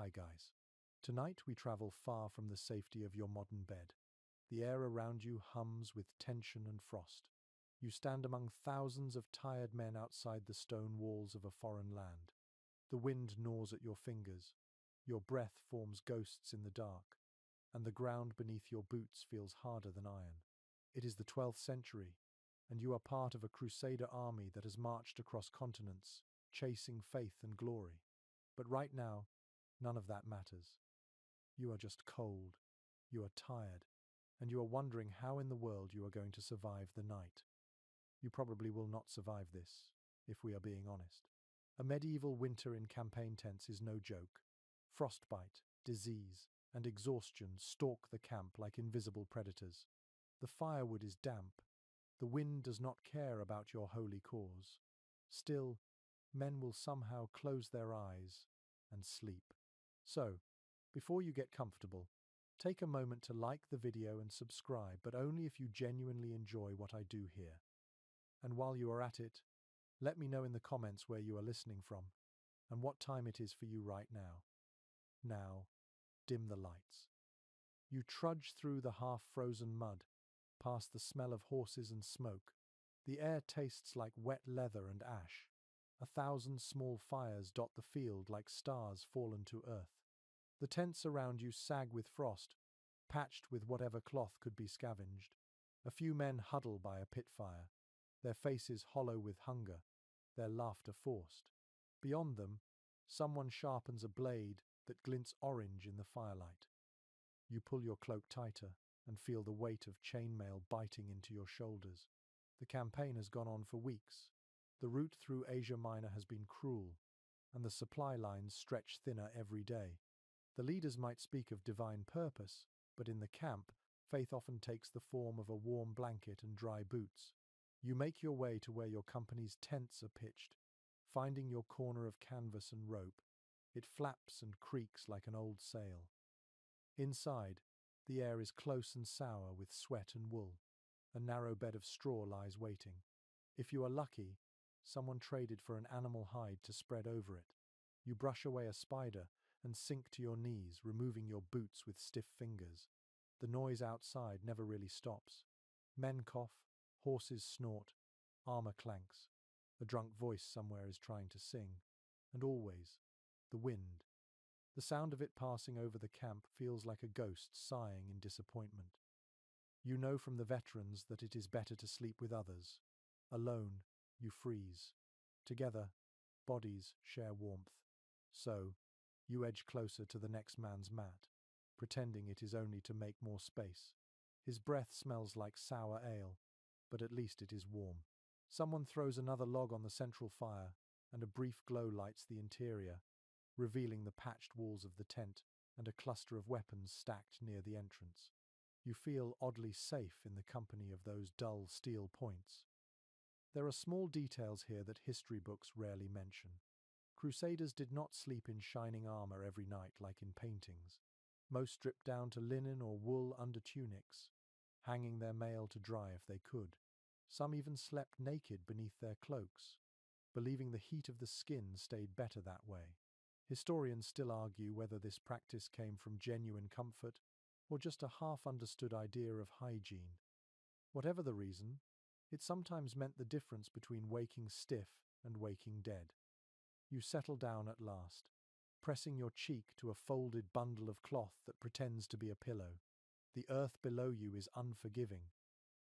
Hi guys. Tonight we travel far from the safety of your modern bed. The air around you hums with tension and frost. You stand among thousands of tired men outside the stone walls of a foreign land. The wind gnaws at your fingers. Your breath forms ghosts in the dark, and the ground beneath your boots feels harder than iron. It is the 12th century, and you are part of a Crusader army that has marched across continents, chasing faith and glory. But right now, none of that matters. You are just cold, you are tired, and you are wondering how in the world you are going to survive the night. You probably will not survive this, if we are being honest. A medieval winter in campaign tents is no joke. Frostbite, disease, and exhaustion stalk the camp like invisible predators. The firewood is damp. The wind does not care about your holy cause. Still, men will somehow close their eyes and sleep. So, before you get comfortable, take a moment to like the video and subscribe, but only if you genuinely enjoy what I do here. And while you are at it, let me know in the comments where you are listening from and what time it is for you right now. Now, dim the lights. You trudge through the half-frozen mud, past the smell of horses and smoke. The air tastes like wet leather and ash. 1,000 small fires dot the field like stars fallen to earth. The tents around you sag with frost, patched with whatever cloth could be scavenged. A few men huddle by a pit fire, their faces hollow with hunger, their laughter forced. Beyond them, someone sharpens a blade that glints orange in the firelight. You pull your cloak tighter and feel the weight of chainmail biting into your shoulders. The campaign has gone on for weeks. The route through Asia Minor has been cruel, and the supply lines stretch thinner every day. The leaders might speak of divine purpose, but in the camp, faith often takes the form of a warm blanket and dry boots. You make your way to where your company's tents are pitched, finding your corner of canvas and rope. It flaps and creaks like an old sail. Inside, the air is close and sour with sweat and wool. A narrow bed of straw lies waiting. If you are lucky, someone traded for an animal hide to spread over it. You brush away a spider and sink to your knees, removing your boots with stiff fingers. The noise outside never really stops. Men cough, horses snort, armor clanks. A drunk voice somewhere is trying to sing. And always, the wind. The sound of it passing over the camp feels like a ghost sighing in disappointment. You know from the veterans that it is better to sleep with others. Alone, you freeze. Together, bodies share warmth. So, you edge closer to the next man's mat, pretending it is only to make more space. His breath smells like sour ale, but at least it is warm. Someone throws another log on the central fire, and a brief glow lights the interior, revealing the patched walls of the tent and a cluster of weapons stacked near the entrance. You feel oddly safe in the company of those dull steel points. There are small details here that history books rarely mention. Crusaders did not sleep in shining armor every night like in paintings. Most stripped down to linen or wool under tunics, hanging their mail to dry if they could. Some even slept naked beneath their cloaks, believing the heat of the skin stayed better that way. Historians still argue whether this practice came from genuine comfort or just a half-understood idea of hygiene. Whatever the reason, it sometimes meant the difference between waking stiff and waking dead. You settle down at last, pressing your cheek to a folded bundle of cloth that pretends to be a pillow. The earth below you is unforgiving.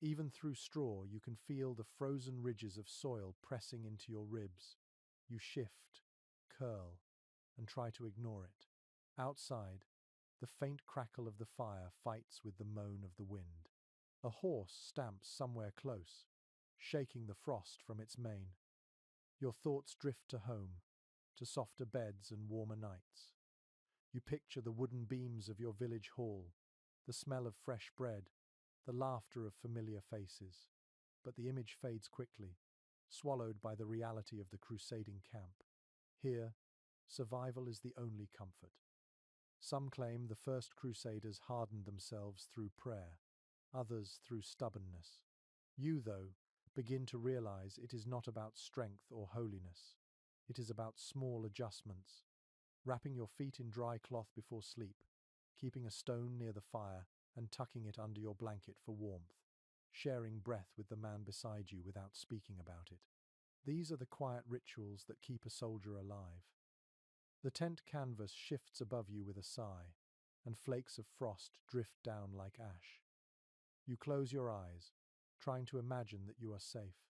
Even through straw, you can feel the frozen ridges of soil pressing into your ribs. You shift, curl, and try to ignore it. Outside, the faint crackle of the fire fights with the moan of the wind. A horse stamps somewhere close, shaking the frost from its mane. Your thoughts drift to home, to softer beds and warmer nights. You picture the wooden beams of your village hall, the smell of fresh bread, the laughter of familiar faces. But the image fades quickly, swallowed by the reality of the crusading camp. Here, survival is the only comfort. Some claim the first Crusaders hardened themselves through prayer, others through stubbornness. You, though, begin to realize it is not about strength or holiness. It is about small adjustments. wrapping your feet in dry cloth before sleep, keeping a stone near the fire and tucking it under your blanket for warmth, sharing breath with the man beside you without speaking about it. These are the quiet rituals that keep a soldier alive. The tent canvas shifts above you with a sigh, and flakes of frost drift down like ash. You close your eyes, trying to imagine that you are safe.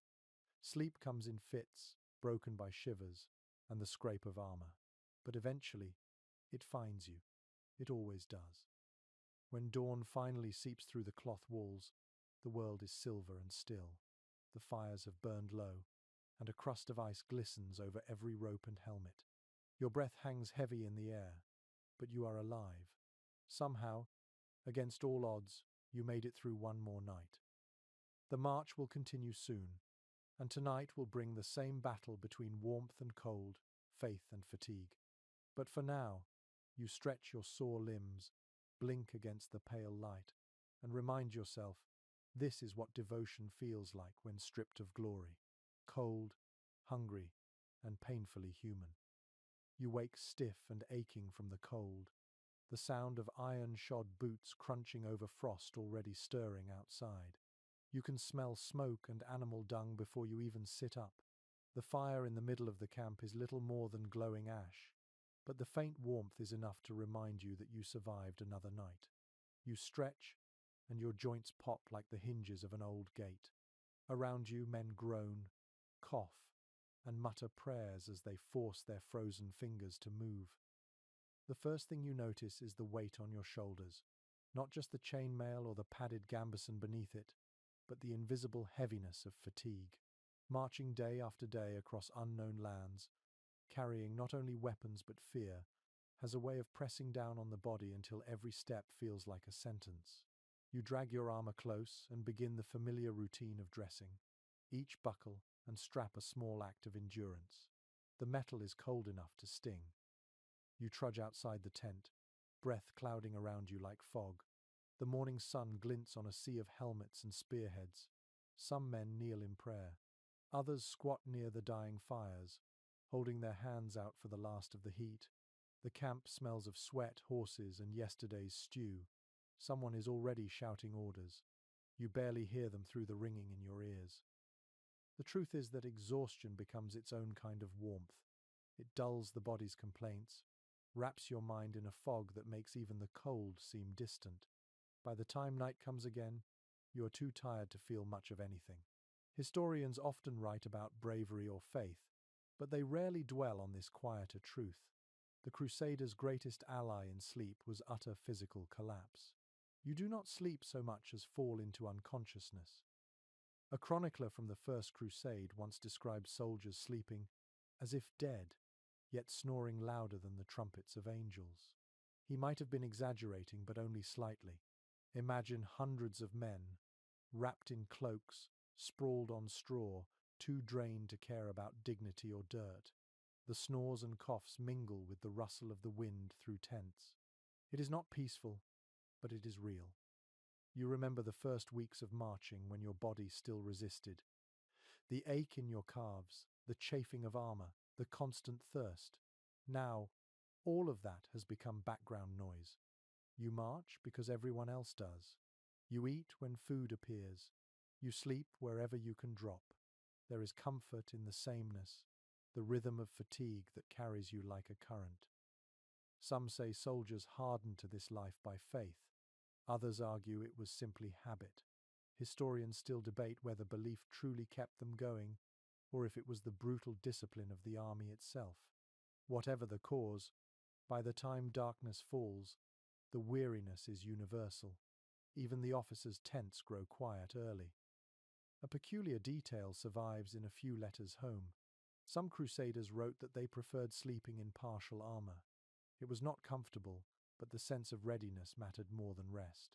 Sleep comes in fits, broken by shivers and the scrape of armor. But eventually, it finds you. It always does. When dawn finally seeps through the cloth walls, the world is silver and still. The fires have burned low, and a crust of ice glistens over every rope and helmet. Your breath hangs heavy in the air, but you are alive. Somehow, against all odds, you made it through one more night. The march will continue soon, and tonight will bring the same battle between warmth and cold, faith and fatigue. But for now, you stretch your sore limbs, blink against the pale light, and remind yourself this is what devotion feels like when stripped of glory: cold, hungry, and painfully human. You wake stiff and aching from the cold, the sound of iron-shod boots crunching over frost already stirring outside. You can smell smoke and animal dung before you even sit up. The fire in the middle of the camp is little more than glowing ash, but the faint warmth is enough to remind you that you survived another night. You stretch, and your joints pop like the hinges of an old gate. Around you, men groan, cough, and mutter prayers as they force their frozen fingers to move. The first thing you notice is the weight on your shoulders, not just the chainmail or the padded gambeson beneath it, but the invisible heaviness of fatigue. Marching day after day across unknown lands, carrying not only weapons but fear, has a way of pressing down on the body until every step feels like a sentence. You drag your armor close and begin the familiar routine of dressing. Each buckle and strap a small act of endurance. The metal is cold enough to sting. You trudge outside the tent, breath clouding around you like fog. The morning sun glints on a sea of helmets and spearheads. Some men kneel in prayer. Others squat near the dying fires, holding their hands out for the last of the heat. The camp smells of sweat, horses, and yesterday's stew. Someone is already shouting orders. You barely hear them through the ringing in your ears. The truth is that exhaustion becomes its own kind of warmth. It dulls the body's complaints, wraps your mind in a fog that makes even the cold seem distant. By the time night comes again, you are too tired to feel much of anything. Historians often write about bravery or faith, but they rarely dwell on this quieter truth. The Crusaders' greatest ally in sleep was utter physical collapse. You do not sleep so much as fall into unconsciousness. A chronicler from the First Crusade once described soldiers sleeping as if dead, yet snoring louder than the trumpets of angels. He might have been exaggerating, but only slightly. Imagine hundreds of men, wrapped in cloaks, sprawled on straw, too drained to care about dignity or dirt. The snores and coughs mingle with the rustle of the wind through tents. It is not peaceful, but it is real. You remember the first weeks of marching when your body still resisted. The ache in your calves, the chafing of armor, the constant thirst. Now, all of that has become background noise. You march because everyone else does. You eat when food appears. You sleep wherever you can drop. There is comfort in the sameness, the rhythm of fatigue that carries you like a current. Some say soldiers hardened to this life by faith. Others argue it was simply habit. Historians still debate whether belief truly kept them going, or if it was the brutal discipline of the army itself. Whatever the cause, by the time darkness falls, the weariness is universal. Even the officers' tents grow quiet early. A peculiar detail survives in a few letters home. Some Crusaders wrote that they preferred sleeping in partial armor. It was not comfortable, but the sense of readiness mattered more than rest.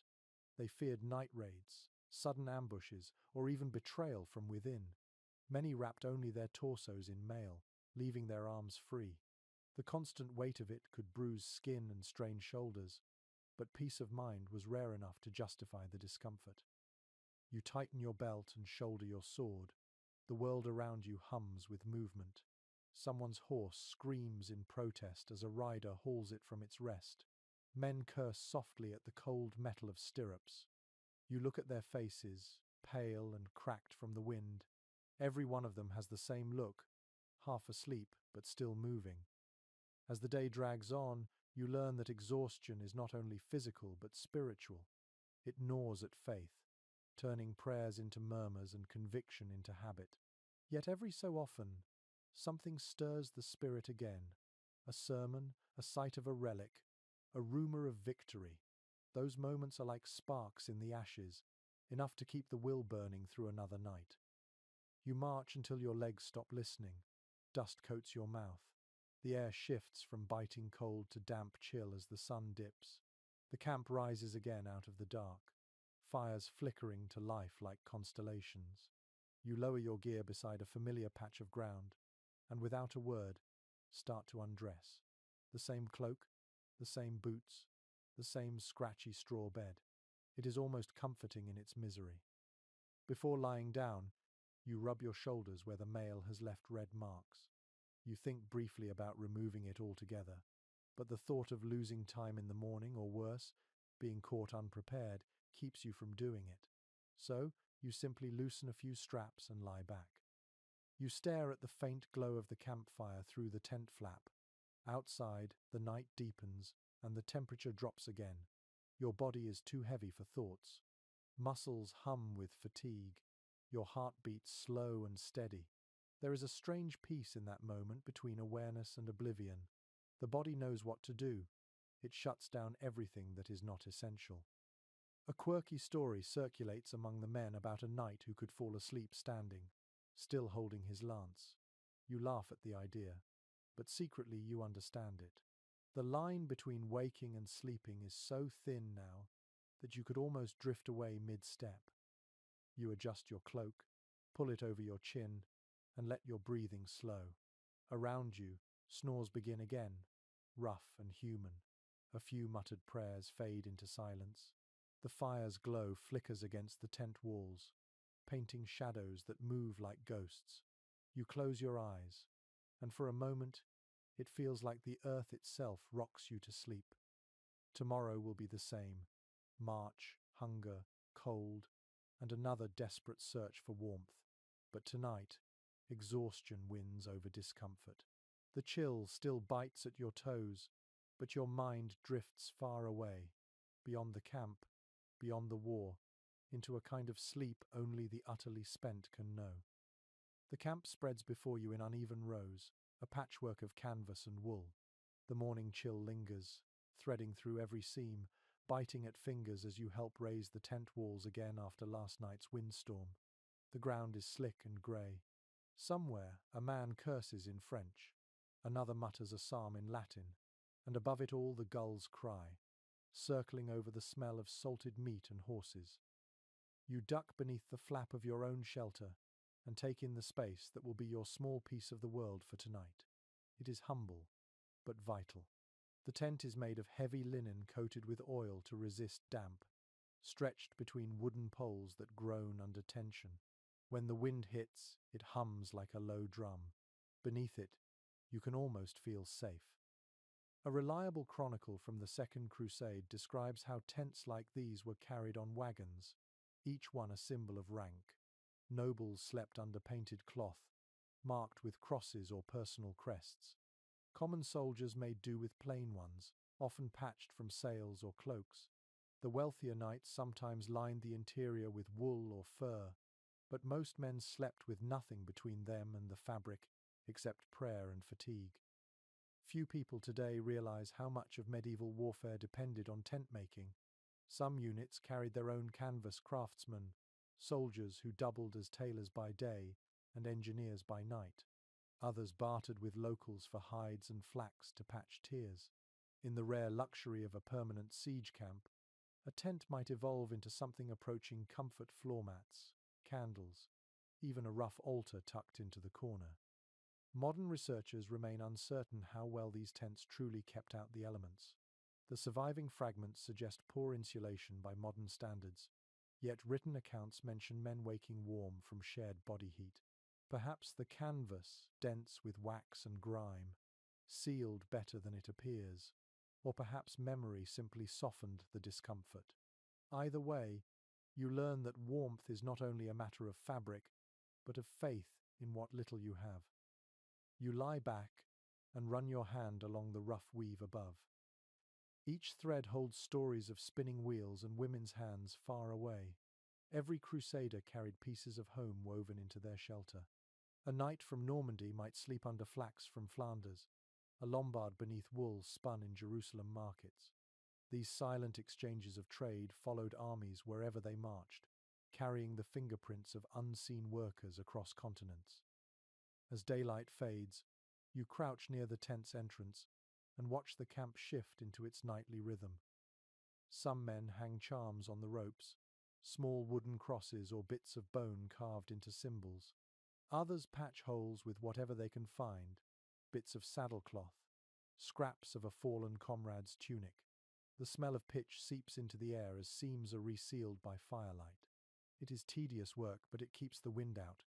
They feared night raids, sudden ambushes, or even betrayal from within. Many wrapped only their torsos in mail, leaving their arms free. The constant weight of it could bruise skin and strain shoulders, but peace of mind was rare enough to justify the discomfort. You tighten your belt and shoulder your sword. The world around you hums with movement. Someone's horse screams in protest as a rider hauls it from its rest. Men curse softly at the cold metal of stirrups. You look at their faces, pale and cracked from the wind. Every one of them has the same look, half asleep but still moving. As the day drags on, you learn that exhaustion is not only physical but spiritual. It gnaws at faith, turning prayers into murmurs and conviction into habit. Yet every so often, something stirs the spirit again. A sermon, a sight of a relic, a rumor of victory. Those moments are like sparks in the ashes, enough to keep the will burning through another night. You march until your legs stop listening. Dust coats your mouth. The air shifts from biting cold to damp chill as the sun dips. The camp rises again out of the dark, fires flickering to life like constellations. You lower your gear beside a familiar patch of ground, and without a word, start to undress. The same cloak, the same boots, the same scratchy straw bed. It is almost comforting in its misery. Before lying down, you rub your shoulders where the mail has left red marks. You think briefly about removing it altogether, but the thought of losing time in the morning, or worse, being caught unprepared, keeps you from doing it. So, you simply loosen a few straps and lie back. You stare at the faint glow of the campfire through the tent flap. Outside, the night deepens, and the temperature drops again. Your body is too heavy for thoughts. Muscles hum with fatigue. Your heart beats slow and steady. There is a strange peace in that moment between awareness and oblivion. The body knows what to do. It shuts down everything that is not essential. A quirky story circulates among the men about a knight who could fall asleep standing, still holding his lance. You laugh at the idea, but secretly you understand it. The line between waking and sleeping is so thin now that you could almost drift away mid-step. You adjust your cloak, pull it over your chin, and let your breathing slow. Around you, snores begin again, rough and human. A few muttered prayers fade into silence. The fire's glow flickers against the tent walls, painting shadows that move like ghosts. You close your eyes, and for a moment, it feels like the earth itself rocks you to sleep. Tomorrow will be the same. March, hunger, cold, and another desperate search for warmth. But tonight, exhaustion wins over discomfort. The chill still bites at your toes, but your mind drifts far away, beyond the camp, beyond the war, into a kind of sleep only the utterly spent can know. The camp spreads before you in uneven rows, a patchwork of canvas and wool. The morning chill lingers, threading through every seam, biting at fingers as you help raise the tent walls again after last night's windstorm. The ground is slick and grey. Somewhere, a man curses in French, another mutters a psalm in Latin, and above it all the gulls cry, circling over the smell of salted meat and horses. You duck beneath the flap of your own shelter and take in the space that will be your small piece of the world for tonight. It is humble, but vital. The tent is made of heavy linen coated with oil to resist damp, stretched between wooden poles that groan under tension. When the wind hits, it hums like a low drum. Beneath it, you can almost feel safe. A reliable chronicle from the Second Crusade describes how tents like these were carried on wagons, each one a symbol of rank. Nobles slept under painted cloth, marked with crosses or personal crests. Common soldiers made do with plain ones, often patched from sails or cloaks. The wealthier knights sometimes lined the interior with wool or fur, but most men slept with nothing between them and the fabric except prayer and fatigue. Few people today realize how much of medieval warfare depended on tent making. Some units carried their own canvas craftsmen, soldiers who doubled as tailors by day and engineers by night. Others bartered with locals for hides and flax to patch tears. In the rare luxury of a permanent siege camp, a tent might evolve into something approaching comfort floor mats, candles, even a rough altar tucked into the corner. Modern researchers remain uncertain how well these tents truly kept out the elements. The surviving fragments suggest poor insulation by modern standards, yet written accounts mention men waking warm from shared body heat. Perhaps the canvas, dense with wax and grime, sealed better than it appears, or perhaps memory simply softened the discomfort. Either way, you learn that warmth is not only a matter of fabric, but of faith in what little you have. You lie back and run your hand along the rough weave above. Each thread holds stories of spinning wheels and women's hands far away. Every crusader carried pieces of home woven into their shelter. A knight from Normandy might sleep under flax from Flanders, a Lombard beneath wool spun in Jerusalem markets. These silent exchanges of trade followed armies wherever they marched, carrying the fingerprints of unseen workers across continents. As daylight fades, you crouch near the tent's entrance and watch the camp shift into its nightly rhythm. Some men hang charms on the ropes, small wooden crosses or bits of bone carved into symbols. Others patch holes with whatever they can find, bits of saddlecloth, scraps of a fallen comrade's tunic. The smell of pitch seeps into the air as seams are resealed by firelight. It is tedious work, but it keeps the wind out.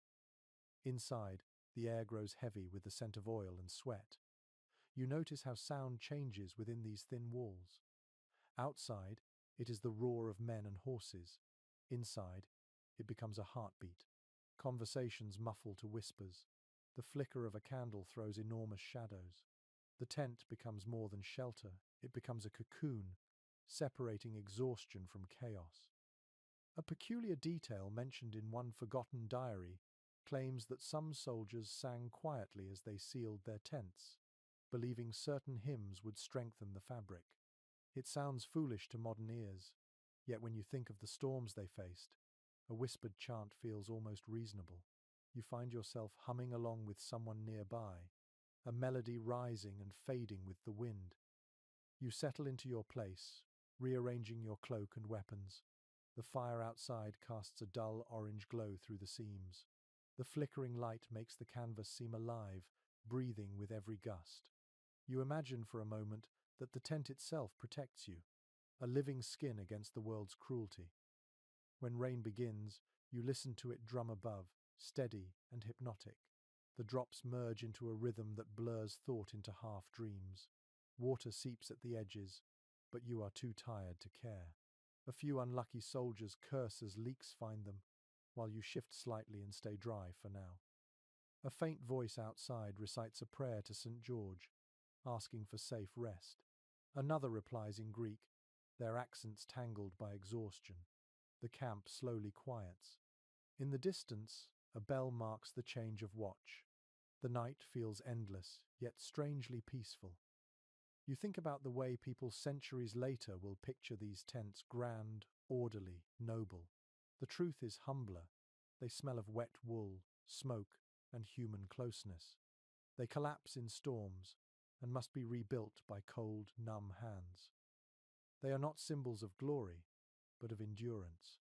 Inside, the air grows heavy with the scent of oil and sweat. You notice how sound changes within these thin walls. Outside, it is the roar of men and horses. Inside, it becomes a heartbeat. Conversations muffle to whispers. The flicker of a candle throws enormous shadows. The tent becomes more than shelter. It becomes a cocoon, separating exhaustion from chaos. A peculiar detail mentioned in one forgotten diary claims that some soldiers sang quietly as they sealed their tents, believing certain hymns would strengthen the fabric. It sounds foolish to modern ears, yet when you think of the storms they faced, a whispered chant feels almost reasonable. You find yourself humming along with someone nearby, a melody rising and fading with the wind. You settle into your place, rearranging your cloak and weapons. The fire outside casts a dull orange glow through the seams. The flickering light makes the canvas seem alive, breathing with every gust. You imagine for a moment that the tent itself protects you, a living skin against the world's cruelty. When rain begins, you listen to it drum above, steady and hypnotic. The drops merge into a rhythm that blurs thought into half dreams. Water seeps at the edges, but you are too tired to care. A few unlucky soldiers curse as leaks find them, while you shift slightly and stay dry for now. A faint voice outside recites a prayer to St. George, asking for safe rest. Another replies in Greek, their accents tangled by exhaustion. The camp slowly quiets. In the distance, a bell marks the change of watch. The night feels endless, yet strangely peaceful. You think about the way people centuries later will picture these tents grand, orderly, noble. The truth is humbler. They smell of wet wool, smoke, and human closeness. They collapse in storms and must be rebuilt by cold, numb hands. They are not symbols of glory, but of endurance.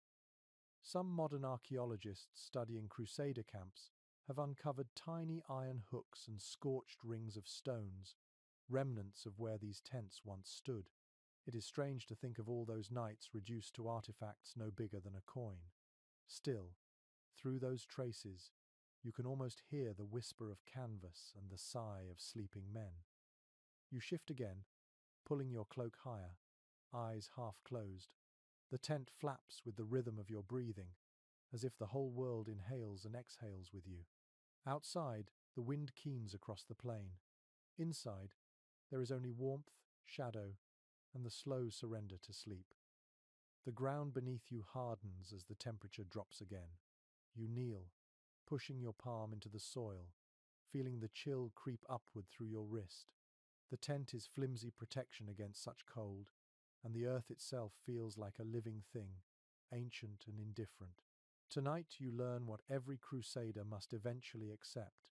Some modern archaeologists studying Crusader camps have uncovered tiny iron hooks and scorched rings of stones, remnants of where these tents once stood. It is strange to think of all those knights reduced to artifacts no bigger than a coin. Still, through those traces, you can almost hear the whisper of canvas and the sigh of sleeping men. You shift again, pulling your cloak higher, eyes half closed. The tent flaps with the rhythm of your breathing, as if the whole world inhales and exhales with you. Outside, the wind keens across the plain. Inside, there is only warmth, shadow, and the slow surrender to sleep. The ground beneath you hardens as the temperature drops again. You kneel, pushing your palm into the soil, feeling the chill creep upward through your wrist. The tent is flimsy protection against such cold, and the earth itself feels like a living thing, ancient and indifferent. Tonight you learn what every crusader must eventually accept.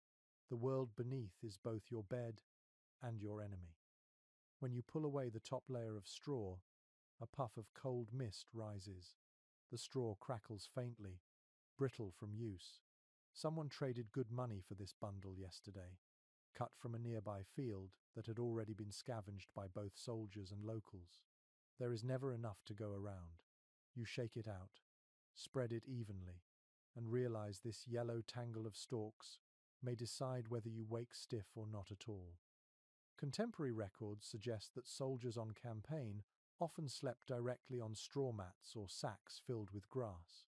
The world beneath is both your bed and your enemy. When you pull away the top layer of straw, a puff of cold mist rises. The straw crackles faintly, brittle from use. Someone traded good money for this bundle yesterday, cut from a nearby field that had already been scavenged by both soldiers and locals. There is never enough to go around. You shake it out, spread it evenly, and realize this yellow tangle of stalks may decide whether you wake stiff or not at all. Contemporary records suggest that soldiers on campaign often slept directly on straw mats or sacks filled with grass.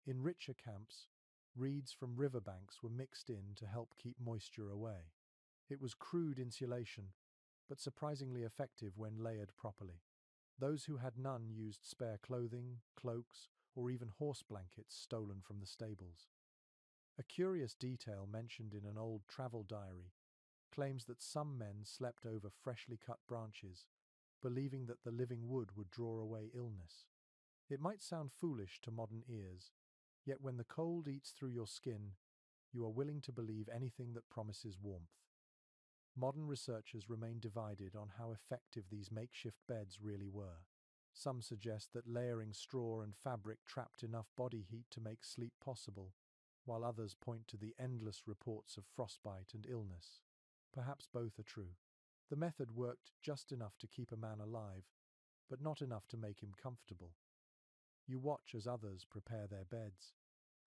In richer camps, reeds from riverbanks were mixed in to help keep moisture away. It was crude insulation, but surprisingly effective when layered properly. Those who had none used spare clothing, cloaks, or even horse blankets stolen from the stables. A curious detail mentioned in an old travel diary claims that some men slept over freshly cut branches, believing that the living wood would draw away illness. It might sound foolish to modern ears, yet when the cold eats through your skin, you are willing to believe anything that promises warmth. Modern researchers remain divided on how effective these makeshift beds really were. Some suggest that layering straw and fabric trapped enough body heat to make sleep possible, while others point to the endless reports of frostbite and illness. Perhaps both are true. The method worked just enough to keep a man alive, but not enough to make him comfortable. You watch as others prepare their beds.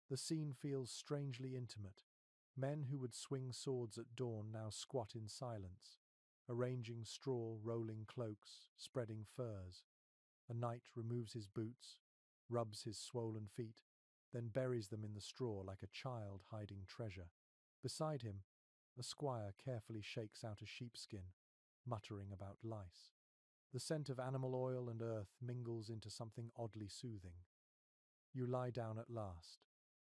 The scene feels strangely intimate. Men who would swing swords at dawn now squat in silence, arranging straw, rolling cloaks, spreading furs. A knight removes his boots, rubs his swollen feet, then buries them in the straw like a child hiding treasure. Beside him, a squire carefully shakes out a sheepskin, muttering about lice. The scent of animal oil and earth mingles into something oddly soothing. You lie down at last.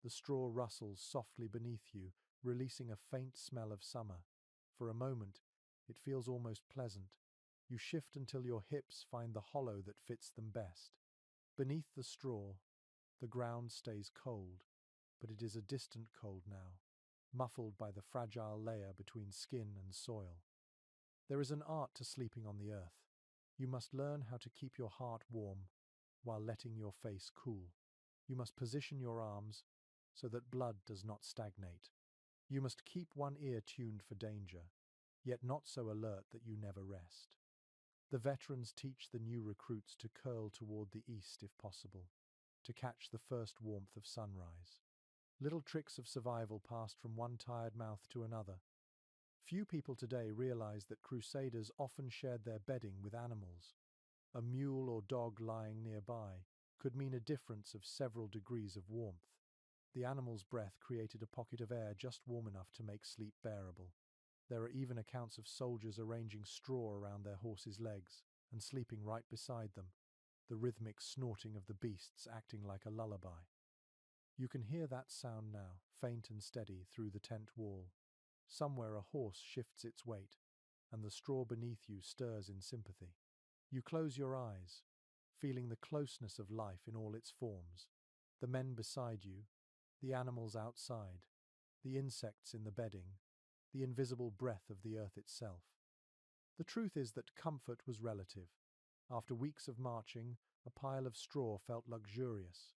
The straw rustles softly beneath you, releasing a faint smell of summer. For a moment, it feels almost pleasant. You shift until your hips find the hollow that fits them best. Beneath the straw, the ground stays cold, but it is a distant cold now, muffled by the fragile layer between skin and soil. There is an art to sleeping on the earth. You must learn how to keep your heart warm while letting your face cool. You must position your arms so that blood does not stagnate. You must keep one ear tuned for danger, yet not so alert that you never rest. The veterans teach the new recruits to curl toward the east if possible, to catch the first warmth of sunrise. Little tricks of survival passed from one tired mouth to another. Few people today realize that Crusaders often shared their bedding with animals. A mule or dog lying nearby could mean a difference of several degrees of warmth. The animal's breath created a pocket of air just warm enough to make sleep bearable. There are even accounts of soldiers arranging straw around their horses' legs and sleeping right beside them, the rhythmic snorting of the beasts acting like a lullaby. You can hear that sound now, faint and steady, through the tent wall. Somewhere a horse shifts its weight, and the straw beneath you stirs in sympathy. You close your eyes, feeling the closeness of life in all its forms. The men beside you, the animals outside, the insects in the bedding, the invisible breath of the earth itself. The truth is that comfort was relative. After weeks of marching, a pile of straw felt luxurious.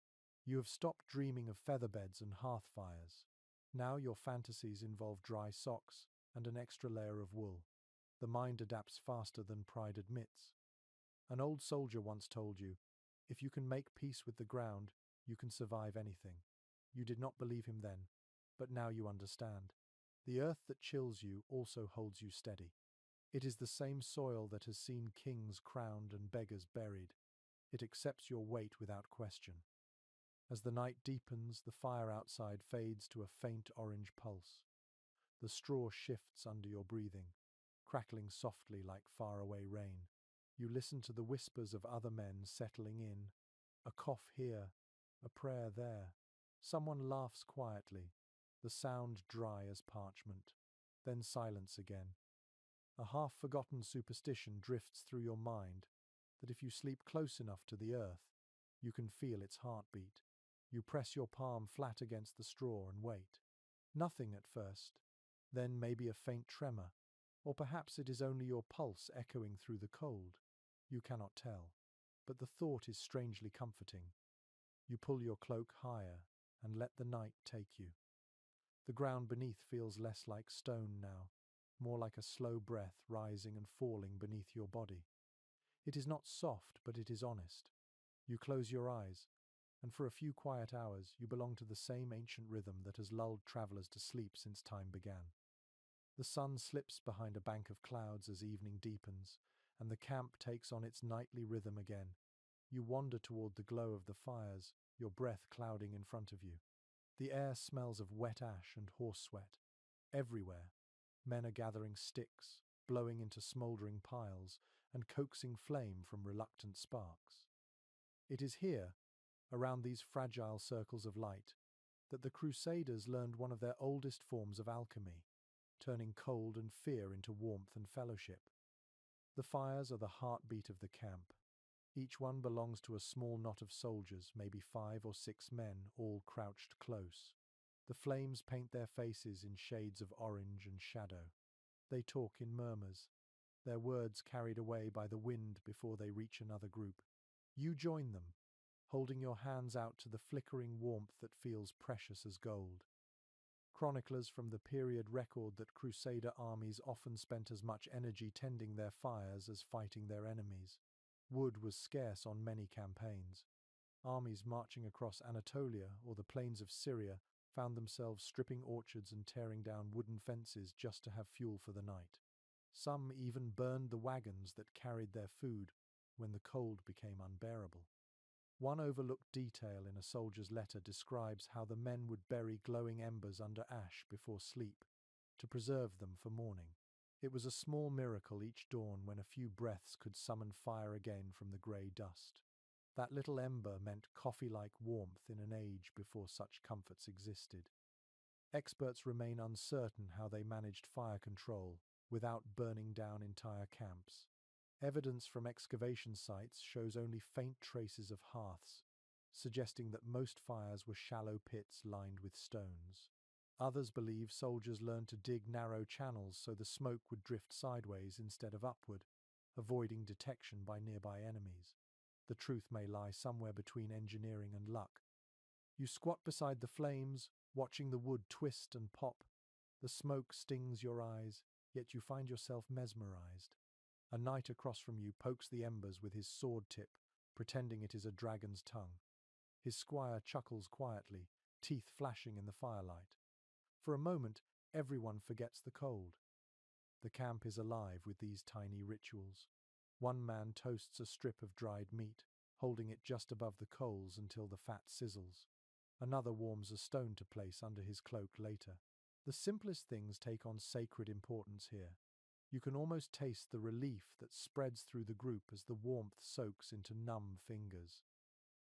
You have stopped dreaming of feather beds and hearth fires. Now your fantasies involve dry socks and an extra layer of wool. The mind adapts faster than pride admits. An old soldier once told you, "If you can make peace with the ground, you can survive anything." You did not believe him then, but now you understand. The earth that chills you also holds you steady. It is the same soil that has seen kings crowned and beggars buried. It accepts your weight without question. As the night deepens, the fire outside fades to a faint orange pulse. The straw shifts under your breathing, crackling softly like faraway rain. You listen to the whispers of other men settling in, a cough here, a prayer there. Someone laughs quietly, the sound dry as parchment. Then silence again. A half-forgotten superstition drifts through your mind that if you sleep close enough to the earth, you can feel its heartbeat. You press your palm flat against the straw and wait. Nothing at first, then maybe a faint tremor, or perhaps it is only your pulse echoing through the cold. You cannot tell, but the thought is strangely comforting. You pull your cloak higher and let the night take you. The ground beneath feels less like stone now, more like a slow breath rising and falling beneath your body. It is not soft, but it is honest. You close your eyes, and for a few quiet hours you belong to the same ancient rhythm that has lulled travelers to sleep since time began. The sun slips behind a bank of clouds as evening deepens, and the camp takes on its nightly rhythm again. You wander toward the glow of the fires, your breath clouding in front of you. The air smells of wet ash and horse sweat. Everywhere, men are gathering sticks, blowing into smouldering piles, and coaxing flame from reluctant sparks. It is here, around these fragile circles of light, that the Crusaders learned one of their oldest forms of alchemy, turning cold and fear into warmth and fellowship. The fires are the heartbeat of the camp. Each one belongs to a small knot of soldiers, maybe 5 or 6 men, all crouched close. The flames paint their faces in shades of orange and shadow. They talk in murmurs, their words carried away by the wind before they reach another group. You join them, holding your hands out to the flickering warmth that feels precious as gold. Chroniclers from the period record that Crusader armies often spent as much energy tending their fires as fighting their enemies. Wood was scarce on many campaigns. Armies marching across Anatolia or the plains of Syria found themselves stripping orchards and tearing down wooden fences just to have fuel for the night. Some even burned the wagons that carried their food when the cold became unbearable. One overlooked detail in a soldier's letter describes how the men would bury glowing embers under ash before sleep, to preserve them for morning. It was a small miracle each dawn when a few breaths could summon fire again from the grey dust. That little ember meant coffee-like warmth in an age before such comforts existed. Experts remain uncertain how they managed fire control without burning down entire camps. Evidence from excavation sites shows only faint traces of hearths, suggesting that most fires were shallow pits lined with stones. Others believe soldiers learned to dig narrow channels so the smoke would drift sideways instead of upward, avoiding detection by nearby enemies. The truth may lie somewhere between engineering and luck. You squat beside the flames, watching the wood twist and pop. The smoke stings your eyes, yet you find yourself mesmerized. A knight across from you pokes the embers with his sword tip, pretending it is a dragon's tongue. His squire chuckles quietly, teeth flashing in the firelight. For a moment, everyone forgets the cold. The camp is alive with these tiny rituals. One man toasts a strip of dried meat, holding it just above the coals until the fat sizzles. Another warms a stone to place under his cloak later. The simplest things take on sacred importance here. You can almost taste the relief that spreads through the group as the warmth soaks into numb fingers.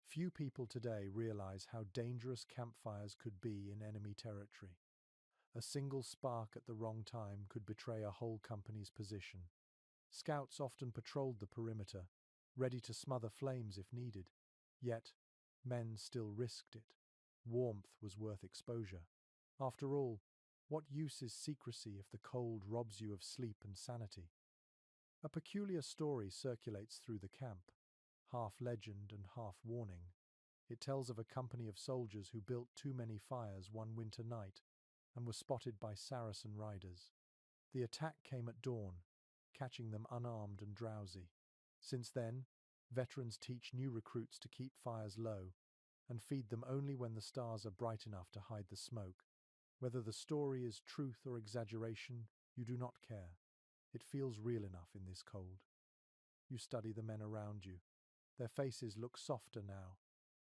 Few people today realize how dangerous campfires could be in enemy territory. A single spark at the wrong time could betray a whole company's position. Scouts often patrolled the perimeter, ready to smother flames if needed. Yet, men still risked it. Warmth was worth exposure. After all, what use is secrecy if the cold robs you of sleep and sanity? A peculiar story circulates through the camp, half legend and half warning. It tells of a company of soldiers who built too many fires one winter night and were spotted by Saracen riders. The attack came at dawn, catching them unarmed and drowsy. Since then, veterans teach new recruits to keep fires low and feed them only when the stars are bright enough to hide the smoke. Whether the story is truth or exaggeration, you do not care. It feels real enough in this cold. You study the men around you. Their faces look softer now,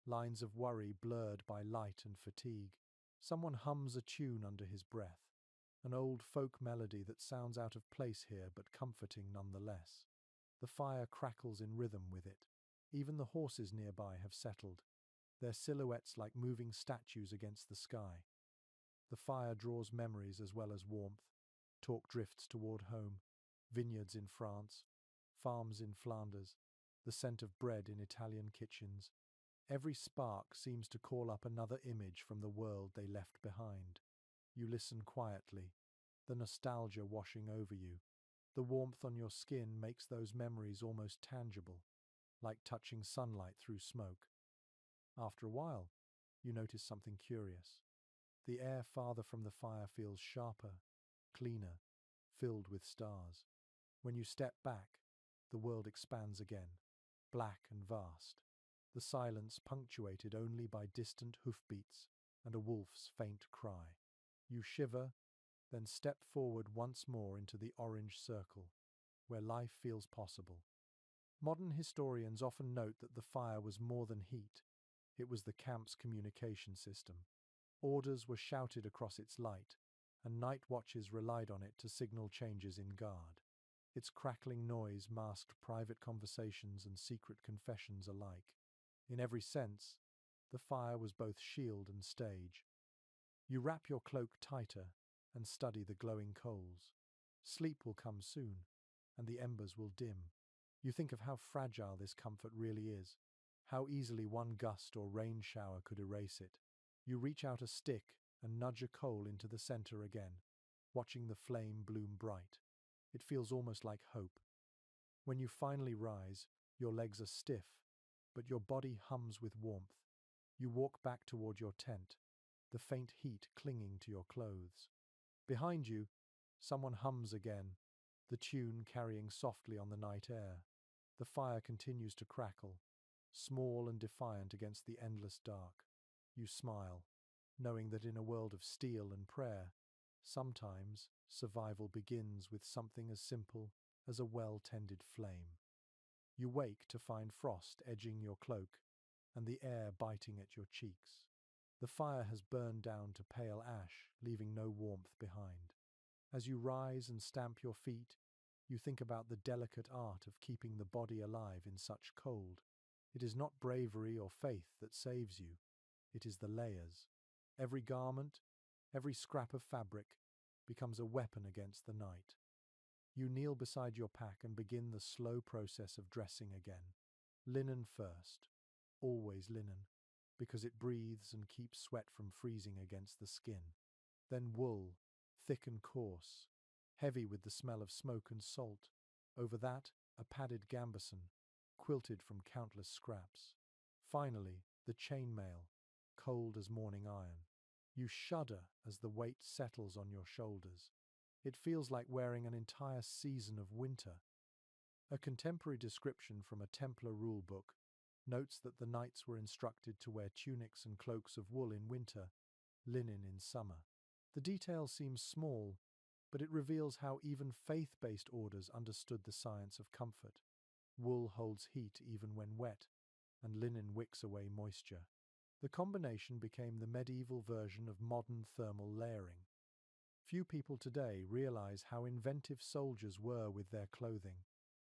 lines of worry blurred by light and fatigue. Someone hums a tune under his breath, an old folk melody that sounds out of place here but comforting nonetheless. The fire crackles in rhythm with it. Even the horses nearby have settled, their silhouettes like moving statues against the sky. The fire draws memories as well as warmth. Talk drifts toward home, vineyards in France, farms in Flanders, the scent of bread in Italian kitchens. Every spark seems to call up another image from the world they left behind. You listen quietly, the nostalgia washing over you. The warmth on your skin makes those memories almost tangible, like touching sunlight through smoke. After a while, you notice something curious. The air farther from the fire feels sharper, cleaner, filled with stars. When you step back, the world expands again, black and vast. the silence punctuated only by distant hoofbeats and a wolf's faint cry. You shiver, then step forward once more into the orange circle, where life feels possible. Modern historians often note that the fire was more than heat. It was the camp's communication system. Orders were shouted across its light, and night watches relied on it to signal changes in guard. Its crackling noise masked private conversations and secret confessions alike. In every sense, the fire was both shield and stage. You wrap your cloak tighter and study the glowing coals. Sleep will come soon, and the embers will dim. You think of how fragile this comfort really is, how easily one gust or rain shower could erase it. You reach out a stick and nudge a coal into the center again, watching the flame bloom bright. It feels almost like hope. When you finally rise, your legs are stiff, but your body hums with warmth. You walk back toward your tent, the faint heat clinging to your clothes. Behind you, someone hums again, the tune carrying softly on the night air. The fire continues to crackle, small and defiant against the endless dark. You smile, knowing that in a world of steel and prayer, sometimes survival begins with something as simple as a well-tended flame. You wake to find frost edging your cloak and the air biting at your cheeks. The fire has burned down to pale ash, leaving no warmth behind. As you rise and stamp your feet, you think about the delicate art of keeping the body alive in such cold. It is not bravery or faith that saves you. It is the layers. Every garment, every scrap of fabric, becomes a weapon against the night. You kneel beside your pack and begin the slow process of dressing again. Linen first, always linen, because it breathes and keeps sweat from freezing against the skin. Then wool, thick and coarse, heavy with the smell of smoke and salt. Over that, a padded gambeson, quilted from countless scraps. Finally, the chainmail, cold as morning iron. You shudder as the weight settles on your shoulders. It feels like wearing an entire season of winter. A contemporary description from a Templar rulebook notes that the knights were instructed to wear tunics and cloaks of wool in winter, linen in summer. The detail seems small, but it reveals how even faith-based orders understood the science of comfort. Wool holds heat even when wet, and linen wicks away moisture. The combination became the medieval version of modern thermal layering. Few people today realize how inventive soldiers were with their clothing.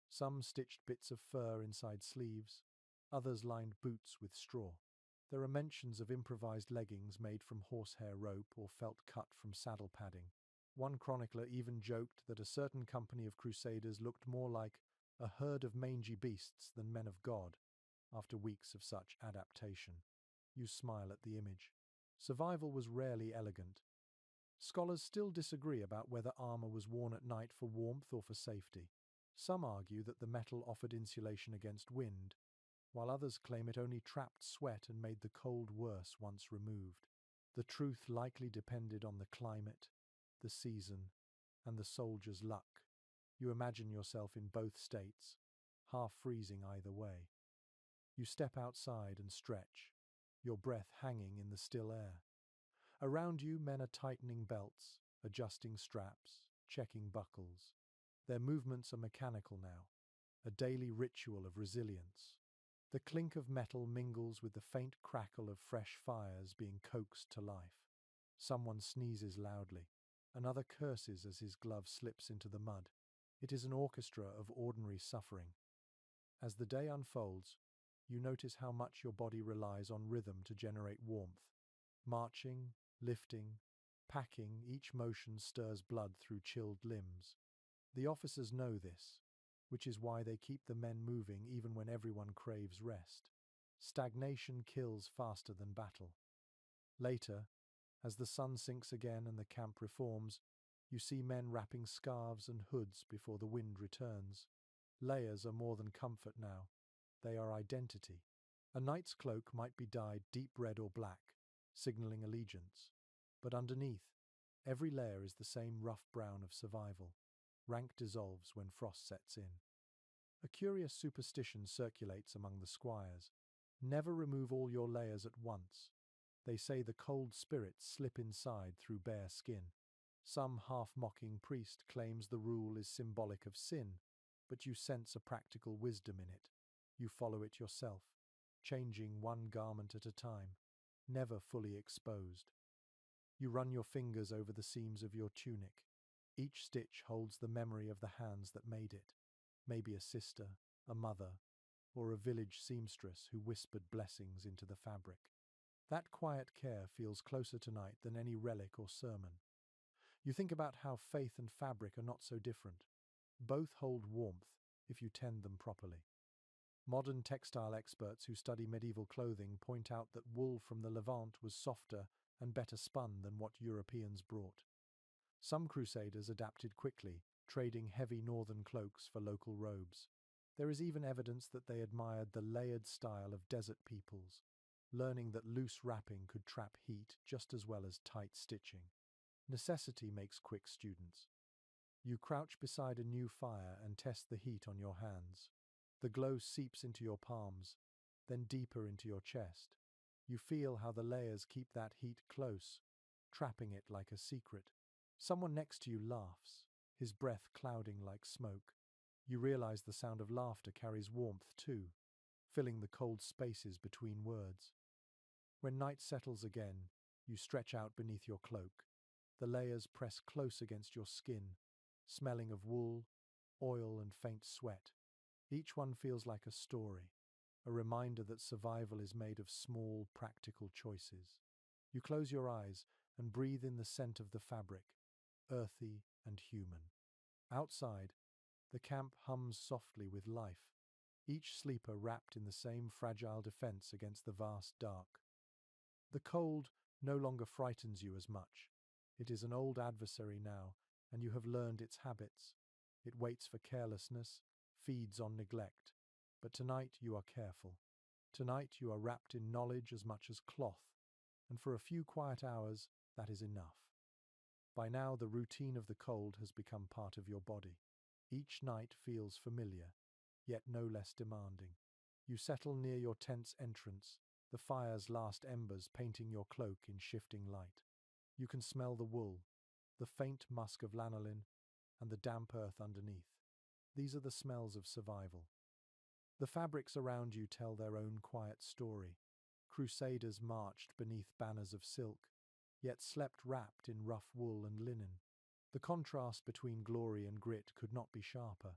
Some stitched bits of fur inside sleeves, others lined boots with straw. There are mentions of improvised leggings made from horsehair rope or felt cut from saddle padding. One chronicler even joked that a certain company of Crusaders looked more like a herd of mangy beasts than men of God after weeks of such adaptation. You smile at the image. Survival was rarely elegant. Scholars still disagree about whether armor was worn at night for warmth or for safety. Some argue that the metal offered insulation against wind, while others claim it only trapped sweat and made the cold worse once removed. The truth likely depended on the climate, the season, and the soldier's luck. You imagine yourself in both states, half freezing either way. You step outside and stretch, your breath hanging in the still air. Around you, men are tightening belts, adjusting straps, checking buckles. Their movements are mechanical now, a daily ritual of resilience. The clink of metal mingles with the faint crackle of fresh fires being coaxed to life. Someone sneezes loudly. Another curses as his glove slips into the mud. It is an orchestra of ordinary suffering. As the day unfolds, you notice how much your body relies on rhythm to generate warmth. Marching, lifting, packing, each motion stirs blood through chilled limbs. The officers know this, which is why they keep the men moving even when everyone craves rest. Stagnation kills faster than battle. Later, as the sun sinks again and the camp reforms, you see men wrapping scarves and hoods before the wind returns. Layers are more than comfort now. They are identity. A knight's cloak might be dyed deep red or black, signaling allegiance. But underneath, every layer is the same rough brown of survival. Rank dissolves when frost sets in. A curious superstition circulates among the squires. Never remove all your layers at once. They say the cold spirits slip inside through bare skin. Some half-mocking priest claims the rule is symbolic of sin, but you sense a practical wisdom in it. You follow it yourself, changing one garment at a time, never fully exposed. You run your fingers over the seams of your tunic. Each stitch holds the memory of the hands that made it, maybe a sister, a mother, or a village seamstress who whispered blessings into the fabric. That quiet care feels closer tonight than any relic or sermon. You think about how faith and fabric are not so different. Both hold warmth if you tend them properly. Modern textile experts who study medieval clothing point out that wool from the Levant was softer and better spun than what Europeans brought. Some Crusaders adapted quickly, trading heavy northern cloaks for local robes. There is even evidence that they admired the layered style of desert peoples, learning that loose wrapping could trap heat just as well as tight stitching. Necessity makes quick students. You crouch beside a new fire and test the heat on your hands. The glow seeps into your palms, then deeper into your chest. You feel how the layers keep that heat close, trapping it like a secret. Someone next to you laughs, his breath clouding like smoke. You realize the sound of laughter carries warmth too, filling the cold spaces between words. When night settles again, you stretch out beneath your cloak. The layers press close against your skin, smelling of wool, oil, and faint sweat. Each one feels like a story, a reminder that survival is made of small, practical choices. You close your eyes and breathe in the scent of the fabric, earthy and human. Outside, the camp hums softly with life, each sleeper wrapped in the same fragile defense against the vast dark. The cold no longer frightens you as much. It is an old adversary now, and you have learned its habits. It waits for carelessness, feeds on neglect. But tonight you are careful. Tonight you are wrapped in knowledge as much as cloth, and for a few quiet hours, that is enough. By now, the routine of the cold has become part of your body. Each night feels familiar, yet no less demanding. You settle near your tent's entrance, the fire's last embers painting your cloak in shifting light. You can smell the wool, the faint musk of lanolin, and the damp earth underneath. These are the smells of survival. The fabrics around you tell their own quiet story. Crusaders marched beneath banners of silk, yet slept wrapped in rough wool and linen. The contrast between glory and grit could not be sharper.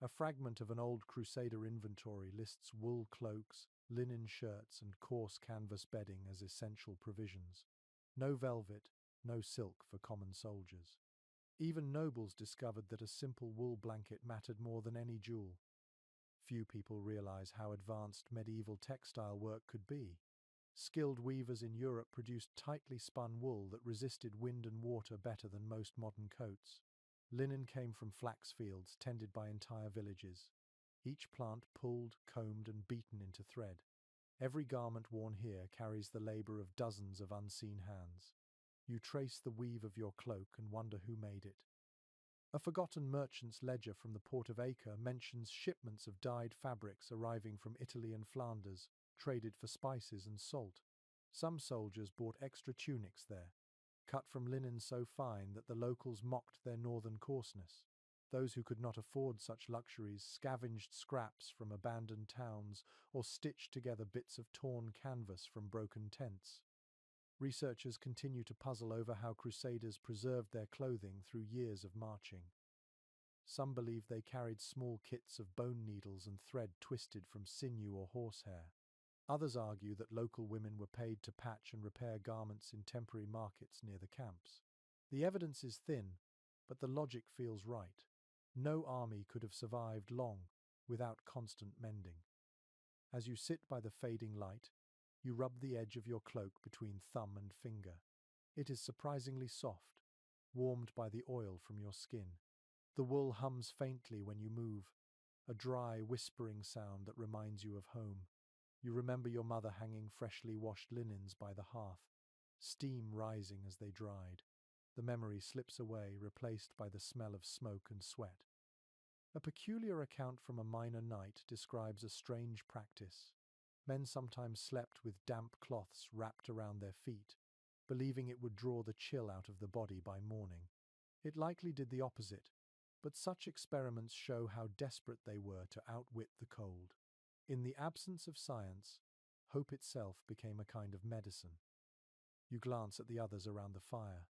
A fragment of an old Crusader inventory lists wool cloaks, linen shirts, and coarse canvas bedding as essential provisions. No velvet, no silk for common soldiers. Even nobles discovered that a simple wool blanket mattered more than any jewel. Few people realize how advanced medieval textile work could be. Skilled weavers in Europe produced tightly spun wool that resisted wind and water better than most modern coats. Linen came from flax fields tended by entire villages, each plant pulled, combed, and beaten into thread. Every garment worn here carries the labor of dozens of unseen hands. You trace the weave of your cloak and wonder who made it. A forgotten merchant's ledger from the port of Acre mentions shipments of dyed fabrics arriving from Italy and Flanders, traded for spices and salt. Some soldiers bought extra tunics there, cut from linen so fine that the locals mocked their northern coarseness. Those who could not afford such luxuries scavenged scraps from abandoned towns or stitched together bits of torn canvas from broken tents. Researchers continue to puzzle over how Crusaders preserved their clothing through years of marching. Some believe they carried small kits of bone needles and thread twisted from sinew or horsehair. Others argue that local women were paid to patch and repair garments in temporary markets near the camps. The evidence is thin, but the logic feels right. No army could have survived long without constant mending. As you sit by the fading light, you rub the edge of your cloak between thumb and finger. It is surprisingly soft, warmed by the oil from your skin. The wool hums faintly when you move, a dry, whispering sound that reminds you of home. You remember your mother hanging freshly washed linens by the hearth, steam rising as they dried. The memory slips away, replaced by the smell of smoke and sweat. A peculiar account from a minor knight describes a strange practice. Men sometimes slept with damp cloths wrapped around their feet, believing it would draw the chill out of the body by morning. It likely did the opposite, but such experiments show how desperate they were to outwit the cold. In the absence of science, hope itself became a kind of medicine. You glance at the others around the fire.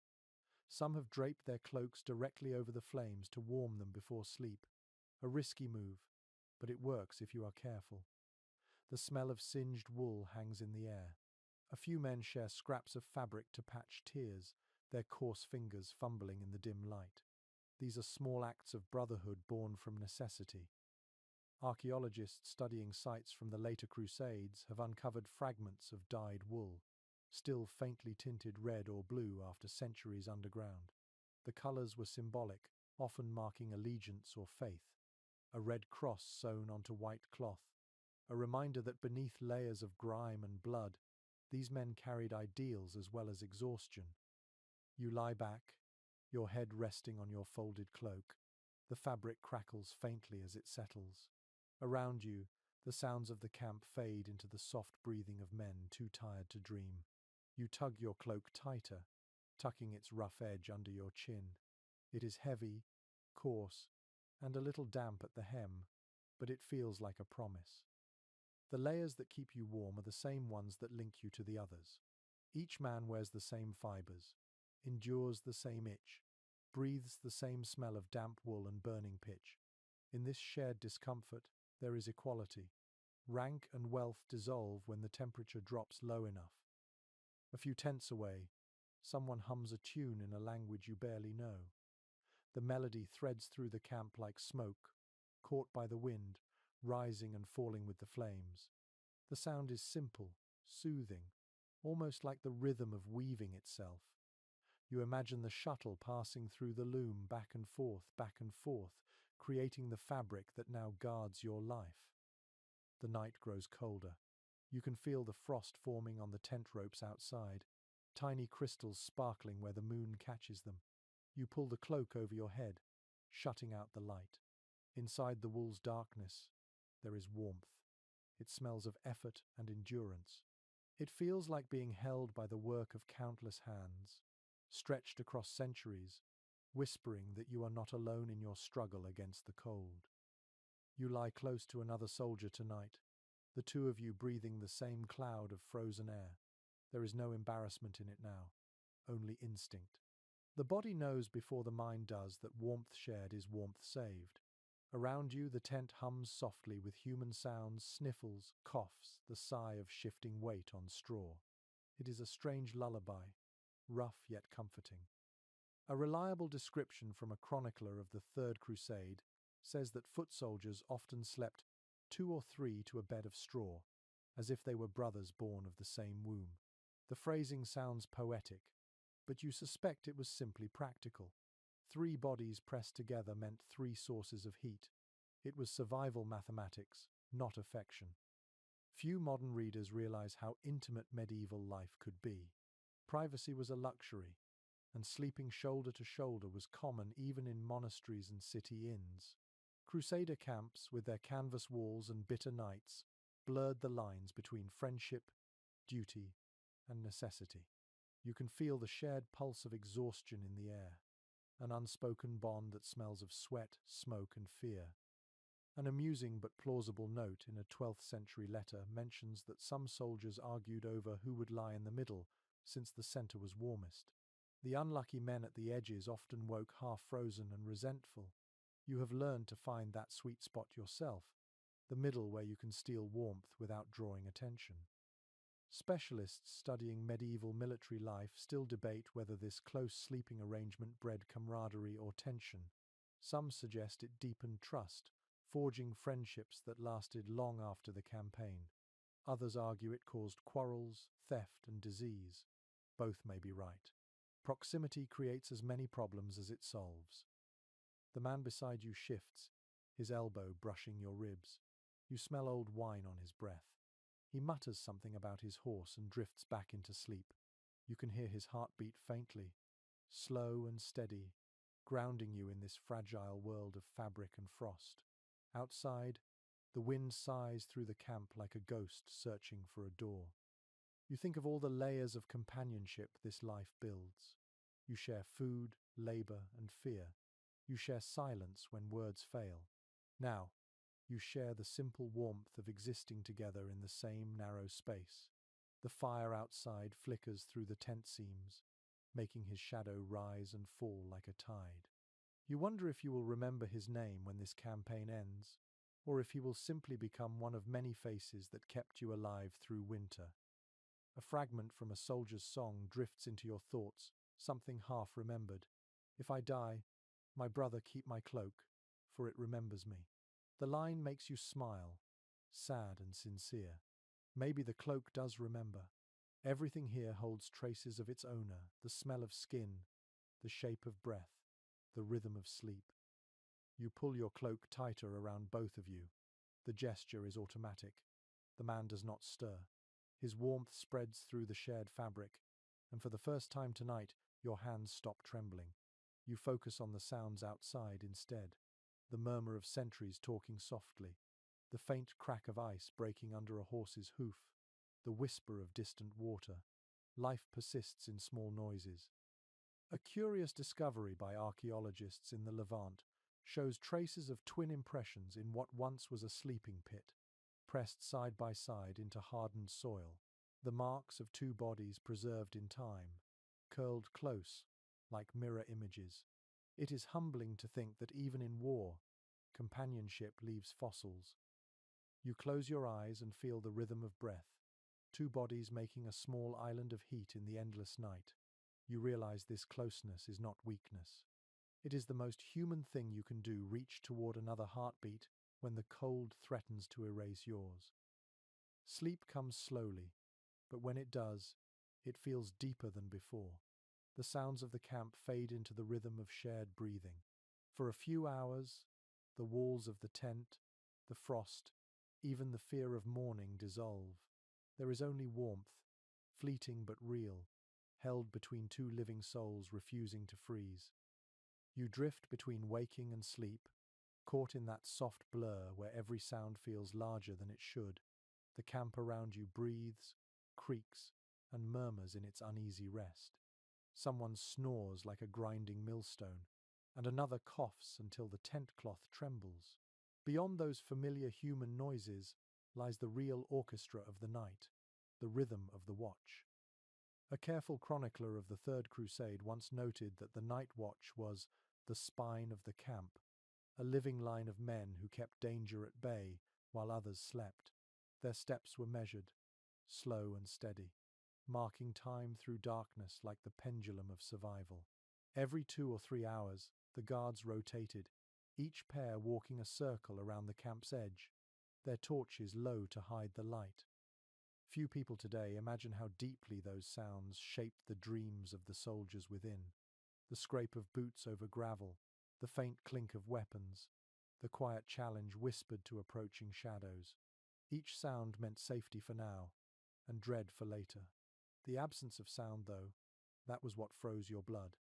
Some have draped their cloaks directly over the flames to warm them before sleep. A risky move, but it works if you are careful. The smell of singed wool hangs in the air. A few men share scraps of fabric to patch tears, their coarse fingers fumbling in the dim light. These are small acts of brotherhood born from necessity. Archaeologists studying sites from the later Crusades have uncovered fragments of dyed wool, still faintly tinted red or blue after centuries underground. The colors were symbolic, often marking allegiance or faith. A red cross sewn onto white cloth, a reminder that beneath layers of grime and blood, these men carried ideals as well as exhaustion. You lie back, your head resting on your folded cloak. The fabric crackles faintly as it settles. Around you, the sounds of the camp fade into the soft breathing of men too tired to dream. You tug your cloak tighter, tucking its rough edge under your chin. It is heavy, coarse, and a little damp at the hem, but it feels like a promise. The layers that keep you warm are the same ones that link you to the others. Each man wears the same fibers, endures the same itch, breathes the same smell of damp wool and burning pitch. In this shared discomfort, there is equality. Rank and wealth dissolve when the temperature drops low enough. A few tents away, someone hums a tune in a language you barely know. The melody threads through the camp like smoke, caught by the wind, rising and falling with the flames. The sound is simple, soothing, almost like the rhythm of weaving itself. You imagine the shuttle passing through the loom back and forth, creating the fabric that now guards your life. The night grows colder. You can feel the frost forming on the tent ropes outside, tiny crystals sparkling where the moon catches them. You pull the cloak over your head, shutting out the light. Inside the wool's darkness, there is warmth. It smells of effort and endurance. It feels like being held by the work of countless hands, stretched across centuries, whispering that you are not alone in your struggle against the cold. You lie close to another soldier tonight, the two of you breathing the same cloud of frozen air. There is no embarrassment in it now, only instinct. The body knows before the mind does that warmth shared is warmth saved. Around you, the tent hums softly with human sounds, sniffles, coughs, the sigh of shifting weight on straw. It is a strange lullaby, rough yet comforting. A reliable description from a chronicler of the Third Crusade says that foot soldiers often slept 2 or 3 to a bed of straw, as if they were brothers born of the same womb. The phrasing sounds poetic, but you suspect it was simply practical. 3 bodies pressed together meant 3 sources of heat. It was survival mathematics, not affection. Few modern readers realize how intimate medieval life could be. Privacy was a luxury, and sleeping shoulder to shoulder was common even in monasteries and city inns. Crusader camps, with their canvas walls and bitter nights, blurred the lines between friendship, duty, and necessity. You can feel the shared pulse of exhaustion in the air, an unspoken bond that smells of sweat, smoke, and fear. An amusing but plausible note in a 12th century letter mentions that some soldiers argued over who would lie in the middle, since the center was warmest. The unlucky men at the edges often woke half-frozen and resentful. You have learned to find that sweet spot yourself, the middle where you can steal warmth without drawing attention. Specialists studying medieval military life still debate whether this close sleeping arrangement bred camaraderie or tension. Some suggest it deepened trust, forging friendships that lasted long after the campaign. Others argue it caused quarrels, theft, and disease. Both may be right. Proximity creates as many problems as it solves. The man beside you shifts, his elbow brushing your ribs. You smell old wine on his breath. He mutters something about his horse and drifts back into sleep. You can hear his heartbeat faintly, slow and steady, grounding you in this fragile world of fabric and frost. Outside, The wind sighs through the camp like a ghost searching for a door. You think of all the layers of companionship this life builds. You share food, labor, and fear. You share silence when words fail. Now, you share the simple warmth of existing together in the same narrow space. The fire outside flickers through the tent seams, making his shadow rise and fall like a tide. You wonder if you will remember his name when this campaign ends, or if he will simply become one of many faces that kept you alive through winter. A fragment from a soldier's song drifts into your thoughts, something half remembered. If I die, my brother, keep my cloak, for it remembers me. The line makes you smile, sad and sincere. Maybe the cloak does remember. Everything here holds traces of its owner, the smell of skin, the shape of breath, the rhythm of sleep. You pull your cloak tighter around both of you. The gesture is automatic. The man does not stir. His warmth spreads through the shared fabric, and for the first time tonight, your hands stop trembling. You focus on the sounds outside instead. The murmur of sentries talking softly, the faint crack of ice breaking under a horse's hoof, the whisper of distant water. Life persists in small noises. A curious discovery by archaeologists in the Levant shows traces of twin impressions in what once was a sleeping pit, pressed side by side into hardened soil, the marks of two bodies preserved in time, curled close, like mirror images. It is humbling to think that even in war, companionship leaves fossils. You close your eyes and feel the rhythm of breath, two bodies making a small island of heat in the endless night. You realize this closeness is not weakness. It is the most human thing you can do, reach toward another heartbeat when the cold threatens to erase yours. Sleep comes slowly, but when it does, it feels deeper than before. The sounds of the camp fade into the rhythm of shared breathing. For a few hours, the walls of the tent, the frost, even the fear of morning dissolve. There is only warmth, fleeting but real, held between two living souls refusing to freeze. You drift between waking and sleep, caught in that soft blur where every sound feels larger than it should. The camp around you breathes, creaks, and murmurs in its uneasy rest. Someone snores like a grinding millstone, and another coughs until the tent cloth trembles. Beyond those familiar human noises lies the real orchestra of the night, the rhythm of the watch. A careful chronicler of the Third Crusade once noted that the night watch was the spine of the camp, a living line of men who kept danger at bay while others slept. Their steps were measured, slow and steady, marking time through darkness like the pendulum of survival. Every 2 or 3 hours, the guards rotated, each pair walking a circle around the camp's edge, their torches low to hide the light. Few people today imagine how deeply those sounds shaped the dreams of the soldiers within. The scrape of boots over gravel, the faint clink of weapons, the quiet challenge whispered to approaching shadows. Each sound meant safety for now, and dread for later. The absence of sound, though, that was what froze your blood.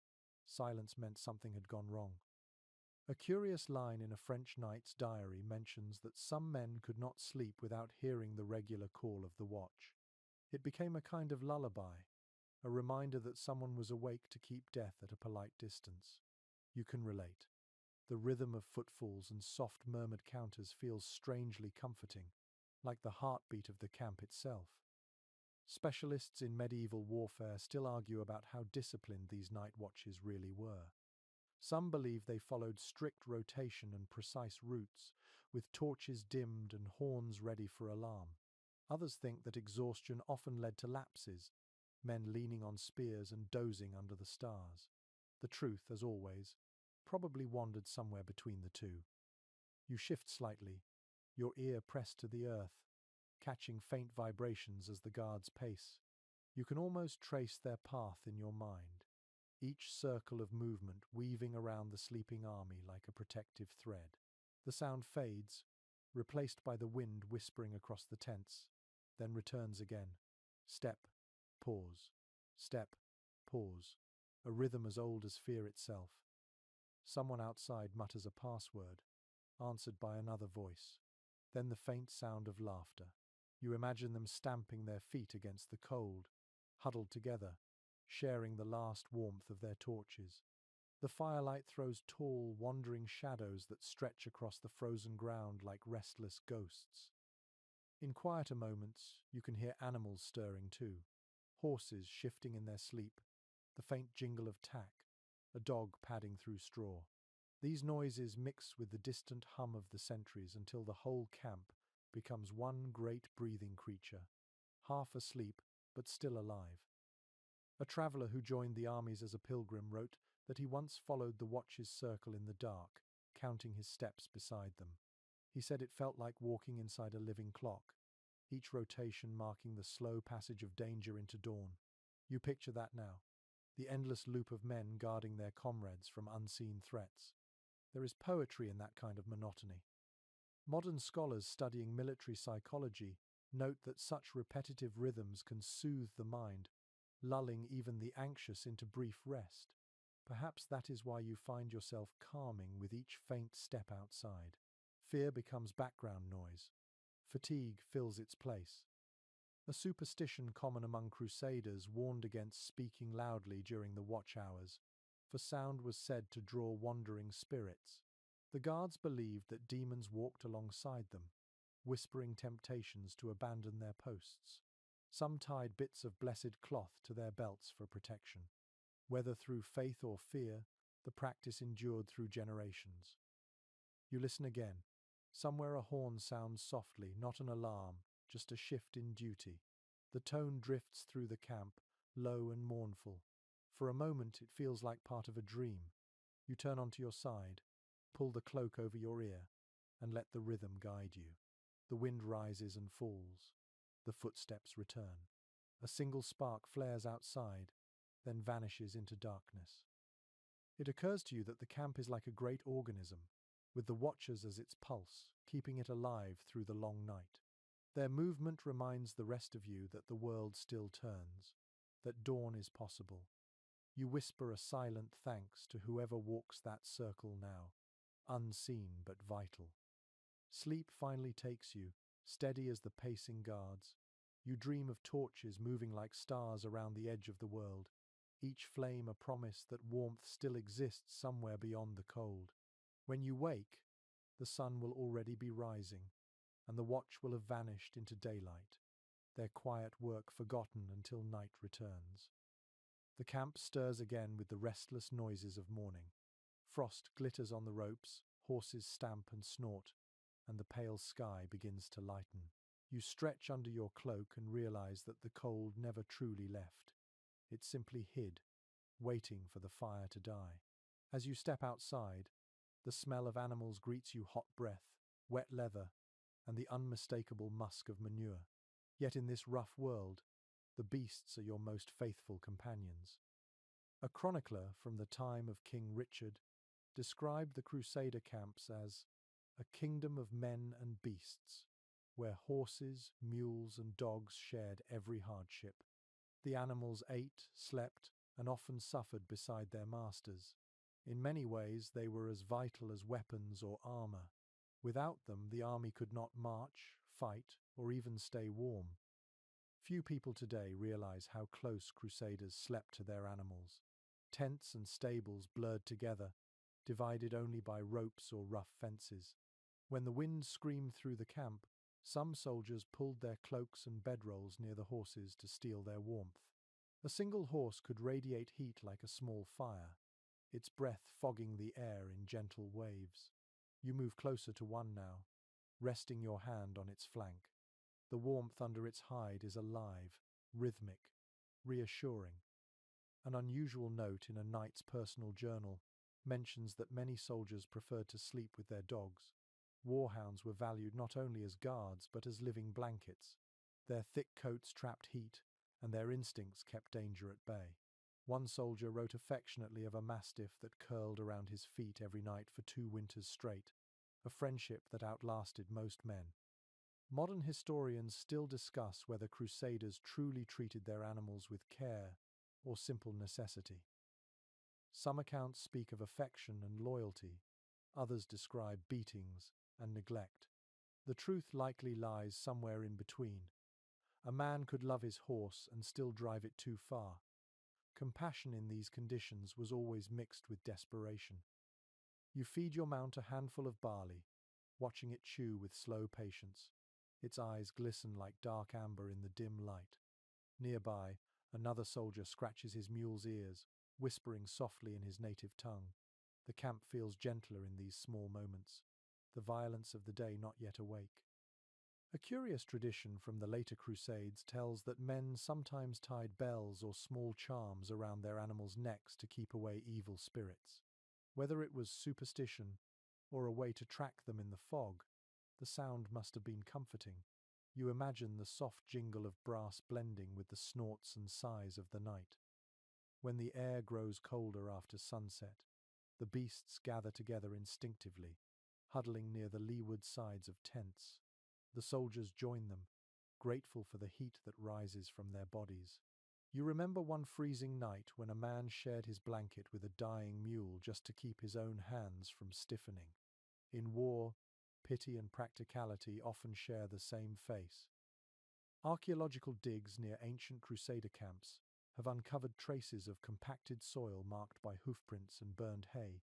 Silence meant something had gone wrong. A curious line in a French knight's diary mentions that some men could not sleep without hearing the regular call of the watch. It became a kind of lullaby, a reminder that someone was awake to keep death at a polite distance. You can relate. The rhythm of footfalls and soft murmured counters feels strangely comforting, like the heartbeat of the camp itself. Specialists in medieval warfare still argue about how disciplined these night watches really were. Some believe they followed strict rotation and precise routes, with torches dimmed and horns ready for alarm. Others think that exhaustion often led to lapses, men leaning on spears and dozing under the stars. The truth, as always, probably wandered somewhere between the two. You shift slightly, your ear pressed to the earth, catching faint vibrations as the guards pace. You can almost trace their path in your mind, each circle of movement weaving around the sleeping army like a protective thread. The sound fades, replaced by the wind whispering across the tents, then returns again. Step, pause, step, pause, a rhythm as old as fear itself. Someone outside mutters a password, answered by another voice. Then the faint sound of laughter. You imagine them stamping their feet against the cold, huddled together, sharing the last warmth of their torches. The firelight throws tall, wandering shadows that stretch across the frozen ground like restless ghosts. In quieter moments, you can hear animals stirring too, horses shifting in their sleep, the faint jingle of tack, a dog padding through straw. These noises mix with the distant hum of the sentries until the whole camp becomes one great breathing creature, half asleep but still alive. A traveller who joined the armies as a pilgrim wrote that he once followed the watch's circle in the dark, counting his steps beside them. He said it felt like walking inside a living clock, each rotation marking the slow passage of danger into dawn. You picture that now, the endless loop of men guarding their comrades from unseen threats. There is poetry in that kind of monotony. Modern scholars studying military psychology note that such repetitive rhythms can soothe the mind, lulling even the anxious into brief rest. Perhaps that is why you find yourself calming with each faint step outside. Fear becomes background noise. Fatigue fills its place. A superstition common among Crusaders warned against speaking loudly during the watch hours, for sound was said to draw wandering spirits. The guards believed that demons walked alongside them, whispering temptations to abandon their posts. Some tied bits of blessed cloth to their belts for protection. Whether through faith or fear, the practice endured through generations. You listen again. Somewhere a horn sounds softly, not an alarm, just a shift in duty. The tone drifts through the camp, low and mournful. For a moment it feels like part of a dream. You turn onto your side, pull the cloak over your ear, and let the rhythm guide you. The wind rises and falls. The footsteps return. A single spark flares outside, then vanishes into darkness. It occurs to you that the camp is like a great organism, with the watchers as its pulse, keeping it alive through the long night. Their movement reminds the rest of you that the world still turns, that dawn is possible. You whisper a silent thanks to whoever walks that circle now, unseen but vital. Sleep finally takes you, steady as the pacing guards. You dream of torches moving like stars around the edge of the world, each flame a promise that warmth still exists somewhere beyond the cold. When you wake, the sun will already be rising, and the watch will have vanished into daylight, their quiet work forgotten until night returns. The camp stirs again with the restless noises of morning. Frost glitters on the ropes, horses stamp and snort, and the pale sky begins to lighten. You stretch under your cloak and realize that the cold never truly left. It simply hid, waiting for the fire to die. As you step outside, the smell of animals greets you: hot breath, wet leather, and the unmistakable musk of manure. Yet in this rough world, the beasts are your most faithful companions. A chronicler from the time of King Richard described the Crusader camps as a kingdom of men and beasts, where horses, mules, and dogs shared every hardship. The animals ate, slept, and often suffered beside their masters. In many ways, they were as vital as weapons or armor. Without them, the army could not march, fight, or even stay warm. Few people today realize how close Crusaders slept to their animals. Tents and stables blurred together, divided only by ropes or rough fences. When the wind screamed through the camp, some soldiers pulled their cloaks and bedrolls near the horses to steal their warmth. A single horse could radiate heat like a small fire, its breath fogging the air in gentle waves. You move closer to one now, resting your hand on its flank. The warmth under its hide is alive, rhythmic, reassuring. An unusual note in a knight's personal journal mentions that many soldiers preferred to sleep with their dogs. Warhounds were valued not only as guards but as living blankets. Their thick coats trapped heat, and their instincts kept danger at bay. One soldier wrote affectionately of a mastiff that curled around his feet every night for 2 winters straight, a friendship that outlasted most men. Modern historians still discuss whether Crusaders truly treated their animals with care or simple necessity. Some accounts speak of affection and loyalty, others describe beatings and neglect. The truth likely lies somewhere in between. A man could love his horse and still drive it too far. Compassion in these conditions was always mixed with desperation. You feed your mount a handful of barley, watching it chew with slow patience. Its eyes glisten like dark amber in the dim light. Nearby, another soldier scratches his mule's ears, whispering softly in his native tongue. The camp feels gentler in these small moments, the violence of the day not yet awake. A curious tradition from the later Crusades tells that men sometimes tied bells or small charms around their animals' necks to keep away evil spirits. Whether it was superstition or a way to track them in the fog, the sound must have been comforting. You imagine the soft jingle of brass blending with the snorts and sighs of the night. When the air grows colder after sunset, the beasts gather together instinctively, huddling near the leeward sides of tents. The soldiers join them, grateful for the heat that rises from their bodies. You remember one freezing night when a man shared his blanket with a dying mule just to keep his own hands from stiffening. In war, pity and practicality often share the same face. Archaeological digs near ancient Crusader camps have uncovered traces of compacted soil marked by hoofprints and burned hay,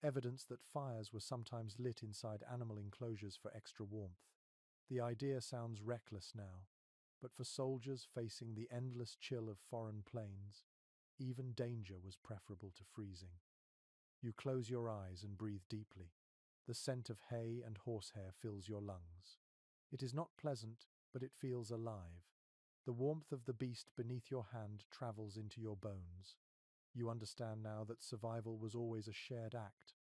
evidence that fires were sometimes lit inside animal enclosures for extra warmth. The idea sounds reckless now, but for soldiers facing the endless chill of foreign plains, even danger was preferable to freezing. You close your eyes and breathe deeply. The scent of hay and horsehair fills your lungs. It is not pleasant, but it feels alive. The warmth of the beast beneath your hand travels into your bones. You understand now that survival was always a shared act,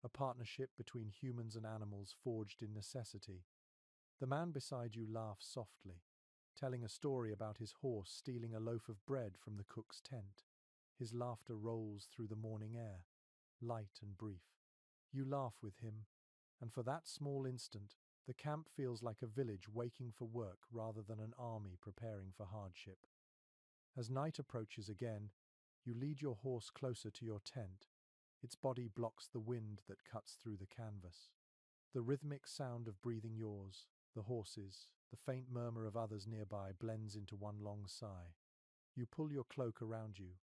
a partnership between humans and animals forged in necessity. The man beside you laughs softly, telling a story about his horse stealing a loaf of bread from the cook's tent. His laughter rolls through the morning air, light and brief. You laugh with him, and for that small instant, the camp feels like a village waking for work rather than an army preparing for hardship. As night approaches again, you lead your horse closer to your tent. Its body blocks the wind that cuts through the canvas. The rhythmic sound of breathing yours, the horses, the faint murmur of others nearby blends into one long sigh. You pull your cloak around you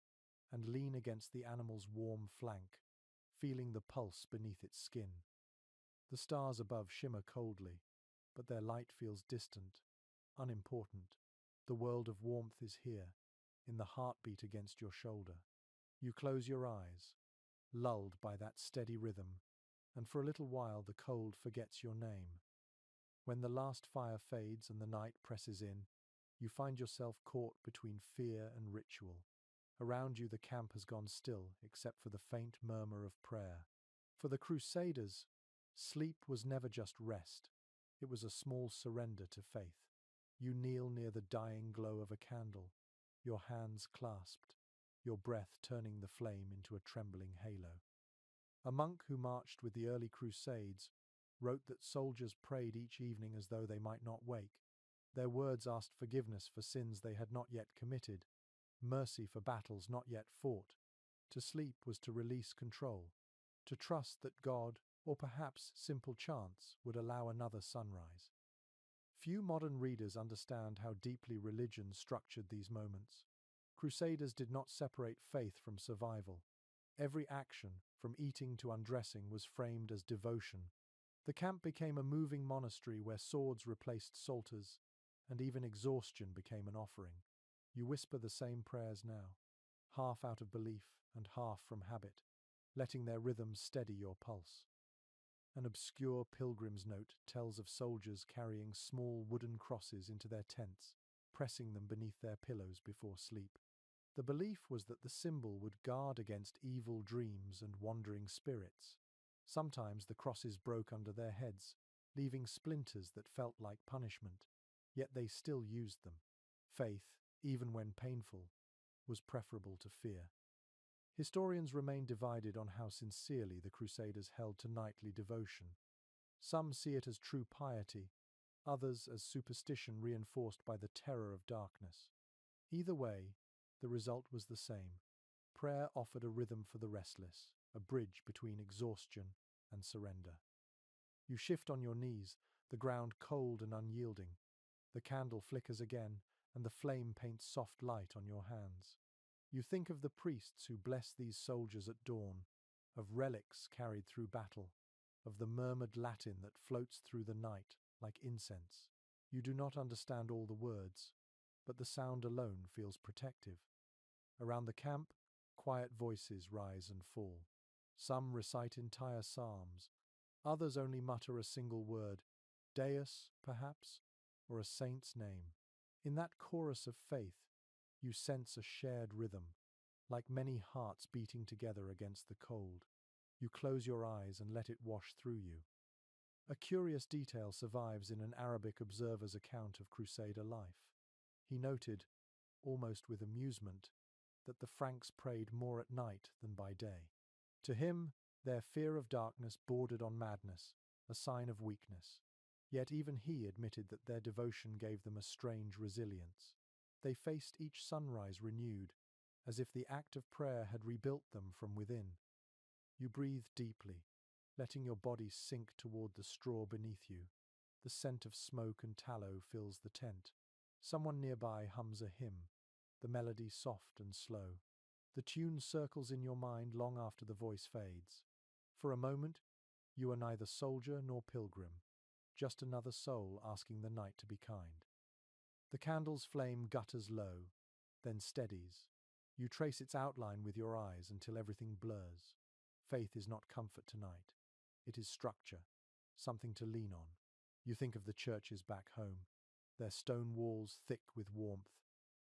and lean against the animal's warm flank, feeling the pulse beneath its skin. The stars above shimmer coldly, but their light feels distant, unimportant. The world of warmth is here, in the heartbeat against your shoulder. You close your eyes, lulled by that steady rhythm, and for a little while the cold forgets your name. When the last fire fades and the night presses in, you find yourself caught between fear and ritual. Around you the camp has gone still, except for the faint murmur of prayer. For the Crusaders, sleep was never just rest. It was a small surrender to faith. You kneel near the dying glow of a candle, your hands clasped, your breath turning the flame into a trembling halo. A monk who marched with the early Crusades wrote that soldiers prayed each evening as though they might not wake. Their words asked forgiveness for sins they had not yet committed, mercy for battles not yet fought. To sleep was to release control, to trust that God, or perhaps simple chance, would allow another sunrise. Few modern readers understand how deeply religion structured these moments. Crusaders did not separate faith from survival. Every action, from eating to undressing, was framed as devotion. The camp became a moving monastery where swords replaced psalters, and even exhaustion became an offering. You whisper the same prayers now, half out of belief and half from habit, letting their rhythms steady your pulse. An obscure pilgrim's note tells of soldiers carrying small wooden crosses into their tents, pressing them beneath their pillows before sleep. The belief was that the symbol would guard against evil dreams and wandering spirits. Sometimes the crosses broke under their heads, leaving splinters that felt like punishment, yet they still used them. Faith, even when painful, was preferable to fear. Historians remain divided on how sincerely the Crusaders held to nightly devotion. Some see it as true piety, others as superstition reinforced by the terror of darkness. Either way, the result was the same. Prayer offered a rhythm for the restless, a bridge between exhaustion and surrender. You shift on your knees, the ground cold and unyielding. The candle flickers again, and the flame paints soft light on your hands. You think of the priests who bless these soldiers at dawn, of relics carried through battle, of the murmured Latin that floats through the night like incense. You do not understand all the words, but the sound alone feels protective. Around the camp, quiet voices rise and fall. Some recite entire psalms, others only mutter a single word, Deus, perhaps, or a saint's name. In that chorus of faith, you sense a shared rhythm, like many hearts beating together against the cold. You close your eyes and let it wash through you. A curious detail survives in an Arabic observer's account of Crusader life. He noted, almost with amusement, that the Franks prayed more at night than by day. To him, their fear of darkness bordered on madness, a sign of weakness. Yet even he admitted that their devotion gave them a strange resilience. They faced each sunrise renewed, as if the act of prayer had rebuilt them from within. You breathe deeply, letting your body sink toward the straw beneath you. The scent of smoke and tallow fills the tent. Someone nearby hums a hymn, the melody soft and slow. The tune circles in your mind long after the voice fades. For a moment, you are neither soldier nor pilgrim, just another soul asking the night to be kind. The candle's flame gutters low, then steadies. You trace its outline with your eyes until everything blurs. Faith is not comfort tonight. It is structure, something to lean on. You think of the churches back home, their stone walls thick with warmth,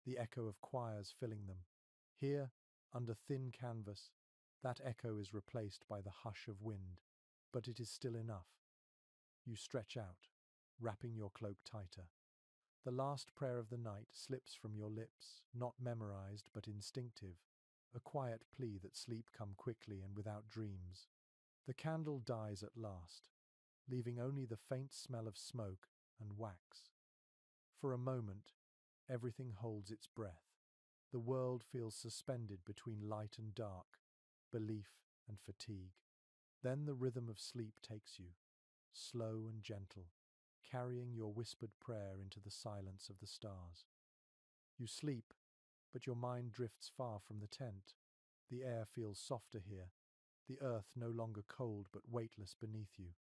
the echo of choirs filling them. Here, under thin canvas, that echo is replaced by the hush of wind, but it is still enough. You stretch out, wrapping your cloak tighter. The last prayer of the night slips from your lips, not memorized but instinctive, a quiet plea that sleep come quickly and without dreams. The candle dies at last, leaving only the faint smell of smoke and wax. For a moment, everything holds its breath. The world feels suspended between light and dark, belief and fatigue. Then the rhythm of sleep takes you, slow and gentle, carrying your whispered prayer into the silence of the stars. You sleep, but your mind drifts far from the tent. The air feels softer here, the earth no longer cold but weightless beneath you.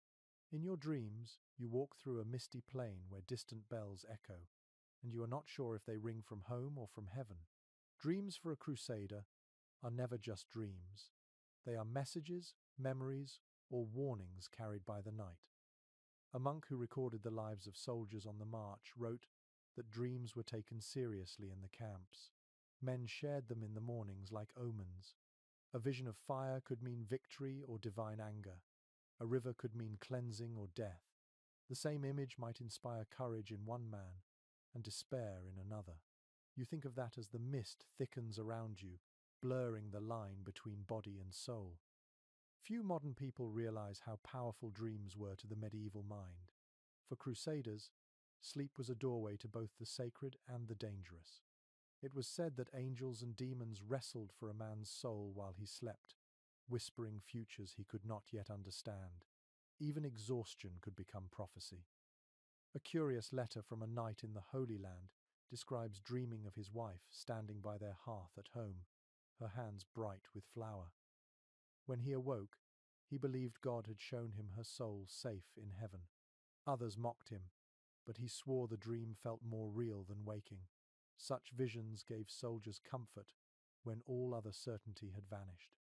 In your dreams, you walk through a misty plain where distant bells echo, and you are not sure if they ring from home or from heaven. Dreams for a crusader are never just dreams. They are messages, memories, or warnings carried by the night. A monk who recorded the lives of soldiers on the march wrote that dreams were taken seriously in the camps. Men shared them in the mornings like omens. A vision of fire could mean victory or divine anger. A river could mean cleansing or death. The same image might inspire courage in one man and despair in another. You think of that as the mist thickens around you, blurring the line between body and soul. Few modern people realize how powerful dreams were to the medieval mind. For Crusaders, sleep was a doorway to both the sacred and the dangerous. It was said that angels and demons wrestled for a man's soul while he slept, whispering futures he could not yet understand. Even exhaustion could become prophecy. A curious letter from a knight in the Holy Land describes dreaming of his wife standing by their hearth at home, her hands bright with flour. When he awoke, he believed God had shown him her soul safe in heaven. Others mocked him, but he swore the dream felt more real than waking. Such visions gave soldiers comfort when all other certainty had vanished.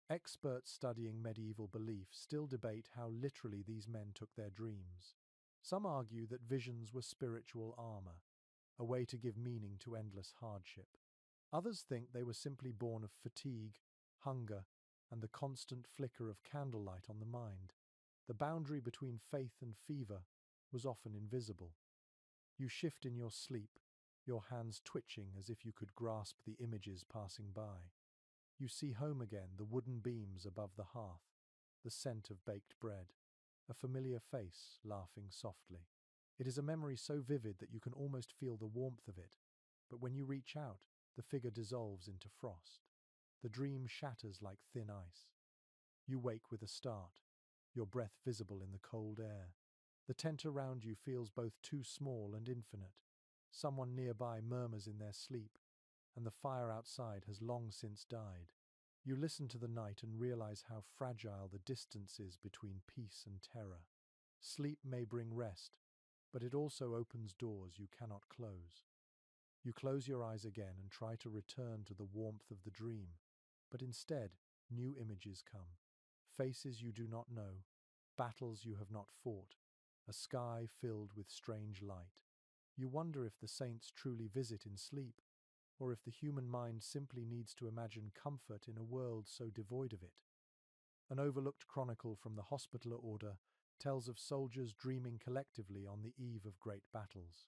Experts studying medieval belief still debate how literally these men took their dreams. Some argue that visions were spiritual armor, a way to give meaning to endless hardship. Others think they were simply born of fatigue, hunger, and the constant flicker of candlelight on the mind. The boundary between faith and fever was often invisible. You shift in your sleep, your hands twitching as if you could grasp the images passing by. You see home again, the wooden beams above the hearth, the scent of baked bread, a familiar face laughing softly. It is a memory so vivid that you can almost feel the warmth of it, but when you reach out, the figure dissolves into frost. The dream shatters like thin ice. You wake with a start, your breath visible in the cold air. The tent around you feels both too small and infinite. Someone nearby murmurs in their sleep, and the fire outside has long since died. You listen to the night and realize how fragile the distance is between peace and terror. Sleep may bring rest, but it also opens doors you cannot close. You close your eyes again and try to return to the warmth of the dream, but instead, new images come. Faces you do not know, battles you have not fought, a sky filled with strange light. You wonder if the saints truly visit in sleep, or if the human mind simply needs to imagine comfort in a world so devoid of it. An overlooked chronicle from the Hospitaller Order tells of soldiers dreaming collectively on the eve of great battles.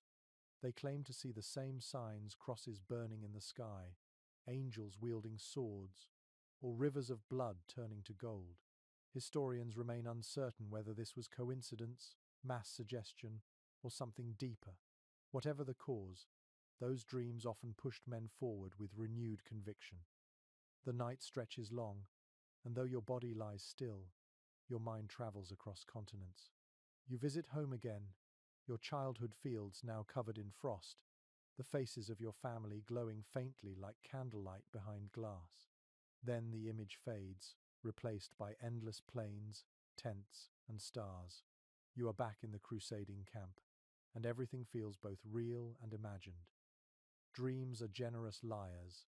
They claim to see the same signs, crosses burning in the sky, angels wielding swords, or rivers of blood turning to gold. Historians remain uncertain whether this was coincidence, mass suggestion, or something deeper. Whatever the cause, those dreams often pushed men forward with renewed conviction. The night stretches long, and though your body lies still, your mind travels across continents. You visit home again, your childhood fields now covered in frost, the faces of your family glowing faintly like candlelight behind glass. Then the image fades, replaced by endless plains, tents, and stars. You are back in the crusading camp, and everything feels both real and imagined. Dreams are generous liars.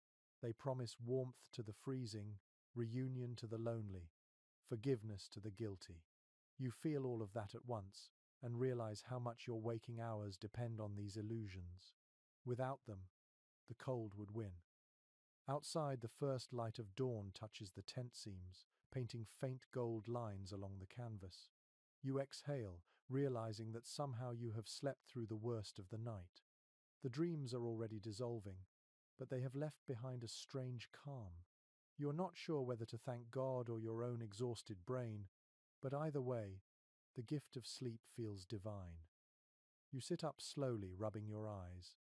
They promise warmth to the freezing, reunion to the lonely, forgiveness to the guilty. You feel all of that at once and realize how much your waking hours depend on these illusions. Without them, the cold would win. Outside, the first light of dawn touches the tent seams, painting faint gold lines along the canvas. You exhale, realizing that somehow you have slept through the worst of the night. The dreams are already dissolving, but they have left behind a strange calm. You are not sure whether to thank God or your own exhausted brain, but either way, the gift of sleep feels divine. You sit up slowly, rubbing your eyes.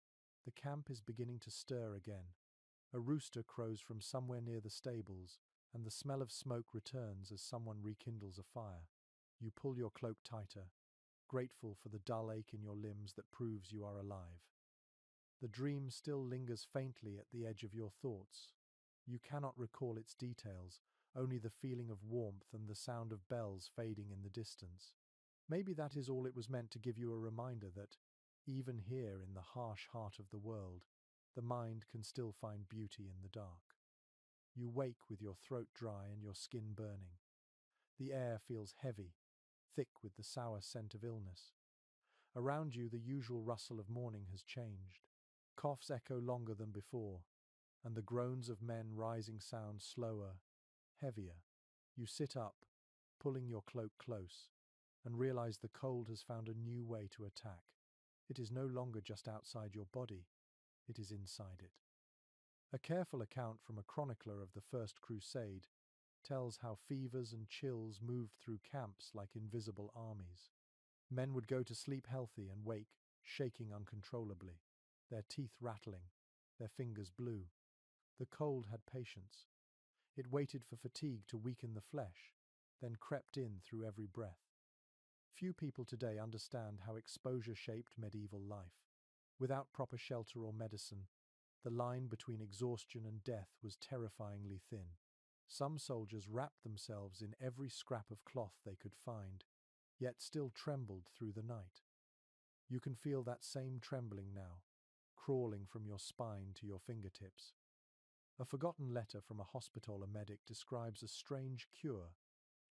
The camp is beginning to stir again. A rooster crows from somewhere near the stables, and the smell of smoke returns as someone rekindles a fire. You pull your cloak tighter, grateful for the dull ache in your limbs that proves you are alive. The dream still lingers faintly at the edge of your thoughts. You cannot recall its details, only the feeling of warmth and the sound of bells fading in the distance. Maybe that is all it was meant to give you a reminder that, even here in the harsh heart of the world, the mind can still find beauty in the dark. You wake with your throat dry and your skin burning. The air feels heavy, thick with the sour scent of illness. Around you, the usual rustle of morning has changed. Coughs echo longer than before, and the groans of men rising sound slower, heavier. You sit up, pulling your cloak close, and realize the cold has found a new way to attack. It is no longer just outside your body, it is inside it. A careful account from a chronicler of the First Crusade tells how fevers and chills moved through camps like invisible armies. Men would go to sleep healthy and wake, shaking uncontrollably, their teeth rattling, their fingers blue. The cold had patience. It waited for fatigue to weaken the flesh, then crept in through every breath. Few people today understand how exposure shaped medieval life. Without proper shelter or medicine, the line between exhaustion and death was terrifyingly thin. Some soldiers wrapped themselves in every scrap of cloth they could find, yet still trembled through the night. You can feel that same trembling now, crawling from your spine to your fingertips. A forgotten letter from a hospitaller medic describes a strange cure,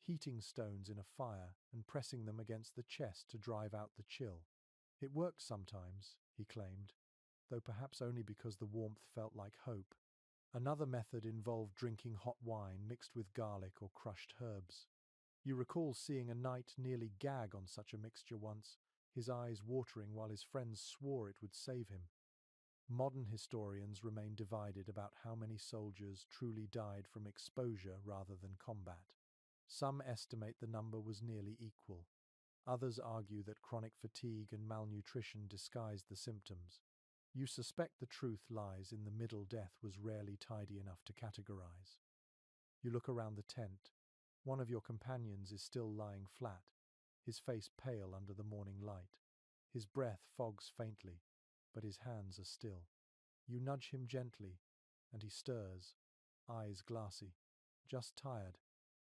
heating stones in a fire and pressing them against the chest to drive out the chill. It works sometimes, he claimed, though perhaps only because the warmth felt like hope. Another method involved drinking hot wine mixed with garlic or crushed herbs. You recall seeing a knight nearly gag on such a mixture once, his eyes watering while his friends swore it would save him. Modern historians remain divided about how many soldiers truly died from exposure rather than combat. Some estimate the number was nearly equal. Others argue that chronic fatigue and malnutrition disguised the symptoms. You suspect the truth lies in the middle. Death was rarely tidy enough to categorize. You look around the tent. One of your companions is still lying flat, his face pale under the morning light. His breath fogs faintly, but his hands are still. You nudge him gently, and he stirs, eyes glassy. "Just tired,"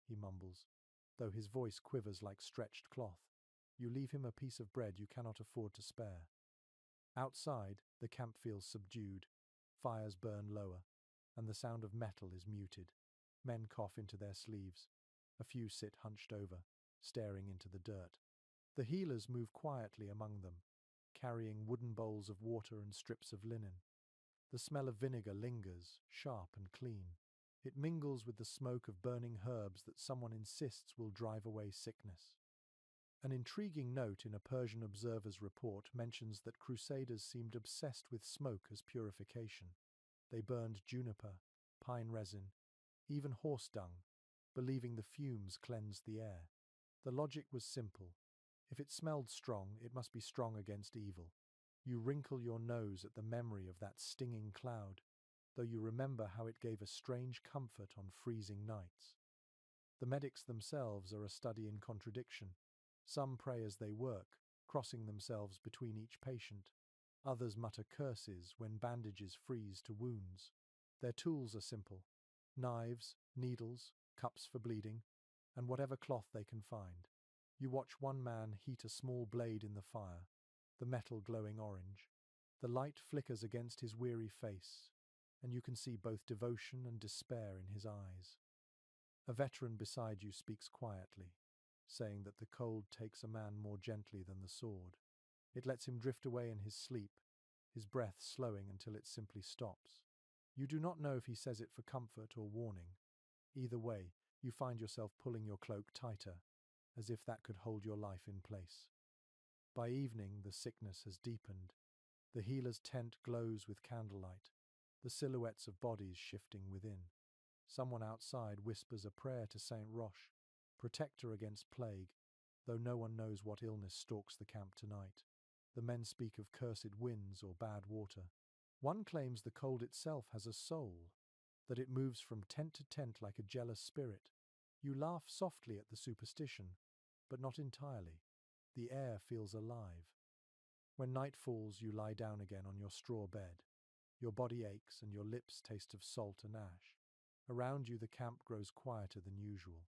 he mumbles, though his voice quivers like stretched cloth. You leave him a piece of bread you cannot afford to spare. Outside, the camp feels subdued. Fires burn lower, and the sound of metal is muted. Men cough into their sleeves. A few sit hunched over, staring into the dirt. The healers move quietly among them, carrying wooden bowls of water and strips of linen. The smell of vinegar lingers, sharp and clean. It mingles with the smoke of burning herbs that someone insists will drive away sickness. An intriguing note in a Persian observer's report mentions that Crusaders seemed obsessed with smoke as purification. They burned juniper, pine resin, even horse dung, believing the fumes cleansed the air. The logic was simple. If it smelled strong, it must be strong against evil. You wrinkle your nose at the memory of that stinging cloud, though you remember how it gave a strange comfort on freezing nights. The medics themselves are a study in contradiction. Some pray as they work, crossing themselves between each patient. Others mutter curses when bandages freeze to wounds. Their tools are simple: knives, needles, cups for bleeding, and whatever cloth they can find. You watch one man heat a small blade in the fire, the metal glowing orange. The light flickers against his weary face, and you can see both devotion and despair in his eyes. A veteran beside you speaks quietly, saying that the cold takes a man more gently than the sword. It lets him drift away in his sleep, his breath slowing until it simply stops. You do not know if he says it for comfort or warning. Either way, you find yourself pulling your cloak tighter, as if that could hold your life in place. By evening, the sickness has deepened. The healer's tent glows with candlelight, the silhouettes of bodies shifting within. Someone outside whispers a prayer to Saint Roche, protector against plague, though no one knows what illness stalks the camp tonight. The men speak of cursed winds or bad water. One claims the cold itself has a soul, that it moves from tent to tent like a jealous spirit. You laugh softly at the superstition, but not entirely. The air feels alive. When night falls, you lie down again on your straw bed. Your body aches and your lips taste of salt and ash. Around you, the camp grows quieter than usual.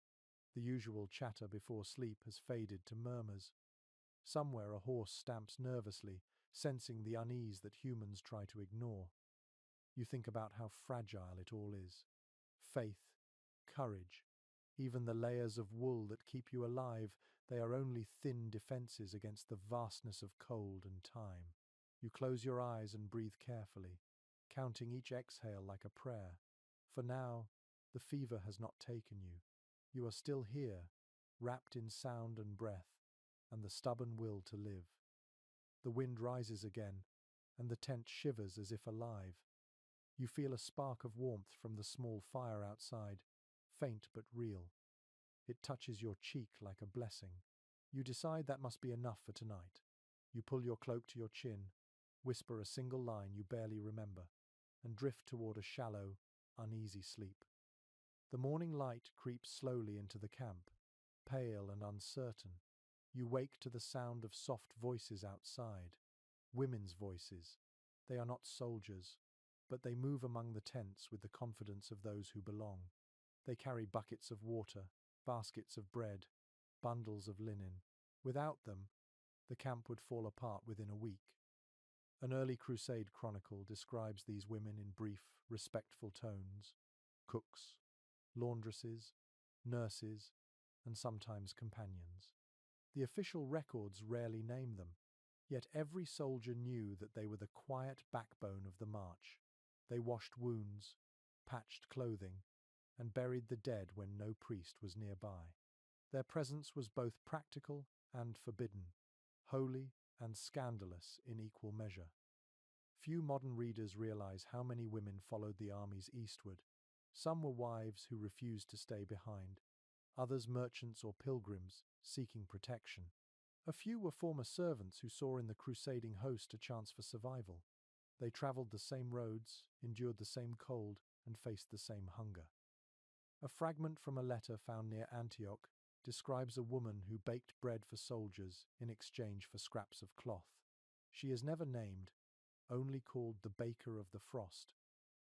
The usual chatter before sleep has faded to murmurs. Somewhere a horse stamps nervously, sensing the unease that humans try to ignore. You think about how fragile it all is. Faith, courage, even the layers of wool that keep you alive, they are only thin defenses against the vastness of cold and time. You close your eyes and breathe carefully, counting each exhale like a prayer. For now, the fever has not taken you. You are still here, wrapped in sound and breath, and the stubborn will to live. The wind rises again, and the tent shivers as if alive. You feel a spark of warmth from the small fire outside, faint but real. It touches your cheek like a blessing. You decide that must be enough for tonight. You pull your cloak to your chin, whisper a single line you barely remember, and drift toward a shallow, uneasy sleep. The morning light creeps slowly into the camp, pale and uncertain. You wake to the sound of soft voices outside, women's voices. They are not soldiers, but they move among the tents with the confidence of those who belong. They carry buckets of water, baskets of bread, bundles of linen. Without them, the camp would fall apart within a week. An early Crusade chronicle describes these women in brief, respectful tones: cooks, laundresses, nurses, and sometimes companions. The official records rarely name them, yet every soldier knew that they were the quiet backbone of the march. They washed wounds, patched clothing, and buried the dead when no priest was nearby. Their presence was both practical and forbidden, holy and scandalous in equal measure. Few modern readers realize how many women followed the armies eastward. Some were wives who refused to stay behind, others merchants or pilgrims seeking protection. A few were former servants who saw in the crusading host a chance for survival. They traveled the same roads, endured the same cold, and faced the same hunger. A fragment from a letter found near Antioch describes a woman who baked bread for soldiers in exchange for scraps of cloth. She is never named, only called the Baker of the Frost,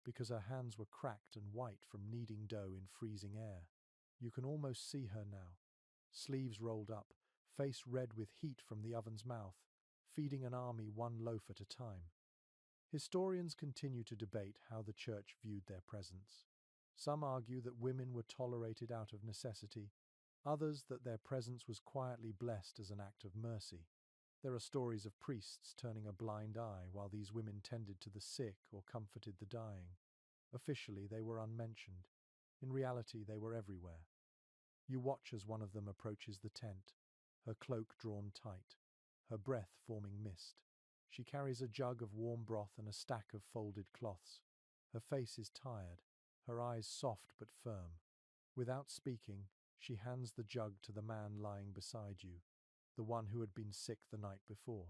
because her hands were cracked and white from kneading dough in freezing air. You can almost see her now, sleeves rolled up, face red with heat from the oven's mouth, feeding an army one loaf at a time. Historians continue to debate how the church viewed their presence. Some argue that women were tolerated out of necessity, others that their presence was quietly blessed as an act of mercy. There are stories of priests turning a blind eye while these women tended to the sick or comforted the dying. Officially, they were unmentioned. In reality, they were everywhere. You watch as one of them approaches the tent, her cloak drawn tight, her breath forming mist. She carries a jug of warm broth and a stack of folded cloths. Her face is tired, her eyes soft but firm. Without speaking, she hands the jug to the man lying beside you, the one who had been sick the night before.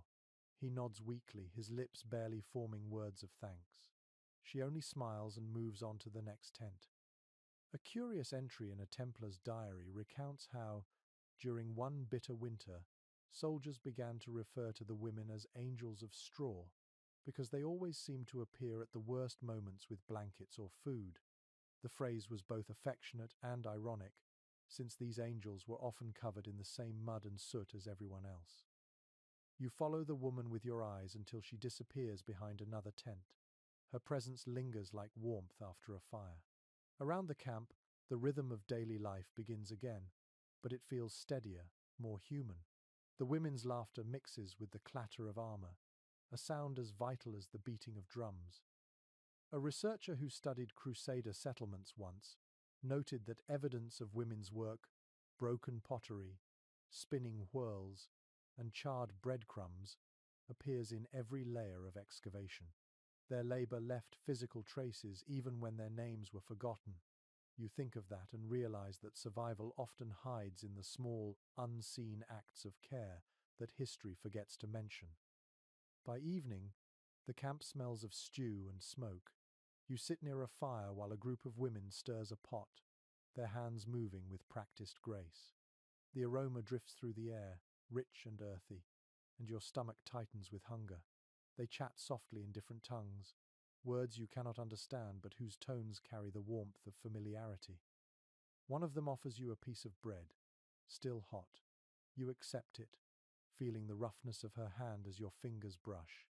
He nods weakly, his lips barely forming words of thanks. She only smiles and moves on to the next tent. A curious entry in a Templar's diary recounts how, during one bitter winter, soldiers began to refer to the women as angels of straw, because they always seemed to appear at the worst moments with blankets or food. The phrase was both affectionate and ironic, since these angels were often covered in the same mud and soot as everyone else. You follow the woman with your eyes until she disappears behind another tent. Her presence lingers like warmth after a fire. Around the camp, the rhythm of daily life begins again, but it feels steadier, more human. The women's laughter mixes with the clatter of armor, a sound as vital as the beating of drums. A researcher who studied Crusader settlements once noted that evidence of women's work, broken pottery, spinning whorls, and charred breadcrumbs appears in every layer of excavation. Their labor left physical traces even when their names were forgotten. You think of that and realize that survival often hides in the small, unseen acts of care that history forgets to mention. By evening, the camp smells of stew and smoke. You sit near a fire while a group of women stirs a pot, their hands moving with practiced grace. The aroma drifts through the air, rich and earthy, and your stomach tightens with hunger. They chat softly in different tongues, words you cannot understand but whose tones carry the warmth of familiarity. One of them offers you a piece of bread, still hot. You accept it, feeling the roughness of her hand as your fingers brush.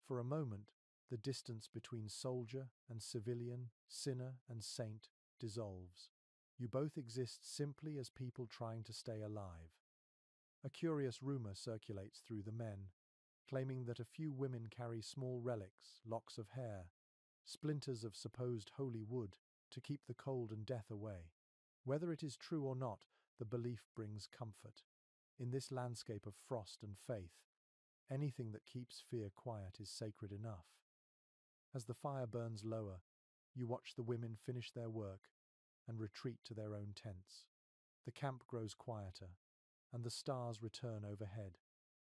For a moment, the distance between soldier and civilian, sinner and saint, dissolves. You both exist simply as people trying to stay alive. A curious rumor circulates through the men, claiming that a few women carry small relics, locks of hair, splinters of supposed holy wood, to keep the cold and death away. Whether it is true or not, the belief brings comfort. In this landscape of frost and faith, anything that keeps fear quiet is sacred enough. As the fire burns lower, you watch the women finish their work and retreat to their own tents. The camp grows quieter, and the stars return overhead,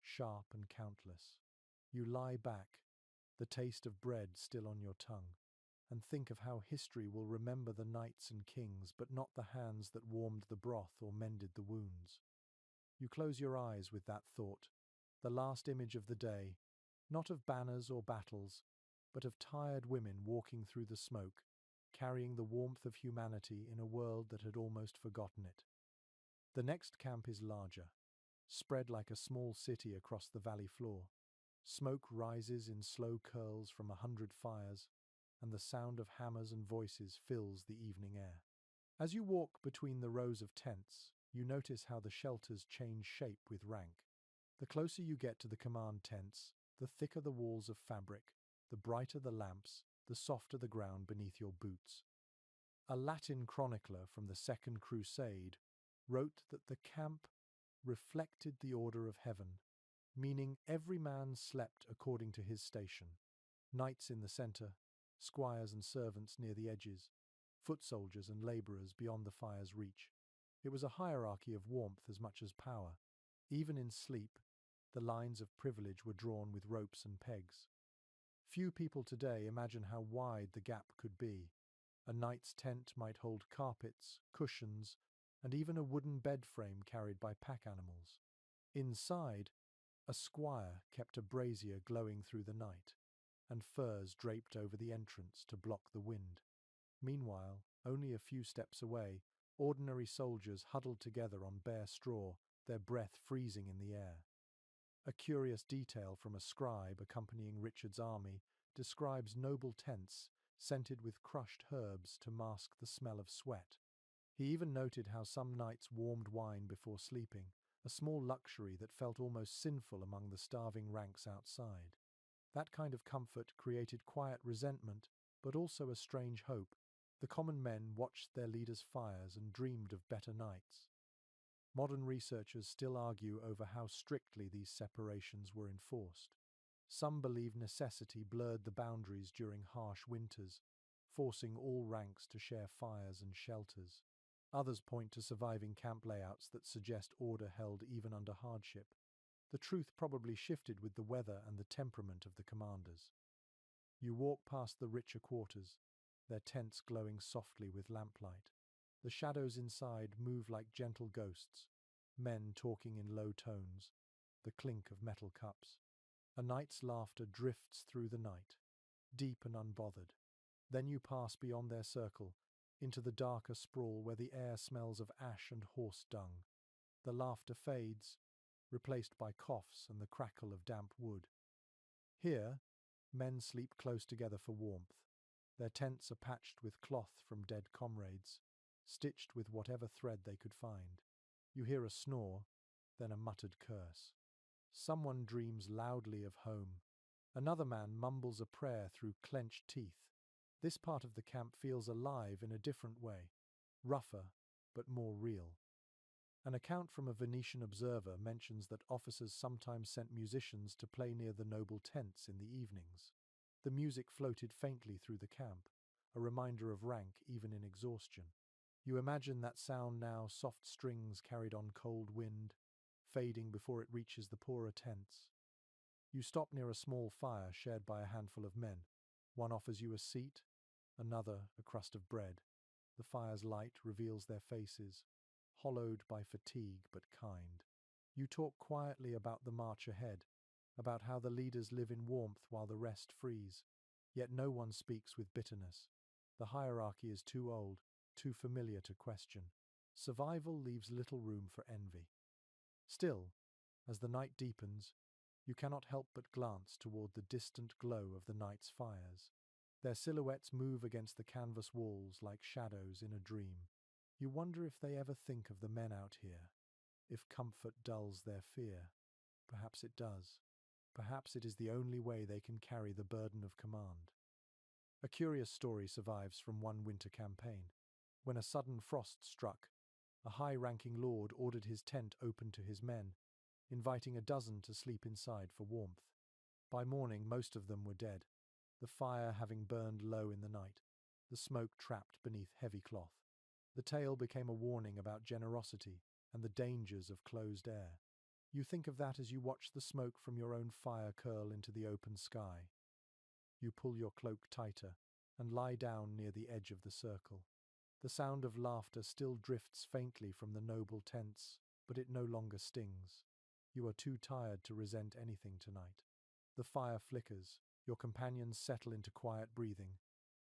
sharp and countless. You lie back, the taste of bread still on your tongue, and think of how history will remember the knights and kings, but not the hands that warmed the broth or mended the wounds. You close your eyes with that thought, the last image of the day, not of banners or battles, but of tired women walking through the smoke, carrying the warmth of humanity in a world that had almost forgotten it. The next camp is larger, spread like a small city across the valley floor. Smoke rises in slow curls from 100 fires, and the sound of hammers and voices fills the evening air. As you walk between the rows of tents, you notice how the shelters change shape with rank. The closer you get to the command tents, the thicker the walls of fabric, the brighter the lamps, the softer the ground beneath your boots. A Latin chronicler from the Second Crusade wrote that the camp reflected the order of heaven, meaning every man slept according to his station. Knights in the center, squires and servants near the edges, foot soldiers and laborers beyond the fire's reach. It was a hierarchy of warmth as much as power. Even in sleep, the lines of privilege were drawn with ropes and pegs. Few people today imagine how wide the gap could be. A knight's tent might hold carpets, cushions, and even a wooden bed frame carried by pack animals. Inside, a squire kept a brazier glowing through the night, and furs draped over the entrance to block the wind. Meanwhile, only a few steps away, ordinary soldiers huddled together on bare straw, their breath freezing in the air. A curious detail from a scribe accompanying Richard's army describes noble tents scented with crushed herbs to mask the smell of sweat. He even noted how some knights warmed wine before sleeping, a small luxury that felt almost sinful among the starving ranks outside. That kind of comfort created quiet resentment, but also a strange hope. The common men watched their leaders' fires and dreamed of better nights. Modern researchers still argue over how strictly these separations were enforced. Some believe necessity blurred the boundaries during harsh winters, forcing all ranks to share fires and shelters. Others point to surviving camp layouts that suggest order held even under hardship. The truth probably shifted with the weather and the temperament of the commanders. You walk past the richer quarters, their tents glowing softly with lamplight. The shadows inside move like gentle ghosts, men talking in low tones, the clink of metal cups. A night's laughter drifts through the night, deep and unbothered. Then you pass beyond their circle, into the darker sprawl where the air smells of ash and horse dung. The laughter fades, replaced by coughs and the crackle of damp wood. Here, men sleep close together for warmth. Their tents are patched with cloth from dead comrades, stitched with whatever thread they could find. You hear a snore, then a muttered curse. Someone dreams loudly of home. Another man mumbles a prayer through clenched teeth. This part of the camp feels alive in a different way, rougher, but more real. An account from a Venetian observer mentions that officers sometimes sent musicians to play near the noble tents in the evenings. The music floated faintly through the camp, a reminder of rank even in exhaustion. You imagine that sound now, soft strings carried on cold wind, fading before it reaches the poorer tents. You stop near a small fire shared by a handful of men. One offers you a seat, another a crust of bread. The fire's light reveals their faces, hollowed by fatigue but kind. You talk quietly about the march ahead, about how the leaders live in warmth while the rest freeze. Yet no one speaks with bitterness. The hierarchy is too old, too familiar to question. Survival leaves little room for envy. Still, as the night deepens, you cannot help but glance toward the distant glow of the night's fires. Their silhouettes move against the canvas walls like shadows in a dream. You wonder if they ever think of the men out here, if comfort dulls their fear. Perhaps it does. Perhaps it is the only way they can carry the burden of command. A curious story survives from one winter campaign. When a sudden frost struck, a high-ranking lord ordered his tent open to his men, inviting a dozen to sleep inside for warmth. By morning, most of them were dead, the fire having burned low in the night, the smoke trapped beneath heavy cloth. The tale became a warning about generosity and the dangers of closed air. You think of that as you watch the smoke from your own fire curl into the open sky. You pull your cloak tighter and lie down near the edge of the circle. The sound of laughter still drifts faintly from the noble tents, but it no longer stings. You are too tired to resent anything tonight. The fire flickers, your companions settle into quiet breathing,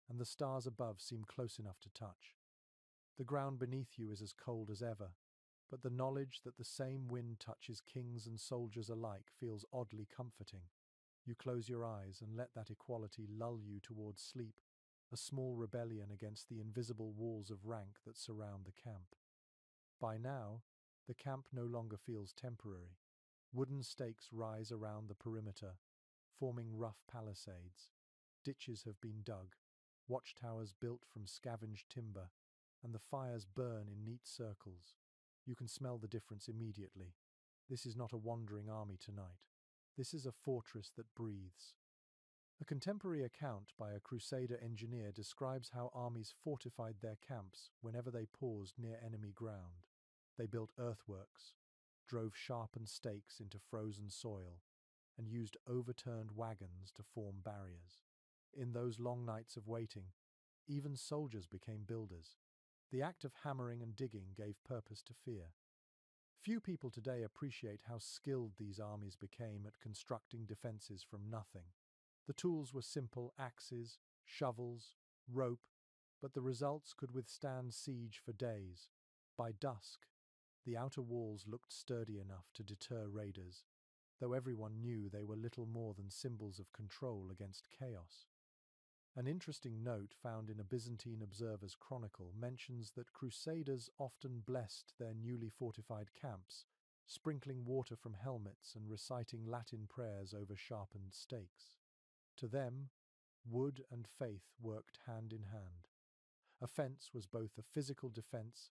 and the stars above seem close enough to touch. The ground beneath you is as cold as ever, but the knowledge that the same wind touches kings and soldiers alike feels oddly comforting. You close your eyes and let that equality lull you towards sleep, a small rebellion against the invisible walls of rank that surround the camp. By now, the camp no longer feels temporary. Wooden stakes rise around the perimeter, forming rough palisades. Ditches have been dug, watchtowers built from scavenged timber, and the fires burn in neat circles. You can smell the difference immediately. This is not a wandering army tonight. This is a fortress that breathes. A contemporary account by a Crusader engineer describes how armies fortified their camps whenever they paused near enemy ground. They built earthworks, drove sharpened stakes into frozen soil, and used overturned wagons to form barriers. In those long nights of waiting, even soldiers became builders. The act of hammering and digging gave purpose to fear. Few people today appreciate how skilled these armies became at constructing defenses from nothing. The tools were simple axes, shovels, rope, but the results could withstand siege for days. By dusk, the outer walls looked sturdy enough to deter raiders, though everyone knew they were little more than symbols of control against chaos. An interesting note found in a Byzantine observer's chronicle mentions that Crusaders often blessed their newly fortified camps, sprinkling water from helmets and reciting Latin prayers over sharpened stakes. To them, wood and faith worked hand in hand. A fence was both a physical defense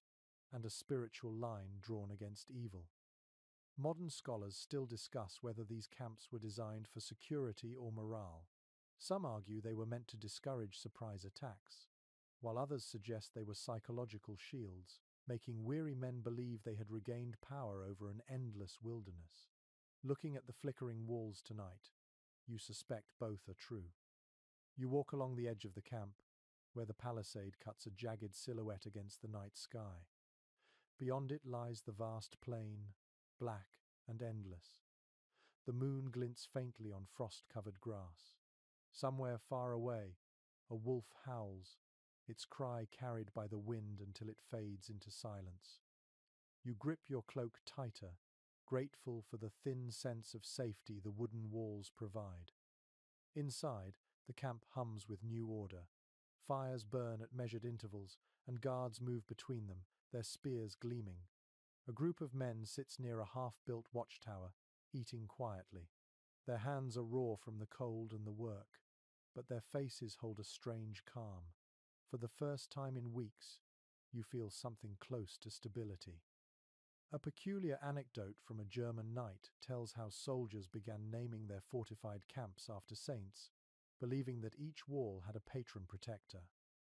and a spiritual line drawn against evil. Modern scholars still discuss whether these camps were designed for security or morale. Some argue they were meant to discourage surprise attacks, while others suggest they were psychological shields, making weary men believe they had regained power over an endless wilderness. Looking at the flickering walls tonight, you suspect both are true. You walk along the edge of the camp, where the palisade cuts a jagged silhouette against the night sky. Beyond it lies the vast plain, black and endless. The moon glints faintly on frost-covered grass. Somewhere far away, a wolf howls, its cry carried by the wind until it fades into silence. You grip your cloak tighter, grateful for the thin sense of safety the wooden walls provide. Inside, the camp hums with new order. Fires burn at measured intervals, and guards move between them, their spears gleaming. A group of men sits near a half-built watchtower, eating quietly. Their hands are raw from the cold and the work, but their faces hold a strange calm. For the first time in weeks, you feel something close to stability. A peculiar anecdote from a German knight tells how soldiers began naming their fortified camps after saints, believing that each wall had a patron protector.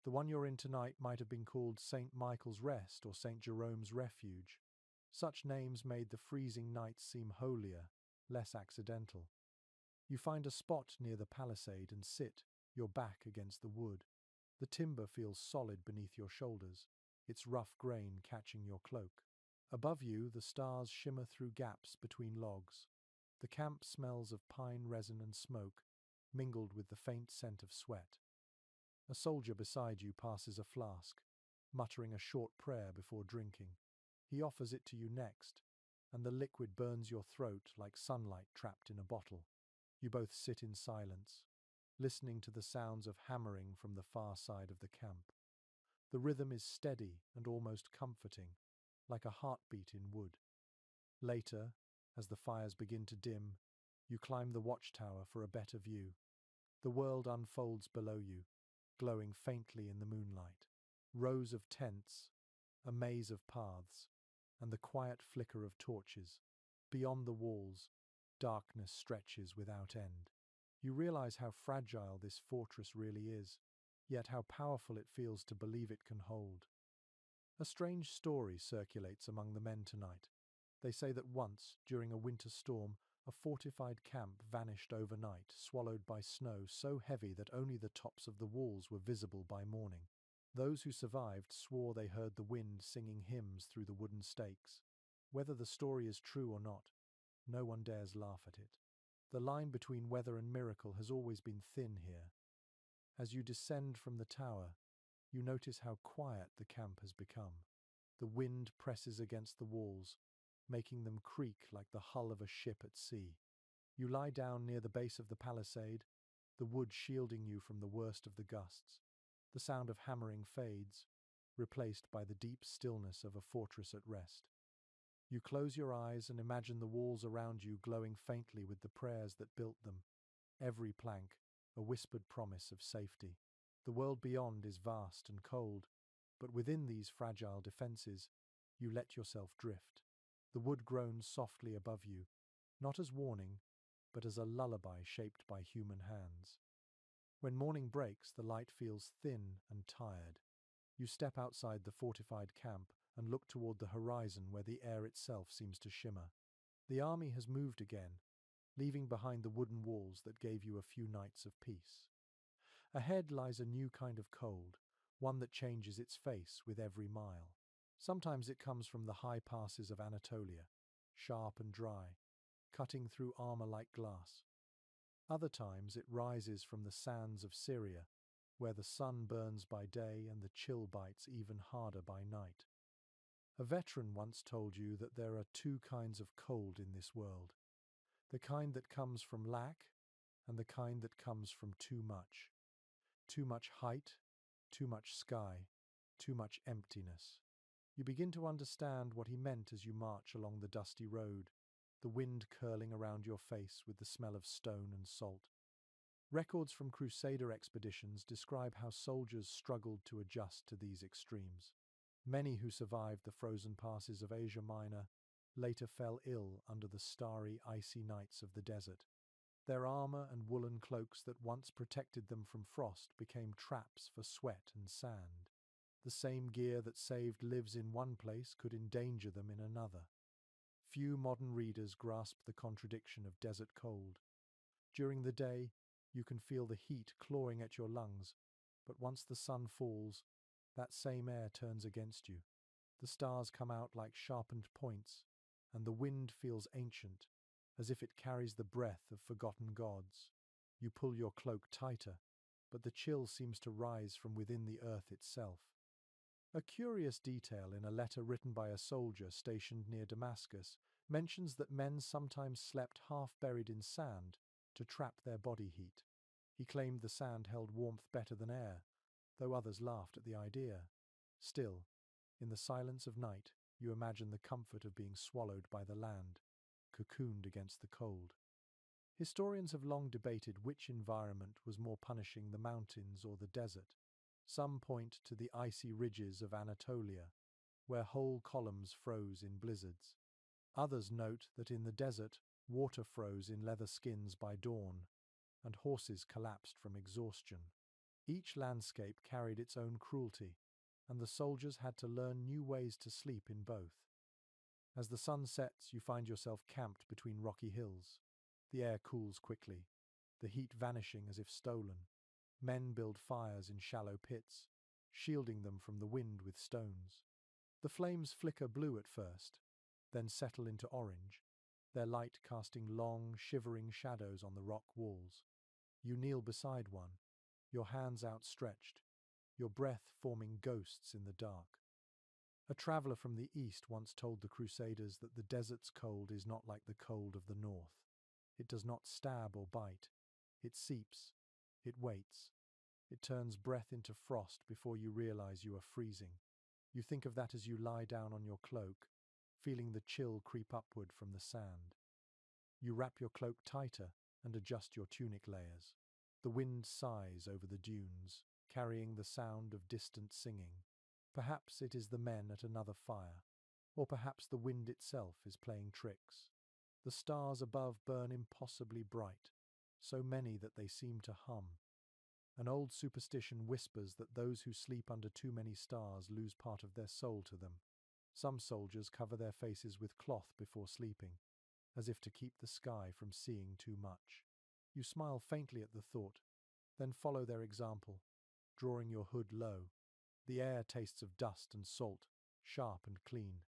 The one you're in tonight might have been called St. Michael's Rest or St. Jerome's Refuge. Such names made the freezing nights seem holier, less accidental. You find a spot near the palisade and sit, your back against the wood. The timber feels solid beneath your shoulders, its rough grain catching your cloak. Above you, the stars shimmer through gaps between logs. The camp smells of pine resin and smoke, mingled with the faint scent of sweat. A soldier beside you passes a flask, muttering a short prayer before drinking. He offers it to you next, and the liquid burns your throat like sunlight trapped in a bottle. You both sit in silence, listening to the sounds of hammering from the far side of the camp. The rhythm is steady and almost comforting, like a heartbeat in wood. Later, as the fires begin to dim, you climb the watchtower for a better view. The world unfolds below you, glowing faintly in the moonlight. Rows of tents, a maze of paths, and the quiet flicker of torches. Beyond the walls, darkness stretches without end. You realize how fragile this fortress really is, yet how powerful it feels to believe it can hold. A strange story circulates among the men tonight. They say that once, during a winter storm, a fortified camp vanished overnight, swallowed by snow so heavy that only the tops of the walls were visible by morning. Those who survived swore they heard the wind singing hymns through the wooden stakes. Whether the story is true or not, no one dares laugh at it. The line between weather and miracle has always been thin here. As you descend from the tower, you notice how quiet the camp has become. The wind presses against the walls, making them creak like the hull of a ship at sea. You lie down near the base of the palisade, the wood shielding you from the worst of the gusts. The sound of hammering fades, replaced by the deep stillness of a fortress at rest. You close your eyes and imagine the walls around you glowing faintly with the prayers that built them. Every plank, a whispered promise of safety. The world beyond is vast and cold, but within these fragile defenses, you let yourself drift. The wood groans softly above you, not as warning, but as a lullaby shaped by human hands. When morning breaks, the light feels thin and tired. You step outside the fortified camp and look toward the horizon where the air itself seems to shimmer. The army has moved again, leaving behind the wooden walls that gave you a few nights of peace. Ahead lies a new kind of cold, one that changes its face with every mile. Sometimes it comes from the high passes of Anatolia, sharp and dry, cutting through armor like glass. Other times it rises from the sands of Syria, where the sun burns by day and the chill bites even harder by night. A veteran once told you that there are two kinds of cold in this world: the kind that comes from lack and the kind that comes from too much. Too much height, too much sky, too much emptiness. You begin to understand what he meant as you march along the dusty road, the wind curling around your face with the smell of stone and salt. Records from Crusader expeditions describe how soldiers struggled to adjust to these extremes. Many who survived the frozen passes of Asia Minor later fell ill under the starry, icy nights of the desert. Their armor and woolen cloaks that once protected them from frost became traps for sweat and sand. The same gear that saved lives in one place could endanger them in another. Few modern readers grasp the contradiction of desert cold. During the day, you can feel the heat clawing at your lungs, but once the sun falls, that same air turns against you. The stars come out like sharpened points, and the wind feels ancient, as if it carries the breath of forgotten gods. You pull your cloak tighter, but the chill seems to rise from within the earth itself. A curious detail in a letter written by a soldier stationed near Damascus mentions that men sometimes slept half buried in sand to trap their body heat. He claimed the sand held warmth better than air, though others laughed at the idea. Still, in the silence of night, you imagine the comfort of being swallowed by the land, cocooned against the cold. Historians have long debated which environment was more punishing, the mountains or the desert. Some point to the icy ridges of Anatolia, where whole columns froze in blizzards. Others note that in the desert, water froze in leather skins by dawn, and horses collapsed from exhaustion. Each landscape carried its own cruelty, and the soldiers had to learn new ways to sleep in both. As the sun sets, you find yourself camped between rocky hills. The air cools quickly, the heat vanishing as if stolen. Men build fires in shallow pits, shielding them from the wind with stones. The flames flicker blue at first, then settle into orange, their light casting long, shivering shadows on the rock walls. You kneel beside one, your hands outstretched, your breath forming ghosts in the dark. A traveler from the east once told the Crusaders that the desert's cold is not like the cold of the north. It does not stab or bite. It seeps. It waits. It turns breath into frost before you realize you are freezing. You think of that as you lie down on your cloak, feeling the chill creep upward from the sand. You wrap your cloak tighter and adjust your tunic layers. The wind sighs over the dunes, carrying the sound of distant singing. Perhaps it is the men at another fire, or perhaps the wind itself is playing tricks. The stars above burn impossibly bright, so many that they seem to hum. An old superstition whispers that those who sleep under too many stars lose part of their soul to them. Some soldiers cover their faces with cloth before sleeping, as if to keep the sky from seeing too much. You smile faintly at the thought, then follow their example, drawing your hood low. The air tastes of dust and salt, sharp and clean.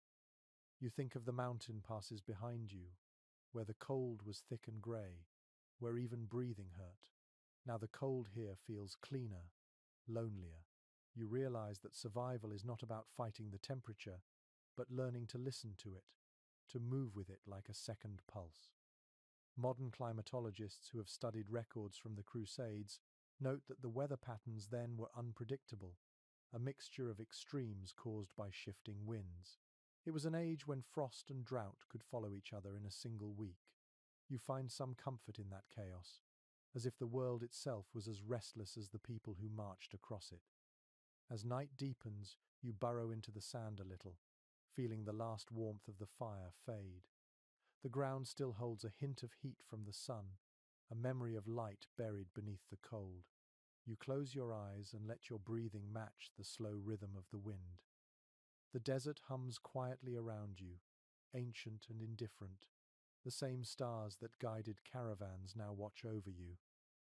You think of the mountain passes behind you, where the cold was thick and grey, where even breathing hurt. Now the cold here feels cleaner, lonelier. You realize that survival is not about fighting the temperature, but learning to listen to it, to move with it like a second pulse. Modern climatologists who have studied records from the Crusades note that the weather patterns then were unpredictable, a mixture of extremes caused by shifting winds. It was an age when frost and drought could follow each other in a single week. You find some comfort in that chaos, as if the world itself was as restless as the people who marched across it. As night deepens, you burrow into the sand a little, feeling the last warmth of the fire fade. The ground still holds a hint of heat from the sun, a memory of light buried beneath the cold. You close your eyes and let your breathing match the slow rhythm of the wind. The desert hums quietly around you, ancient and indifferent. The same stars that guided caravans now watch over you.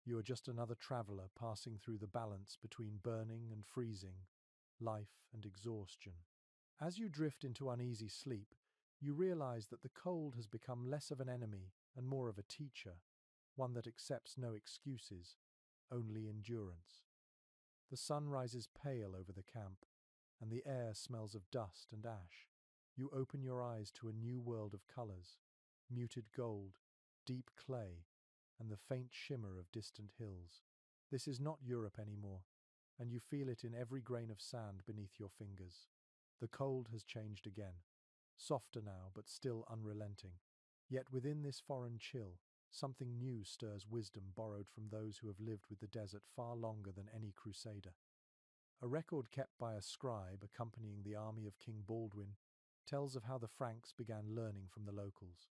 You are just another traveler passing through the balance between burning and freezing, life, and exhaustion. As you drift into uneasy sleep, you realize that the cold has become less of an enemy and more of a teacher, one that accepts no excuses, only endurance. The sun rises pale over the camp, and the air smells of dust and ash. You open your eyes to a new world of colors: muted gold, deep clay, and the faint shimmer of distant hills. This is not Europe anymore, and you feel it in every grain of sand beneath your fingers. The cold has changed again, softer now but still unrelenting. Yet within this foreign chill, something new stirs wisdom borrowed from those who have lived with the desert far longer than any crusader. A record kept by a scribe accompanying the army of King Baldwin tells of how the Franks began learning from the locals.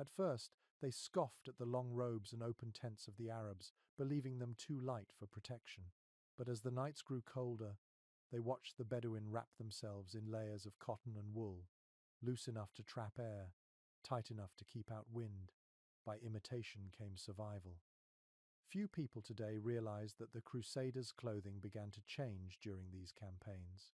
At first, they scoffed at the long robes and open tents of the Arabs, believing them too light for protection. But as the nights grew colder, they watched the Bedouin wrap themselves in layers of cotton and wool, loose enough to trap air, tight enough to keep out wind. By imitation came survival. Few people today realize that the Crusaders' clothing began to change during these campaigns.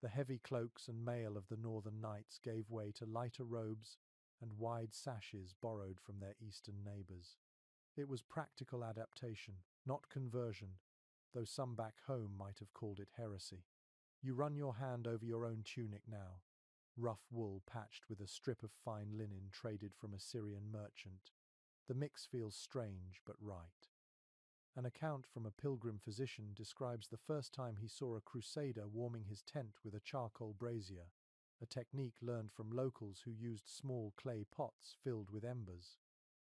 The heavy cloaks and mail of the Northern Knights gave way to lighter robes and wide sashes borrowed from their eastern neighbors. It was practical adaptation, not conversion, though some back home might have called it heresy. You run your hand over your own tunic now, rough wool patched with a strip of fine linen traded from a Syrian merchant. The mix feels strange but right. An account from a pilgrim physician describes the first time he saw a crusader warming his tent with a charcoal brazier, a technique learned from locals who used small clay pots filled with embers.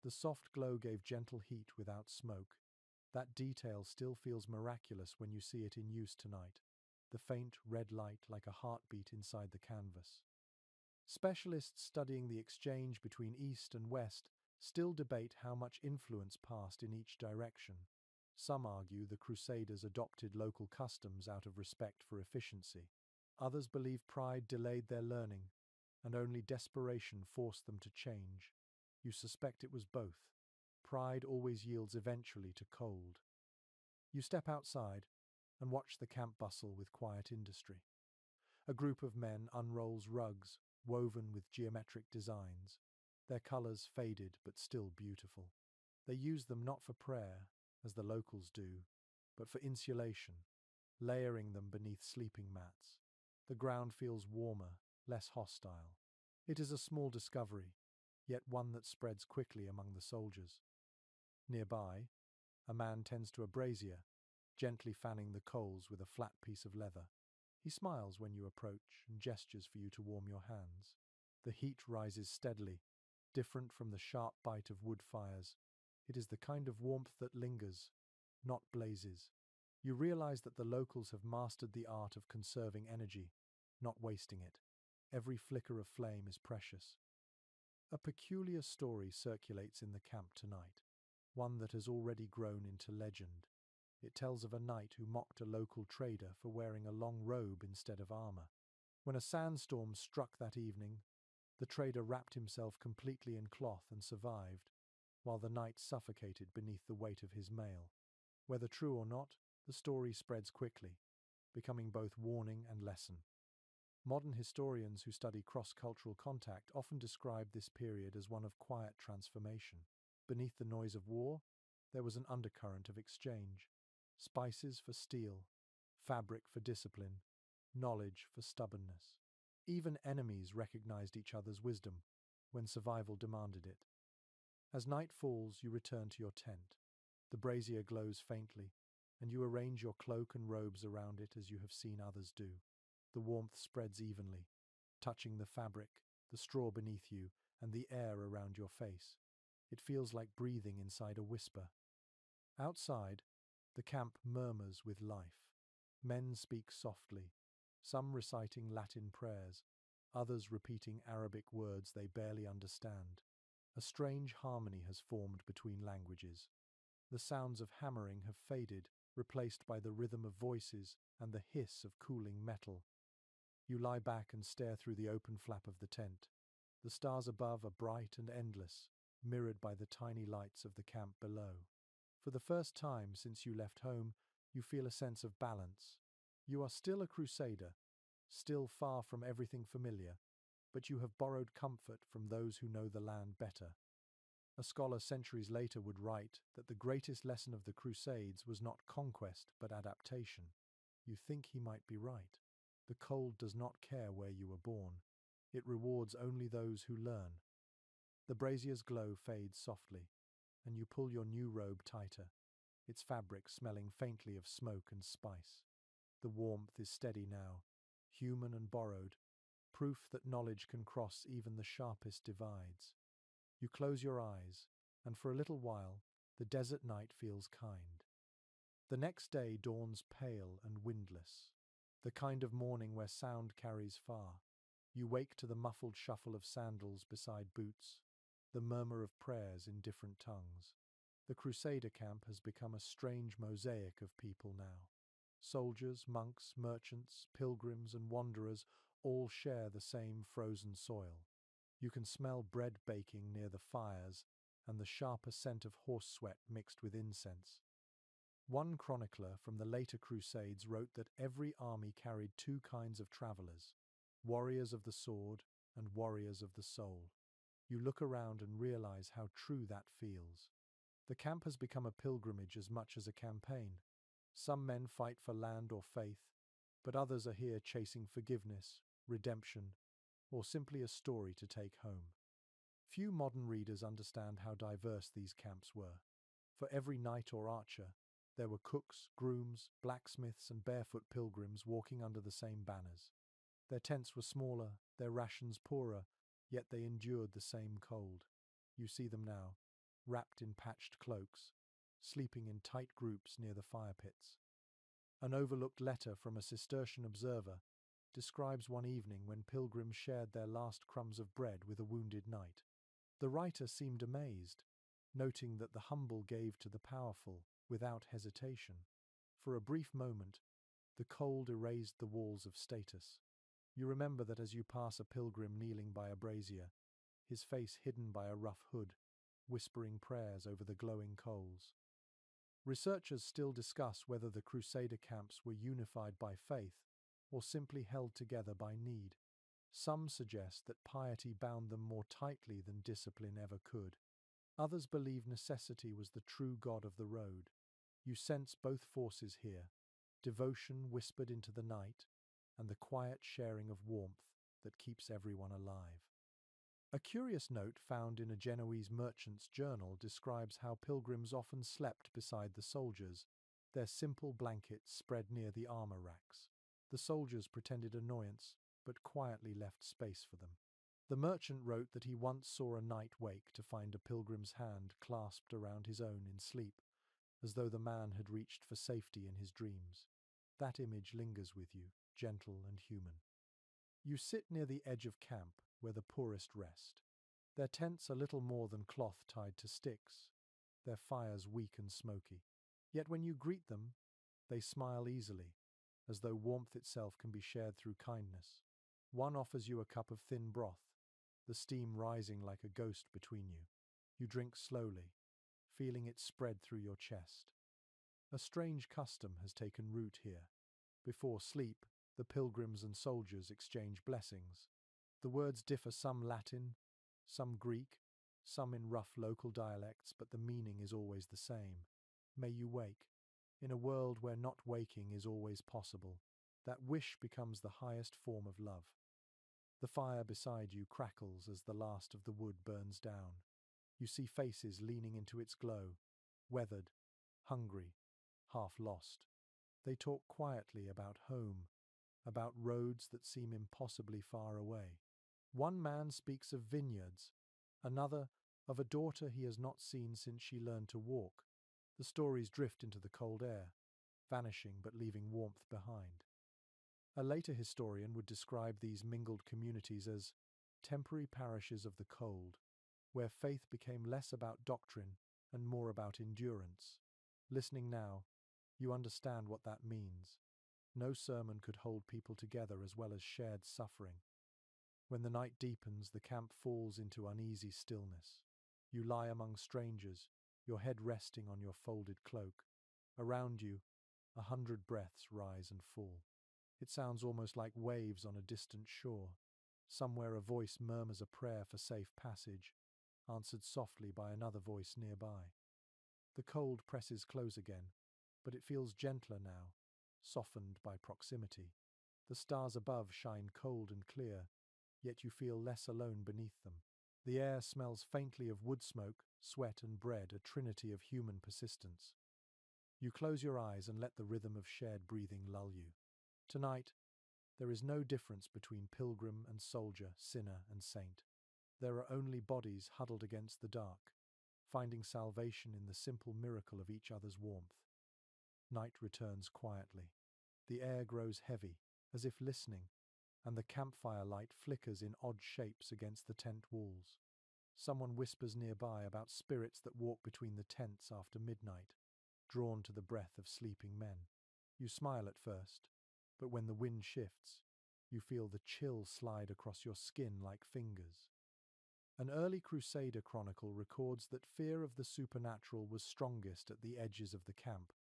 The soft glow gave gentle heat without smoke. That detail still feels miraculous when you see it in use tonight, the faint red light like a heartbeat inside the canvas. Specialists studying the exchange between East and West still debate how much influence passed in each direction. Some argue the Crusaders adopted local customs out of respect for efficiency. Others believe pride delayed their learning, and only desperation forced them to change. You suspect it was both. Pride always yields eventually to cold. You step outside and watch the camp bustle with quiet industry. A group of men unrolls rugs woven with geometric designs, their colors faded but still beautiful. They use them not for prayer, as the locals do, but for insulation, layering them beneath sleeping mats. The ground feels warmer, less hostile. It is a small discovery, yet one that spreads quickly among the soldiers. Nearby, a man tends to a brazier, gently fanning the coals with a flat piece of leather. He smiles when you approach and gestures for you to warm your hands. The heat rises steadily, different from the sharp bite of wood fires. It is the kind of warmth that lingers, not blazes. You realize that the locals have mastered the art of conserving energy, not wasting it. Every flicker of flame is precious. A peculiar story circulates in the camp tonight, one that has already grown into legend. It tells of a knight who mocked a local trader for wearing a long robe instead of armor. When a sandstorm struck that evening, the trader wrapped himself completely in cloth and survived, while the knight suffocated beneath the weight of his mail. Whether true or not, the story spreads quickly, becoming both warning and lesson. Modern historians who study cross-cultural contact often describe this period as one of quiet transformation. Beneath the noise of war, there was an undercurrent of exchange: spices for steel, fabric for discipline, knowledge for stubbornness. Even enemies recognized each other's wisdom when survival demanded it. As night falls, you return to your tent. The brazier glows faintly, and you arrange your cloak and robes around it as you have seen others do. The warmth spreads evenly, touching the fabric, the straw beneath you, and the air around your face. It feels like breathing inside a whisper. Outside, the camp murmurs with life. Men speak softly, some reciting Latin prayers, others repeating Arabic words they barely understand. A strange harmony has formed between languages. The sounds of hammering have faded, replaced by the rhythm of voices and the hiss of cooling metal. You lie back and stare through the open flap of the tent. The stars above are bright and endless, mirrored by the tiny lights of the camp below. For the first time since you left home, you feel a sense of balance. You are still a crusader, still far from everything familiar, but you have borrowed comfort from those who know the land better. A scholar centuries later would write that the greatest lesson of the Crusades was not conquest but adaptation. You think he might be right. The cold does not care where you were born. It rewards only those who learn. The brazier's glow fades softly, and you pull your new robe tighter, its fabric smelling faintly of smoke and spice. The warmth is steady now, human and borrowed, proof that knowledge can cross even the sharpest divides. You close your eyes, and for a little while, the desert night feels kind. The next day dawns pale and windless, the kind of morning where sound carries far. You wake to the muffled shuffle of sandals beside boots, the murmur of prayers in different tongues. The Crusader camp has become a strange mosaic of people now. Soldiers, monks, merchants, pilgrims, and wanderers all share the same frozen soil. You can smell bread baking near the fires and the sharper scent of horse sweat mixed with incense. One chronicler from the later Crusades wrote that every army carried two kinds of travelers, warriors of the sword and warriors of the soul. You look around and realize how true that feels. The camp has become a pilgrimage as much as a campaign. Some men fight for land or faith, but others are here chasing forgiveness, redemption, or simply a story to take home. Few modern readers understand how diverse these camps were. For every knight or archer, there were cooks, grooms, blacksmiths, and barefoot pilgrims walking under the same banners. Their tents were smaller, their rations poorer, yet they endured the same cold. You see them now, wrapped in patched cloaks, sleeping in tight groups near the fire pits. An overlooked letter from a Cistercian observer describes one evening when pilgrims shared their last crumbs of bread with a wounded knight. The writer seemed amazed, noting that the humble gave to the powerful without hesitation. For a brief moment, the cold erased the walls of status. You remember that as you pass a pilgrim kneeling by a brazier, his face hidden by a rough hood, whispering prayers over the glowing coals. Researchers still discuss whether the Crusader camps were unified by faith or simply held together by need. Some suggest that piety bound them more tightly than discipline ever could. Others believe necessity was the true god of the road. You sense both forces here, devotion whispered into the night, and the quiet sharing of warmth that keeps everyone alive. A curious note found in a Genoese merchant's journal describes how pilgrims often slept beside the soldiers, their simple blankets spread near the armor racks. The soldiers pretended annoyance, but quietly left space for them. The merchant wrote that he once saw a knight wake to find a pilgrim's hand clasped around his own in sleep, as though the man had reached for safety in his dreams. That image lingers with you, gentle and human. You sit near the edge of camp, where the poorest rest. Their tents are little more than cloth tied to sticks, their fires weak and smoky. Yet when you greet them, they smile easily, as though warmth itself can be shared through kindness. One offers you a cup of thin broth, the steam rising like a ghost between you. You drink slowly, feeling it spread through your chest. A strange custom has taken root here. Before sleep, the pilgrims and soldiers exchange blessings. The words differ, some Latin, some Greek, some in rough local dialects, but the meaning is always the same. May you wake. In a world where not waking is always possible, that wish becomes the highest form of love. The fire beside you crackles as the last of the wood burns down. You see faces leaning into its glow, weathered, hungry, half lost. They talk quietly about home, about roads that seem impossibly far away. One man speaks of vineyards, another of a daughter he has not seen since she learned to walk. The stories drift into the cold air, vanishing but leaving warmth behind. A later historian would describe these mingled communities as temporary parishes of the cold, where faith became less about doctrine and more about endurance. Listening now, you understand what that means. No sermon could hold people together as well as shared suffering. When the night deepens, the camp falls into uneasy stillness. You lie among strangers, your head resting on your folded cloak. Around you, 100 breaths rise and fall. It sounds almost like waves on a distant shore. Somewhere a voice murmurs a prayer for safe passage, answered softly by another voice nearby. The cold presses close again, but it feels gentler now, softened by proximity. The stars above shine cold and clear, yet you feel less alone beneath them. The air smells faintly of wood smoke, sweat and bread, a trinity of human persistence. You close your eyes and let the rhythm of shared breathing lull you. Tonight, there is no difference between pilgrim and soldier, sinner and saint. There are only bodies huddled against the dark, finding salvation in the simple miracle of each other's warmth. Night returns quietly. The air grows heavy, as if listening, and the campfire light flickers in odd shapes against the tent walls. Someone whispers nearby about spirits that walk between the tents after midnight, drawn to the breath of sleeping men. You smile at first, but when the wind shifts, you feel the chill slide across your skin like fingers. An early Crusader chronicle records that fear of the supernatural was strongest at the edges of the camp,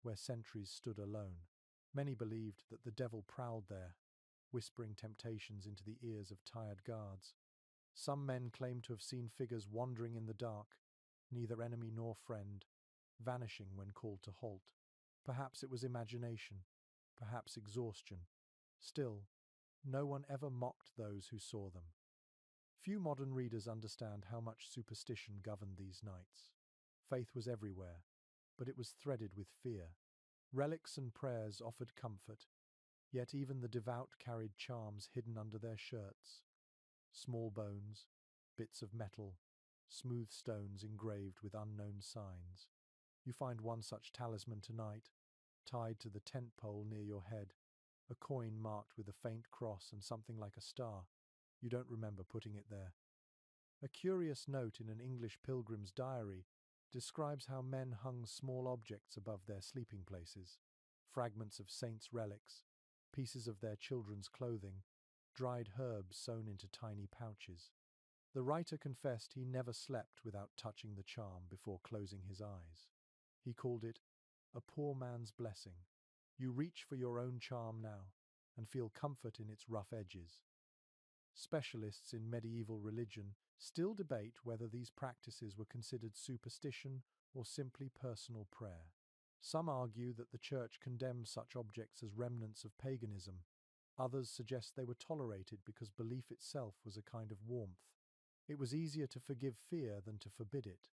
where sentries stood alone. Many believed that the devil prowled there, whispering temptations into the ears of tired guards. Some men claimed to have seen figures wandering in the dark, neither enemy nor friend, vanishing when called to halt. Perhaps it was imagination, perhaps exhaustion. Still, no one ever mocked those who saw them. Few modern readers understand how much superstition governed these nights. Faith was everywhere, but it was threaded with fear. Relics and prayers offered comfort, yet even the devout carried charms hidden under their shirts. Small bones, bits of metal, smooth stones engraved with unknown signs. You find one such talisman tonight, tied to the tent pole near your head, a coin marked with a faint cross and something like a star. You don't remember putting it there. A curious note in an English pilgrim's diary describes how men hung small objects above their sleeping places, fragments of saints' relics, pieces of their children's clothing, dried herbs sewn into tiny pouches. The writer confessed he never slept without touching the charm before closing his eyes. He called it a poor man's blessing. You reach for your own charm now and feel comfort in its rough edges. Specialists in medieval religion still debate whether these practices were considered superstition or simply personal prayer. Some argue that the Church condemned such objects as remnants of paganism. Others suggest they were tolerated because belief itself was a kind of warmth. It was easier to forgive fear than to forbid it.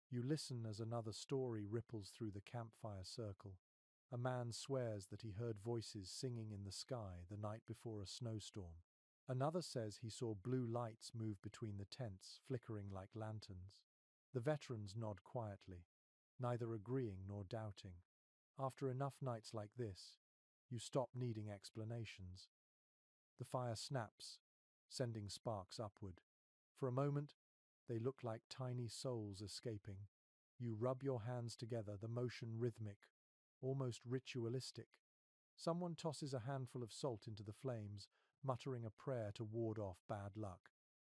You listen as another story ripples through the campfire circle. A man swears that he heard voices singing in the sky the night before a snowstorm. Another says he saw blue lights move between the tents, flickering like lanterns. The veterans nod quietly, neither agreeing nor doubting. After enough nights like this, you stop needing explanations. The fire snaps, sending sparks upward. For a moment, they look like tiny souls escaping. You rub your hands together, the motion rhythmic, almost ritualistic. Someone tosses a handful of salt into the flames, muttering a prayer to ward off bad luck.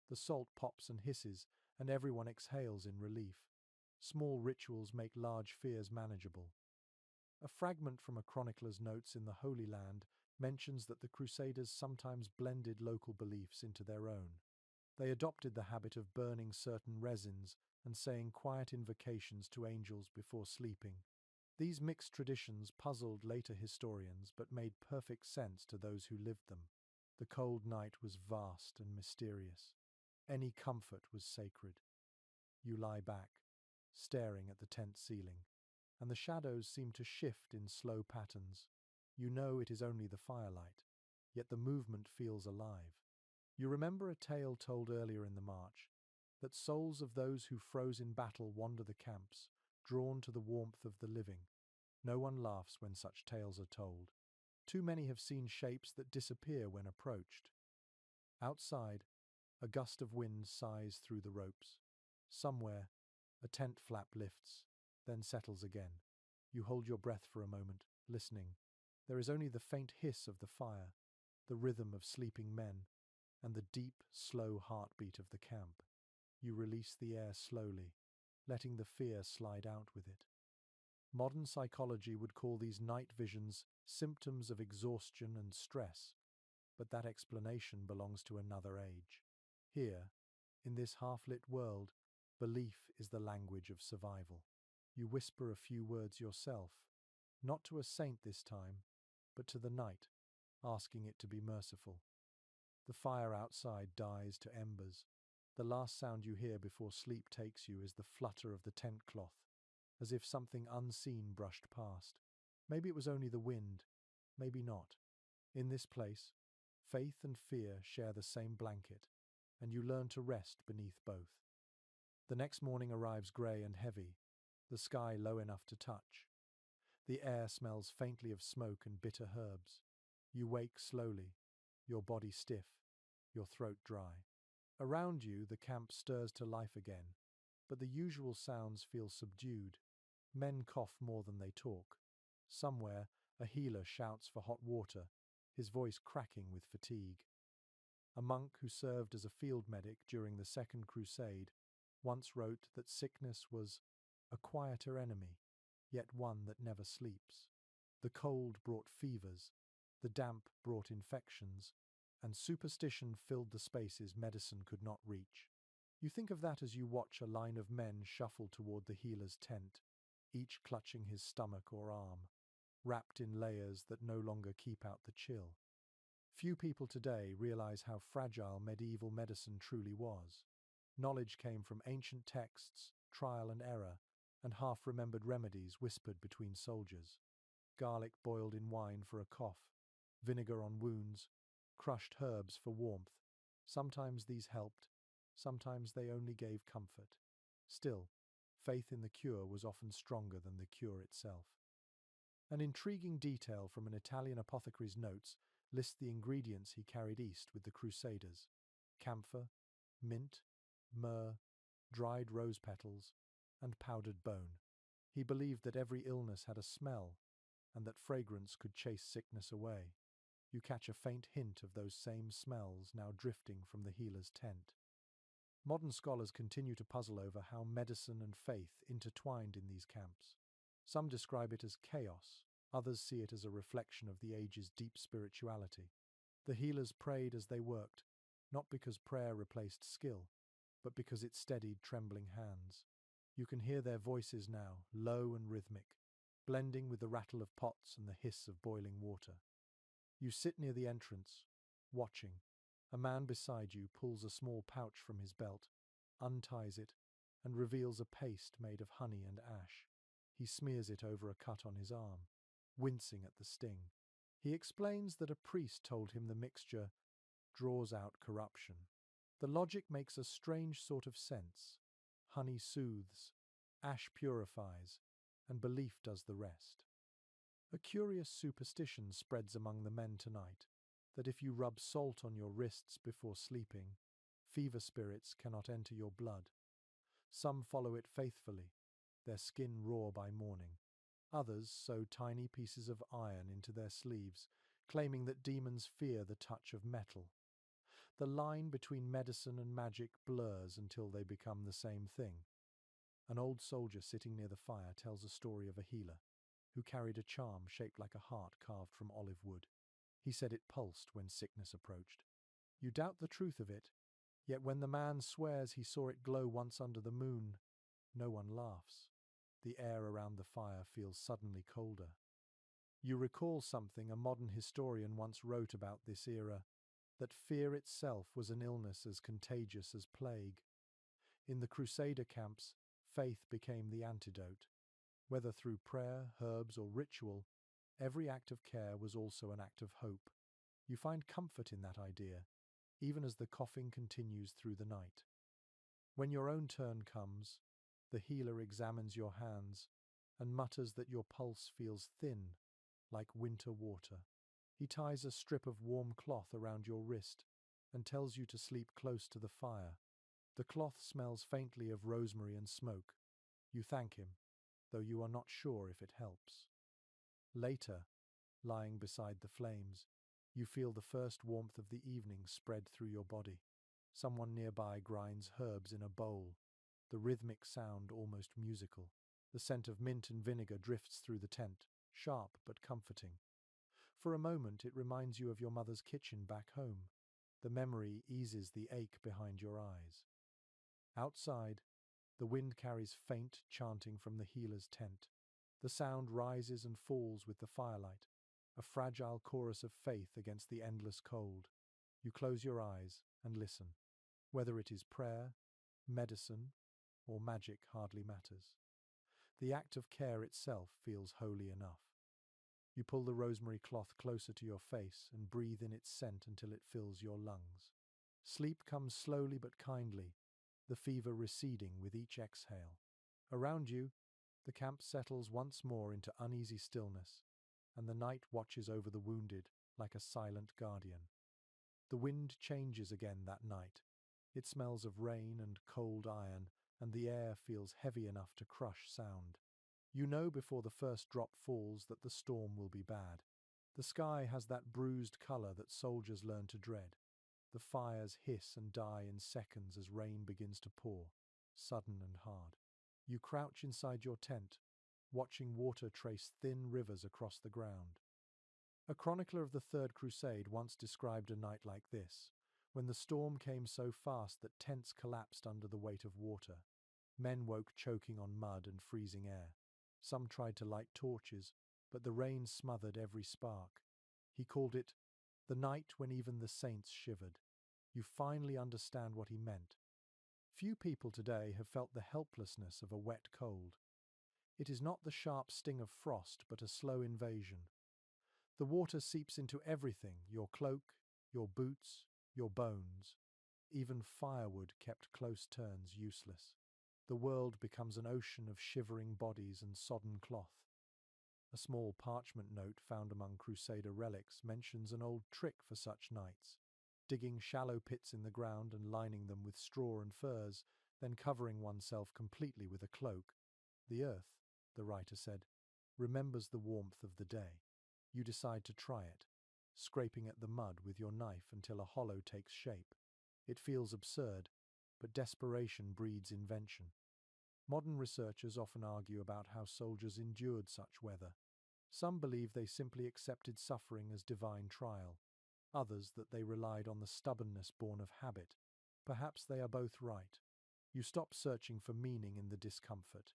The salt pops and hisses, and everyone exhales in relief. Small rituals make large fears manageable. A fragment from a chronicler's notes in the Holy Land mentions that the Crusaders sometimes blended local beliefs into their own. They adopted the habit of burning certain resins and saying quiet invocations to angels before sleeping. These mixed traditions puzzled later historians but made perfect sense to those who lived them. The cold night was vast and mysterious. Any comfort was sacred. You lie back, staring at the tent ceiling, and the shadows seem to shift in slow patterns. You know it is only the firelight, yet the movement feels alive. You remember a tale told earlier in the march, that souls of those who froze in battle wander the camps, drawn to the warmth of the living. No one laughs when such tales are told. Too many have seen shapes that disappear when approached. Outside, a gust of wind sighs through the ropes. Somewhere, a tent flap lifts, then settles again. You hold your breath for a moment, listening. There is only the faint hiss of the fire, the rhythm of sleeping men, and the deep, slow heartbeat of the camp. You release the air slowly, letting the fear slide out with it. Modern psychology would call these night visions symptoms of exhaustion and stress, but that explanation belongs to another age. Here, in this half-lit world, belief is the language of survival. You whisper a few words yourself, not to a saint this time, but to the night, asking it to be merciful. The fire outside dies to embers. The last sound you hear before sleep takes you is the flutter of the tent cloth, as if something unseen brushed past. Maybe it was only the wind, maybe not. In this place, faith and fear share the same blanket, and you learn to rest beneath both. The next morning arrives grey and heavy, the sky low enough to touch. The air smells faintly of smoke and bitter herbs. You wake slowly, your body stiff, your throat dry. Around you, the camp stirs to life again, but the usual sounds feel subdued. Men cough more than they talk. Somewhere, a healer shouts for hot water, his voice cracking with fatigue. A monk who served as a field medic during the Second Crusade once wrote that sickness was a quieter enemy, yet one that never sleeps. The cold brought fevers, the damp brought infections, and superstition filled the spaces medicine could not reach. You think of that as you watch a line of men shuffle toward the healer's tent, each clutching his stomach or arm, wrapped in layers that no longer keep out the chill. Few people today realize how fragile medieval medicine truly was. Knowledge came from ancient texts, trial and error, and half-remembered remedies whispered between soldiers. Garlic boiled in wine for a cough, vinegar on wounds, crushed herbs for warmth. Sometimes these helped, sometimes they only gave comfort. Still, faith in the cure was often stronger than the cure itself. An intriguing detail from an Italian apothecary's notes lists the ingredients he carried east with the Crusaders: camphor, mint, myrrh, dried rose petals, and powdered bone. He believed that every illness had a smell, and that fragrance could chase sickness away. You catch a faint hint of those same smells now drifting from the healer's tent. Modern scholars continue to puzzle over how medicine and faith intertwined in these camps. Some describe it as chaos, others see it as a reflection of the age's deep spirituality. The healers prayed as they worked, not because prayer replaced skill, but because it steadied trembling hands. You can hear their voices now, low and rhythmic, blending with the rattle of pots and the hiss of boiling water. You sit near the entrance, watching. A man beside you pulls a small pouch from his belt, unties it, and reveals a paste made of honey and ash. He smears it over a cut on his arm, wincing at the sting. He explains that a priest told him the mixture draws out corruption. The logic makes a strange sort of sense. Honey soothes, ash purifies, and belief does the rest. A curious superstition spreads among the men tonight, that if you rub salt on your wrists before sleeping, fever spirits cannot enter your blood. Some follow it faithfully, their skin raw by morning. Others sew tiny pieces of iron into their sleeves, claiming that demons fear the touch of metal. The line between medicine and magic blurs until they become the same thing. An old soldier sitting near the fire tells a story of a healer who carried a charm shaped like a heart carved from olive wood. He said it pulsed when sickness approached. You doubt the truth of it, yet when the man swears he saw it glow once under the moon, no one laughs. The air around the fire feels suddenly colder. You recall something a modern historian once wrote about this era, that fear itself was an illness as contagious as plague. In the Crusader camps, faith became the antidote. Whether through prayer, herbs, or ritual, every act of care was also an act of hope. You find comfort in that idea, even as the coughing continues through the night. When your own turn comes, the healer examines your hands and mutters that your pulse feels thin, like winter water. He ties a strip of warm cloth around your wrist and tells you to sleep close to the fire. The cloth smells faintly of rosemary and smoke. You thank him, though you are not sure if it helps. Later, lying beside the flames, you feel the first warmth of the evening spread through your body. Someone nearby grinds herbs in a bowl, the rhythmic sound almost musical. The scent of mint and vinegar drifts through the tent, sharp but comforting. For a moment, it reminds you of your mother's kitchen back home. The memory eases the ache behind your eyes. Outside, the wind carries faint chanting from the healer's tent. The sound rises and falls with the firelight, a fragile chorus of faith against the endless cold. You close your eyes and listen. Whether it is prayer, medicine, or magic hardly matters. The act of care itself feels holy enough. You pull the rosemary cloth closer to your face and breathe in its scent until it fills your lungs. Sleep comes slowly but kindly, the fever receding with each exhale. Around you, the camp settles once more into uneasy stillness, and the night watches over the wounded like a silent guardian. The wind changes again that night. It smells of rain and cold iron, and the air feels heavy enough to crush sound. You know before the first drop falls that the storm will be bad. The sky has that bruised color that soldiers learn to dread. The fires hiss and die in seconds as rain begins to pour, sudden and hard. You crouch inside your tent, watching water trace thin rivers across the ground. A chronicler of the Third Crusade once described a night like this, when the storm came so fast that tents collapsed under the weight of water. Men woke choking on mud and freezing air. Some tried to light torches, but the rain smothered every spark. He called it the night when even the saints shivered. You finally understand what he meant. Few people today have felt the helplessness of a wet cold. It is not the sharp sting of frost, but a slow invasion. The water seeps into everything, your cloak, your boots, your bones. Even firewood kept close turns useless. The world becomes an ocean of shivering bodies and sodden cloth. A small parchment note found among Crusader relics mentions an old trick for such nights: digging shallow pits in the ground and lining them with straw and furs, then covering oneself completely with a cloak. The earth, the writer said, remembers the warmth of the day. You decide to try it, scraping at the mud with your knife until a hollow takes shape. It feels absurd, but desperation breeds invention. Modern researchers often argue about how soldiers endured such weather. Some believe they simply accepted suffering as divine trial, others that they relied on the stubbornness born of habit. Perhaps they are both right. You stop searching for meaning in the discomfort.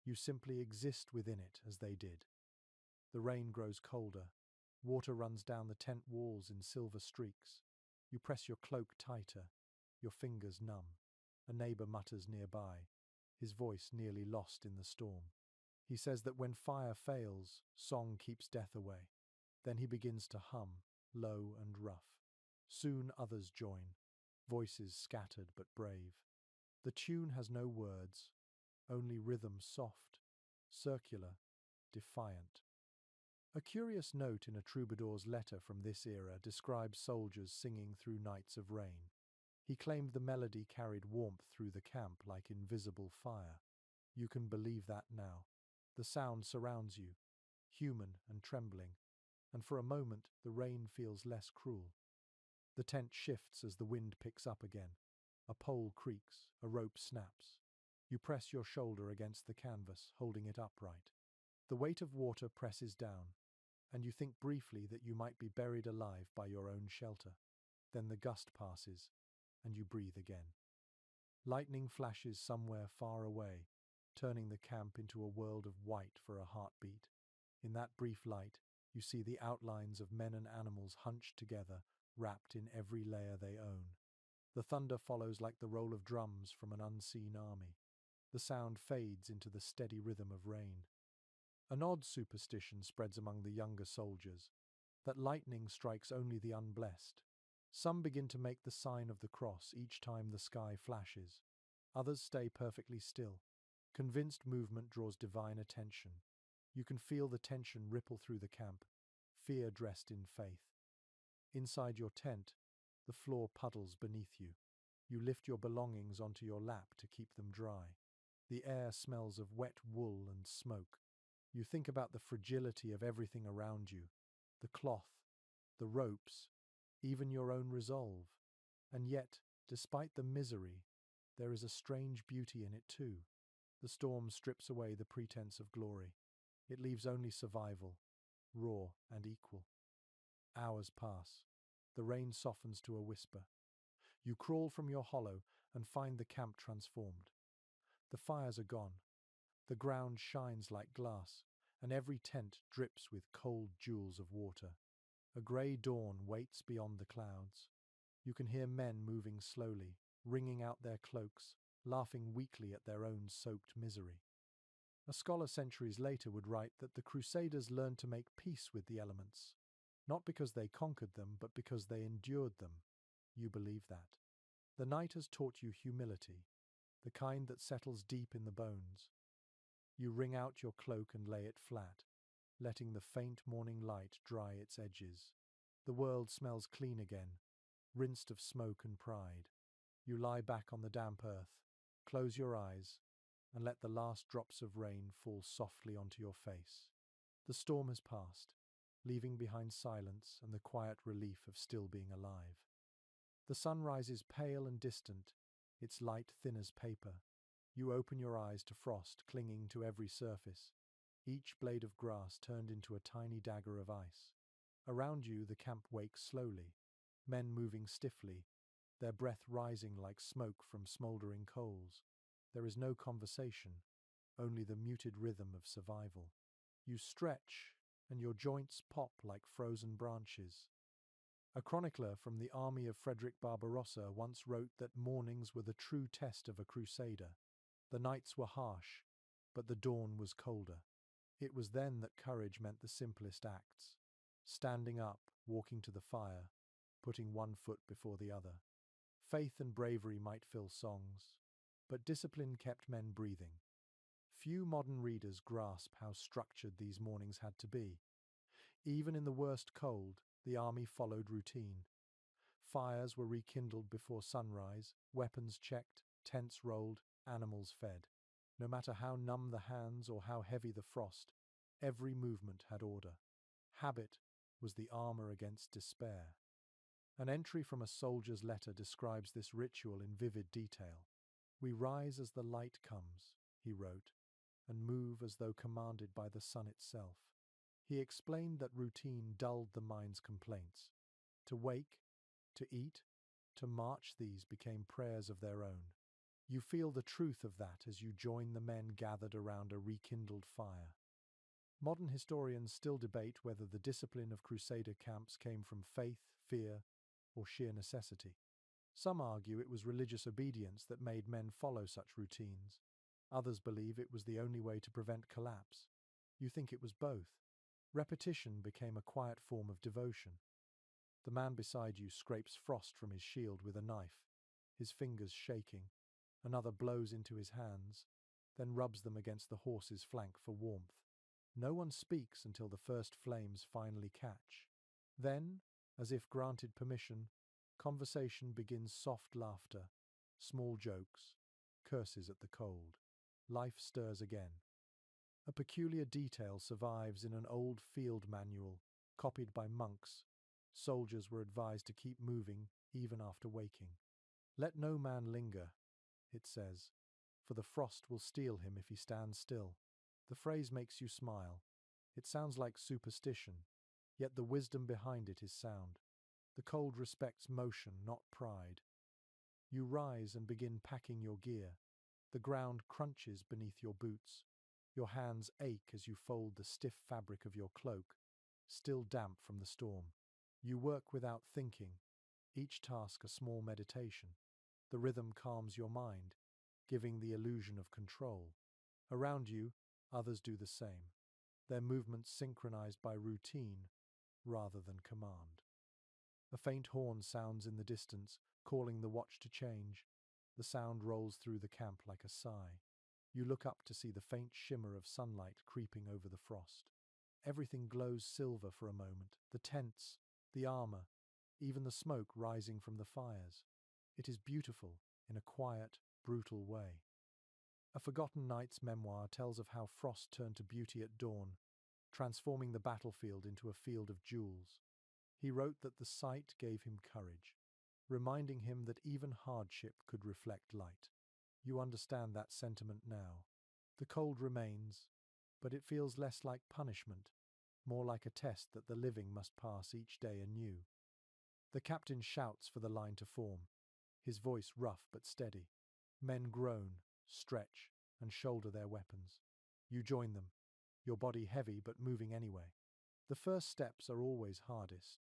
You simply exist within it as they did. The rain grows colder. Water runs down the tent walls in silver streaks. You press your cloak tighter, your fingers numb. A neighbor mutters nearby, his voice nearly lost in the storm. He says that when fire fails, song keeps death away. Then he begins to hum, low and rough. Soon others join, voices scattered but brave. The tune has no words, only rhythm soft, circular, defiant. A curious note in a troubadour's letter from this era describes soldiers singing through nights of rain. He claimed the melody carried warmth through the camp like invisible fire. You can believe that now. The sound surrounds you, human and trembling, and for a moment the rain feels less cruel. The tent shifts as the wind picks up again. A pole creaks, a rope snaps. You press your shoulder against the canvas, holding it upright. The weight of water presses down, and you think briefly that you might be buried alive by your own shelter. Then the gust passes, and you breathe again. Lightning flashes somewhere far away, turning the camp into a world of white for a heartbeat. In that brief light, you see the outlines of men and animals hunched together, wrapped in every layer they own. The thunder follows like the roll of drums from an unseen army. The sound fades into the steady rhythm of rain. An odd superstition spreads among the younger soldiers, that lightning strikes only the unblessed. Some begin to make the sign of the cross each time the sky flashes. Others stay perfectly still. Convinced movement draws divine attention. You can feel the tension ripple through the camp, fear dressed in faith. Inside your tent, the floor puddles beneath you. You lift your belongings onto your lap to keep them dry. The air smells of wet wool and smoke. You think about the fragility of everything around you, the cloth, the ropes, even your own resolve. And yet, despite the misery, there is a strange beauty in it too. The storm strips away the pretense of glory. It leaves only survival, raw and equal. Hours pass. The rain softens to a whisper. You crawl from your hollow and find the camp transformed. The fires are gone. The ground shines like glass, and every tent drips with cold jewels of water. A grey dawn waits beyond the clouds. You can hear men moving slowly, wringing out their cloaks, laughing weakly at their own soaked misery. A scholar centuries later would write that the Crusaders learned to make peace with the elements, not because they conquered them, but because they endured them. You believe that? The night has taught you humility, the kind that settles deep in the bones. You wring out your cloak and lay it flat, letting the faint morning light dry its edges. The world smells clean again, rinsed of smoke and pride. You lie back on the damp earth, close your eyes, and let the last drops of rain fall softly onto your face. The storm has passed, leaving behind silence and the quiet relief of still being alive. The sun rises pale and distant, its light thin as paper. You open your eyes to frost clinging to every surface, each blade of grass turned into a tiny dagger of ice. Around you, the camp wakes slowly, men moving stiffly, their breath rising like smoke from smouldering coals. There is no conversation, only the muted rhythm of survival. You stretch, and your joints pop like frozen branches. A chronicler from the army of Frederick Barbarossa once wrote that mornings were the true test of a crusader. The nights were harsh, but the dawn was colder. It was then that courage meant the simplest acts. Standing up, walking to the fire, putting one foot before the other. Faith and bravery might fill songs, but discipline kept men breathing. Few modern readers grasp how structured these mornings had to be. Even in the worst cold, the army followed routine. Fires were rekindled before sunrise, weapons checked, tents rolled, animals fed. No matter how numb the hands or how heavy the frost, every movement had order. Habit was the armor against despair. An entry from a soldier's letter describes this ritual in vivid detail. "We rise as the light comes," he wrote, "and move as though commanded by the sun itself." He explained that routine dulled the mind's complaints. To wake, to eat, to march, these became prayers of their own. You feel the truth of that as you join the men gathered around a rekindled fire. Modern historians still debate whether the discipline of Crusader camps came from faith, fear, or sheer necessity. Some argue it was religious obedience that made men follow such routines. Others believe it was the only way to prevent collapse. You think it was both. Repetition became a quiet form of devotion. The man beside you scrapes frost from his shield with a knife, his fingers shaking. Another blows into his hands, then rubs them against the horse's flank for warmth. No one speaks until the first flames finally catch. Then, as if granted permission, conversation begins: soft laughter, small jokes, curses at the cold. Life stirs again. A peculiar detail survives in an old field manual, copied by monks. Soldiers were advised to keep moving even after waking. "Let no man linger," it says, "for the frost will steal him if he stands still." The phrase makes you smile. It sounds like superstition, yet the wisdom behind it is sound. The cold respects motion, not pride. You rise and begin packing your gear. The ground crunches beneath your boots. Your hands ache as you fold the stiff fabric of your cloak, still damp from the storm. You work without thinking, each task a small meditation. The rhythm calms your mind, giving the illusion of control. Around you, others do the same, their movements synchronized by routine rather than command. A faint horn sounds in the distance, calling the watch to change. The sound rolls through the camp like a sigh. You look up to see the faint shimmer of sunlight creeping over the frost. Everything glows silver for a moment, the tents, the armor, even the smoke rising from the fires. It is beautiful, in a quiet, brutal way. A Forgotten Knight's memoir tells of how frost turned to beauty at dawn, transforming the battlefield into a field of jewels. He wrote that the sight gave him courage, reminding him that even hardship could reflect light. You understand that sentiment now. The cold remains, but it feels less like punishment, more like a test that the living must pass each day anew. The captain shouts for the line to form, his voice rough but steady. Men groan, stretch, and shoulder their weapons. You join them, your body heavy but moving anyway. The first steps are always hardest.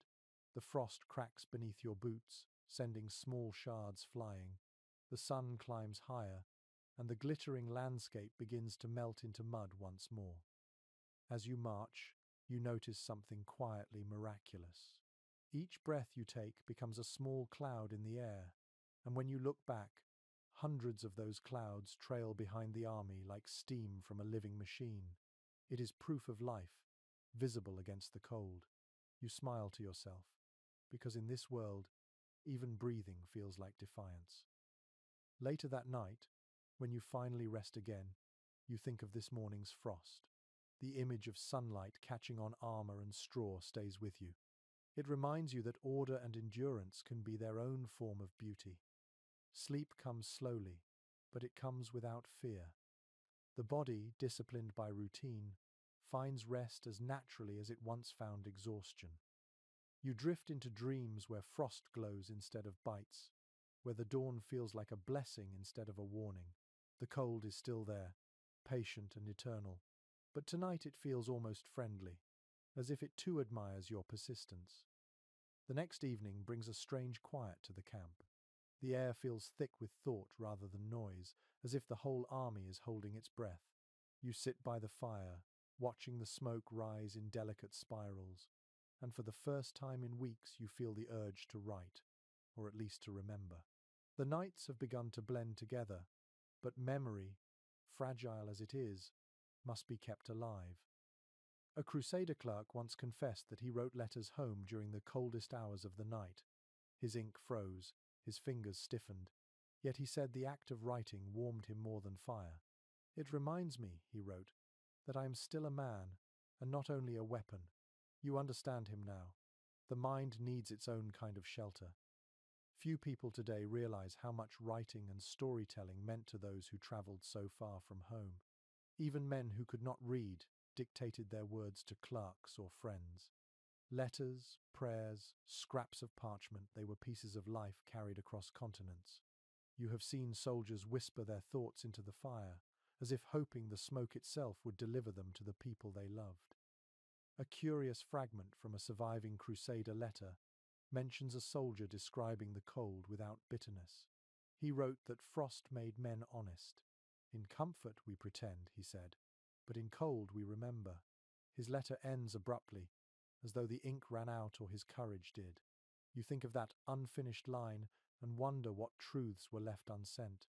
The frost cracks beneath your boots, sending small shards flying. The sun climbs higher, and the glittering landscape begins to melt into mud once more. As you march, you notice something quietly miraculous. Each breath you take becomes a small cloud in the air, and when you look back, hundreds of those clouds trail behind the army like steam from a living machine. It is proof of life, visible against the cold. You smile to yourself, because in this world, even breathing feels like defiance. Later that night, when you finally rest again, you think of this morning's frost. The image of sunlight catching on armor and straw stays with you. It reminds you that order and endurance can be their own form of beauty. Sleep comes slowly, but it comes without fear. The body, disciplined by routine, finds rest as naturally as it once found exhaustion. You drift into dreams where frost glows instead of bites, where the dawn feels like a blessing instead of a warning. The cold is still there, patient and eternal, but tonight it feels almost friendly, as if it too admires your persistence. The next evening brings a strange quiet to the camp. The air feels thick with thought rather than noise, as if the whole army is holding its breath. You sit by the fire, watching the smoke rise in delicate spirals, and for the first time in weeks you feel the urge to write, or at least to remember. The nights have begun to blend together, but memory, fragile as it is, must be kept alive. A Crusader clerk once confessed that he wrote letters home during the coldest hours of the night. His ink froze, his fingers stiffened, yet he said the act of writing warmed him more than fire. "It reminds me," he wrote, "that I am still a man, and not only a weapon." You understand him now. The mind needs its own kind of shelter. Few people today realize how much writing and storytelling meant to those who traveled so far from home. Even men who could not read dictated their words to clerks or friends. Letters, prayers, scraps of parchment, they were pieces of life carried across continents. You have seen soldiers whisper their thoughts into the fire, as if hoping the smoke itself would deliver them to the people they loved. A curious fragment from a surviving Crusader letter mentions a soldier describing the cold without bitterness. He wrote that frost made men honest. "In comfort we pretend," he said, "but in cold we remember." His letter ends abruptly, as though the ink ran out or his courage did. You think of that unfinished line and wonder what truths were left unsent.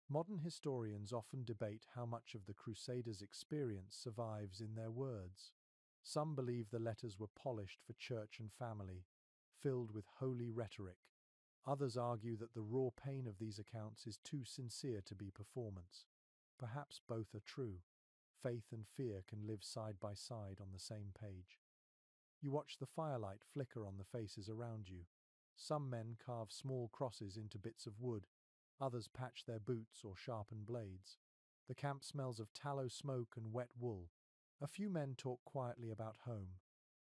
Modern historians often debate how much of the Crusaders' experience survives in their words. Some believe the letters were polished for church and family, filled with holy rhetoric. Others argue that the raw pain of these accounts is too sincere to be performance. Perhaps both are true. Faith and fear can live side by side on the same page. You watch the firelight flicker on the faces around you. Some men carve small crosses into bits of wood, others patch their boots or sharpen blades. The camp smells of tallow smoke and wet wool. A few men talk quietly about home,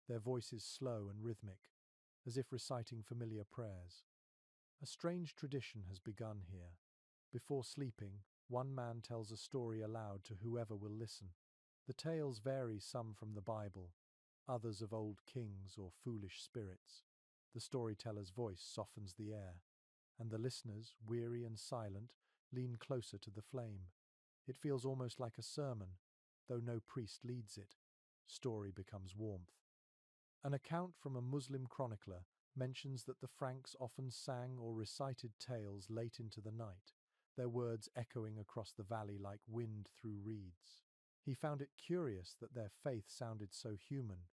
their voices slow and rhythmic, as if reciting familiar prayers. A strange tradition has begun here. Before sleeping, one man tells a story aloud to whoever will listen. The tales vary, some from the Bible, others of old kings or foolish spirits. The storyteller's voice softens the air, and the listeners, weary and silent, lean closer to the flame. It feels almost like a sermon, though no priest leads it. Story becomes warmth. An account from a Muslim chronicler mentions that the Franks often sang or recited tales late into the night, their words echoing across the valley like wind through reeds. He found it curious that their faith sounded so human,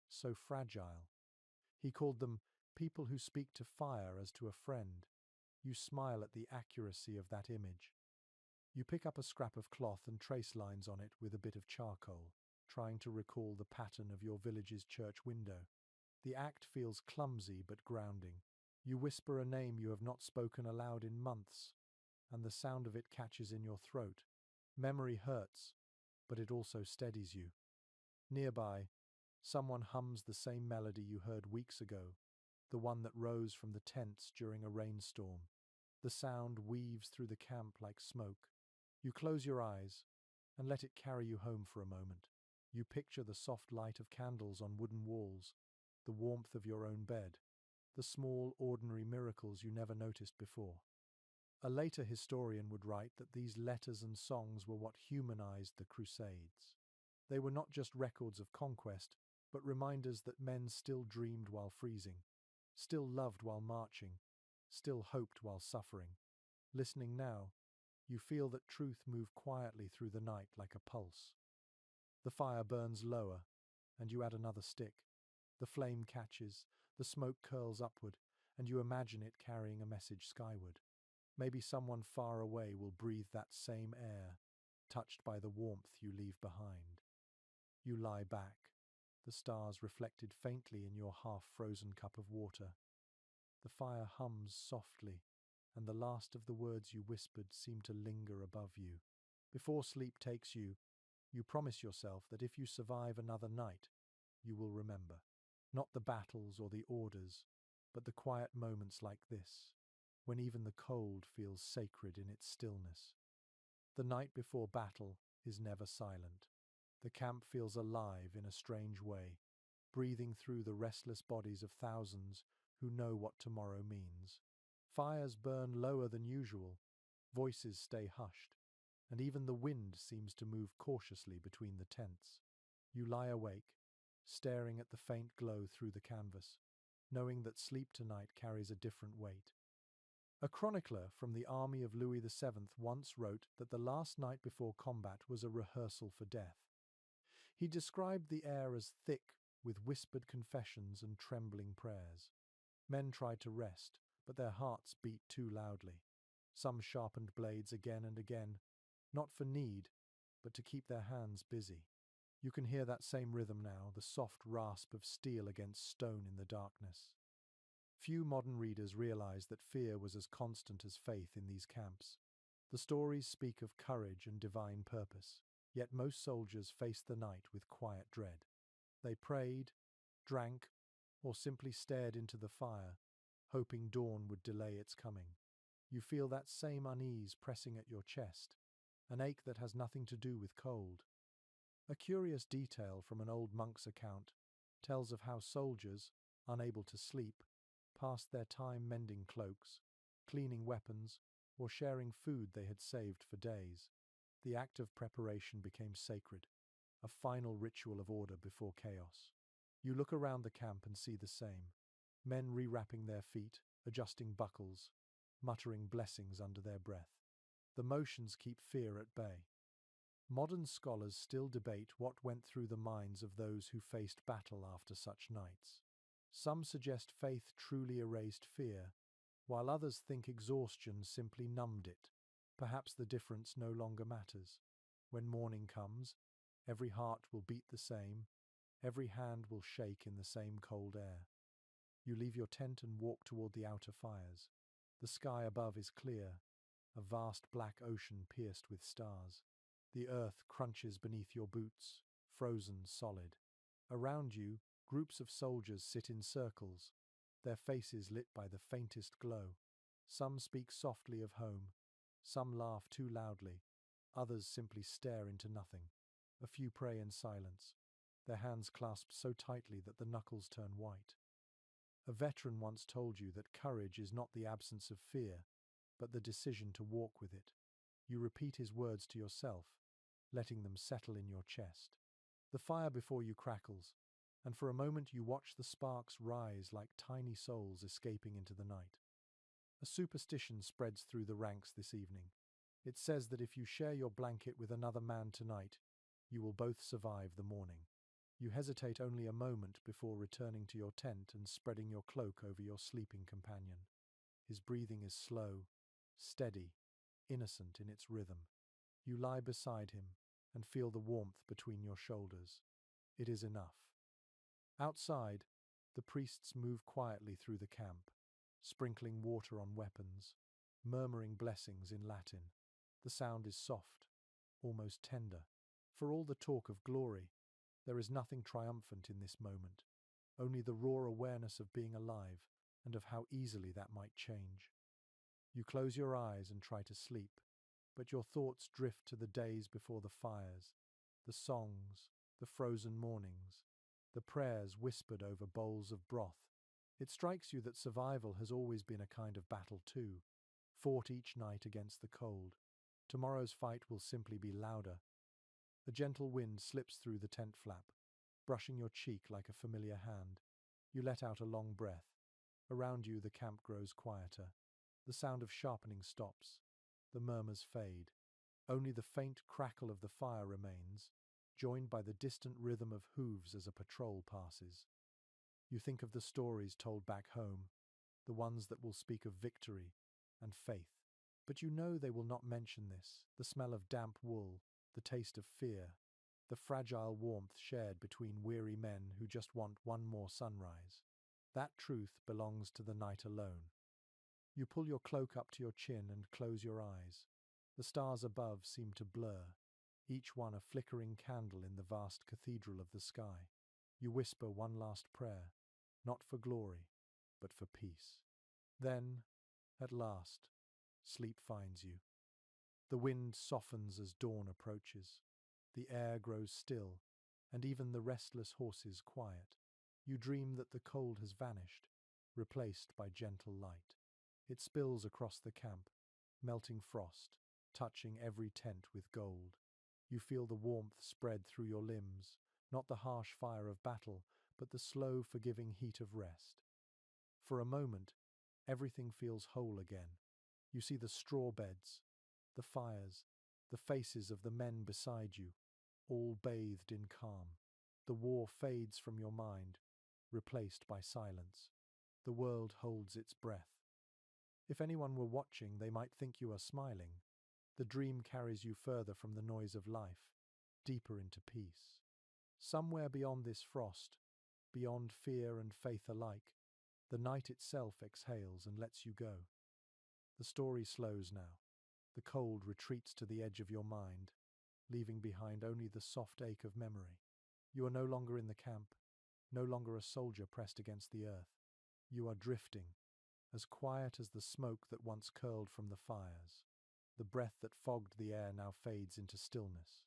so fragile. He called them people who speak to fire as to a friend. You smile at the accuracy of that image. You pick up a scrap of cloth and trace lines on it with a bit of charcoal, trying to recall the pattern of your village's church window. The act feels clumsy but grounding. You whisper a name you have not spoken aloud in months, and the sound of it catches in your throat. Memory hurts, but it also steadies you. Nearby, someone hums the same melody you heard weeks ago, the one that rose from the tents during a rainstorm. The sound weaves through the camp like smoke. You close your eyes and let it carry you home for a moment. You picture the soft light of candles on wooden walls, the warmth of your own bed, the small, ordinary miracles you never noticed before. A later historian would write that these letters and songs were what humanized the Crusades. They were not just records of conquest, but reminders that men still dreamed while freezing, still loved while marching, still hoped while suffering. Listening now, you feel that truth moved quietly through the night like a pulse. The fire burns lower, and you add another stick. The flame catches, the smoke curls upward, and you imagine it carrying a message skyward. Maybe someone far away will breathe that same air, touched by the warmth you leave behind. You lie back, the stars reflected faintly in your half-frozen cup of water. The fire hums softly, and the last of the words you whispered seem to linger above you. Before sleep takes you, you promise yourself that if you survive another night, you will remember. Not the battles or the orders, but the quiet moments like this, when even the cold feels sacred in its stillness. The night before battle is never silent. The camp feels alive in a strange way, breathing through the restless bodies of thousands who know what tomorrow means. Fires burn lower than usual, voices stay hushed, and even the wind seems to move cautiously between the tents. You lie awake, staring at the faint glow through the canvas, knowing that sleep tonight carries a different weight. A chronicler from the army of Louis VII once wrote that the last night before combat was a rehearsal for death. He described the air as thick with whispered confessions and trembling prayers. Men tried to rest, but their hearts beat too loudly. Some sharpened blades again and again, not for need, but to keep their hands busy. You can hear that same rhythm now, the soft rasp of steel against stone in the darkness. Few modern readers realize that fear was as constant as faith in these camps. The stories speak of courage and divine purpose, yet most soldiers faced the night with quiet dread. They prayed, drank, or simply stared into the fire, hoping dawn would delay its coming. You feel that same unease pressing at your chest, an ache that has nothing to do with cold. A curious detail from an old monk's account tells of how soldiers, unable to sleep, passed their time mending cloaks, cleaning weapons, or sharing food they had saved for days. The act of preparation became sacred, a final ritual of order before chaos. You look around the camp and see the same. Men rewrapping their feet, adjusting buckles, muttering blessings under their breath. The motions keep fear at bay. Modern scholars still debate what went through the minds of those who faced battle after such nights. Some suggest faith truly erased fear, while others think exhaustion simply numbed it. Perhaps the difference no longer matters. When morning comes, every heart will beat the same, every hand will shake in the same cold air. You leave your tent and walk toward the outer fires. The sky above is clear, a vast black ocean pierced with stars. The earth crunches beneath your boots, frozen solid. Around you, groups of soldiers sit in circles, their faces lit by the faintest glow. Some speak softly of home, some laugh too loudly, others simply stare into nothing. A few pray in silence, their hands clasped so tightly that the knuckles turn white. A veteran once told you that courage is not the absence of fear, but the decision to walk with it. You repeat his words to yourself, letting them settle in your chest. The fire before you crackles, and for a moment you watch the sparks rise like tiny souls escaping into the night. A superstition spreads through the ranks this evening. It says that if you share your blanket with another man tonight, you will both survive the morning. You hesitate only a moment before returning to your tent and spreading your cloak over your sleeping companion. His breathing is slow, steady, innocent in its rhythm. You lie beside him and feel the warmth between your shoulders. It is enough. Outside, the priests move quietly through the camp, sprinkling water on weapons, murmuring blessings in Latin. The sound is soft, almost tender. For all the talk of glory, there is nothing triumphant in this moment, only the raw awareness of being alive and of how easily that might change. You close your eyes and try to sleep, but your thoughts drift to the days before the fires, the songs, the frozen mornings, the prayers whispered over bowls of broth. It strikes you that survival has always been a kind of battle too, fought each night against the cold. Tomorrow's fight will simply be louder. A gentle wind slips through the tent flap, brushing your cheek like a familiar hand. You let out a long breath. Around you, the camp grows quieter. The sound of sharpening stops. The murmurs fade. Only the faint crackle of the fire remains, joined by the distant rhythm of hooves as a patrol passes. You think of the stories told back home, the ones that will speak of victory and faith. But you know they will not mention this, the smell of damp wool, the taste of fear, the fragile warmth shared between weary men who just want one more sunrise. That truth belongs to the night alone. You pull your cloak up to your chin and close your eyes. The stars above seem to blur, each one a flickering candle in the vast cathedral of the sky. You whisper one last prayer, not for glory, but for peace. Then, at last, sleep finds you. The wind softens as dawn approaches. The air grows still, and even the restless horses quiet. You dream that the cold has vanished, replaced by gentle light. It spills across the camp, melting frost, touching every tent with gold. You feel the warmth spread through your limbs, not the harsh fire of battle, but the slow, forgiving heat of rest. For a moment, everything feels whole again. You see the straw beds, the fires, the faces of the men beside you, all bathed in calm. The war fades from your mind, replaced by silence. The world holds its breath. If anyone were watching, they might think you are smiling. The dream carries you further from the noise of life, deeper into peace. Somewhere beyond this frost, beyond fear and faith alike, the night itself exhales and lets you go. The story slows now. The cold retreats to the edge of your mind, leaving behind only the soft ache of memory. You are no longer in the camp, no longer a soldier pressed against the earth. You are drifting, as quiet as the smoke that once curled from the fires. The breath that fogged the air now fades into stillness.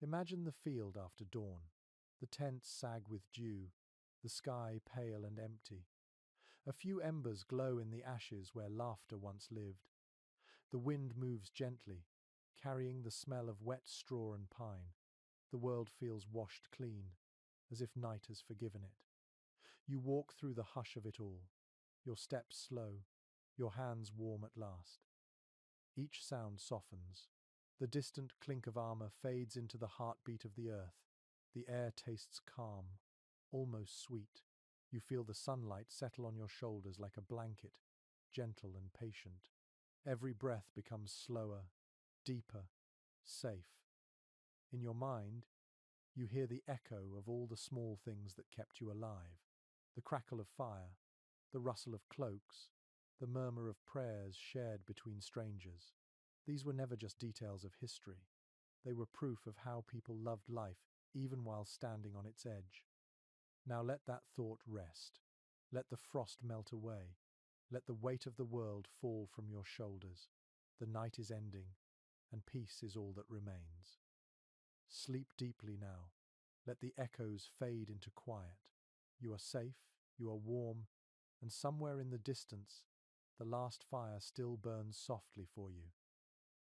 Imagine the field after dawn. The tents sag with dew, the sky pale and empty. A few embers glow in the ashes where laughter once lived. The wind moves gently, carrying the smell of wet straw and pine. The world feels washed clean, as if night has forgiven it. You walk through the hush of it all, your steps slow, your hands warm at last. Each sound softens. The distant clink of armor fades into the heartbeat of the earth. The air tastes calm, almost sweet. You feel the sunlight settle on your shoulders like a blanket, gentle and patient. Every breath becomes slower, deeper, safe. In your mind, you hear the echo of all the small things that kept you alive. The crackle of fire, the rustle of cloaks, the murmur of prayers shared between strangers. These were never just details of history. They were proof of how people loved life even while standing on its edge. Now let that thought rest. Let the frost melt away. Let the weight of the world fall from your shoulders. The night is ending, and peace is all that remains. Sleep deeply now. Let the echoes fade into quiet. You are safe, you are warm, and somewhere in the distance, the last fire still burns softly for you.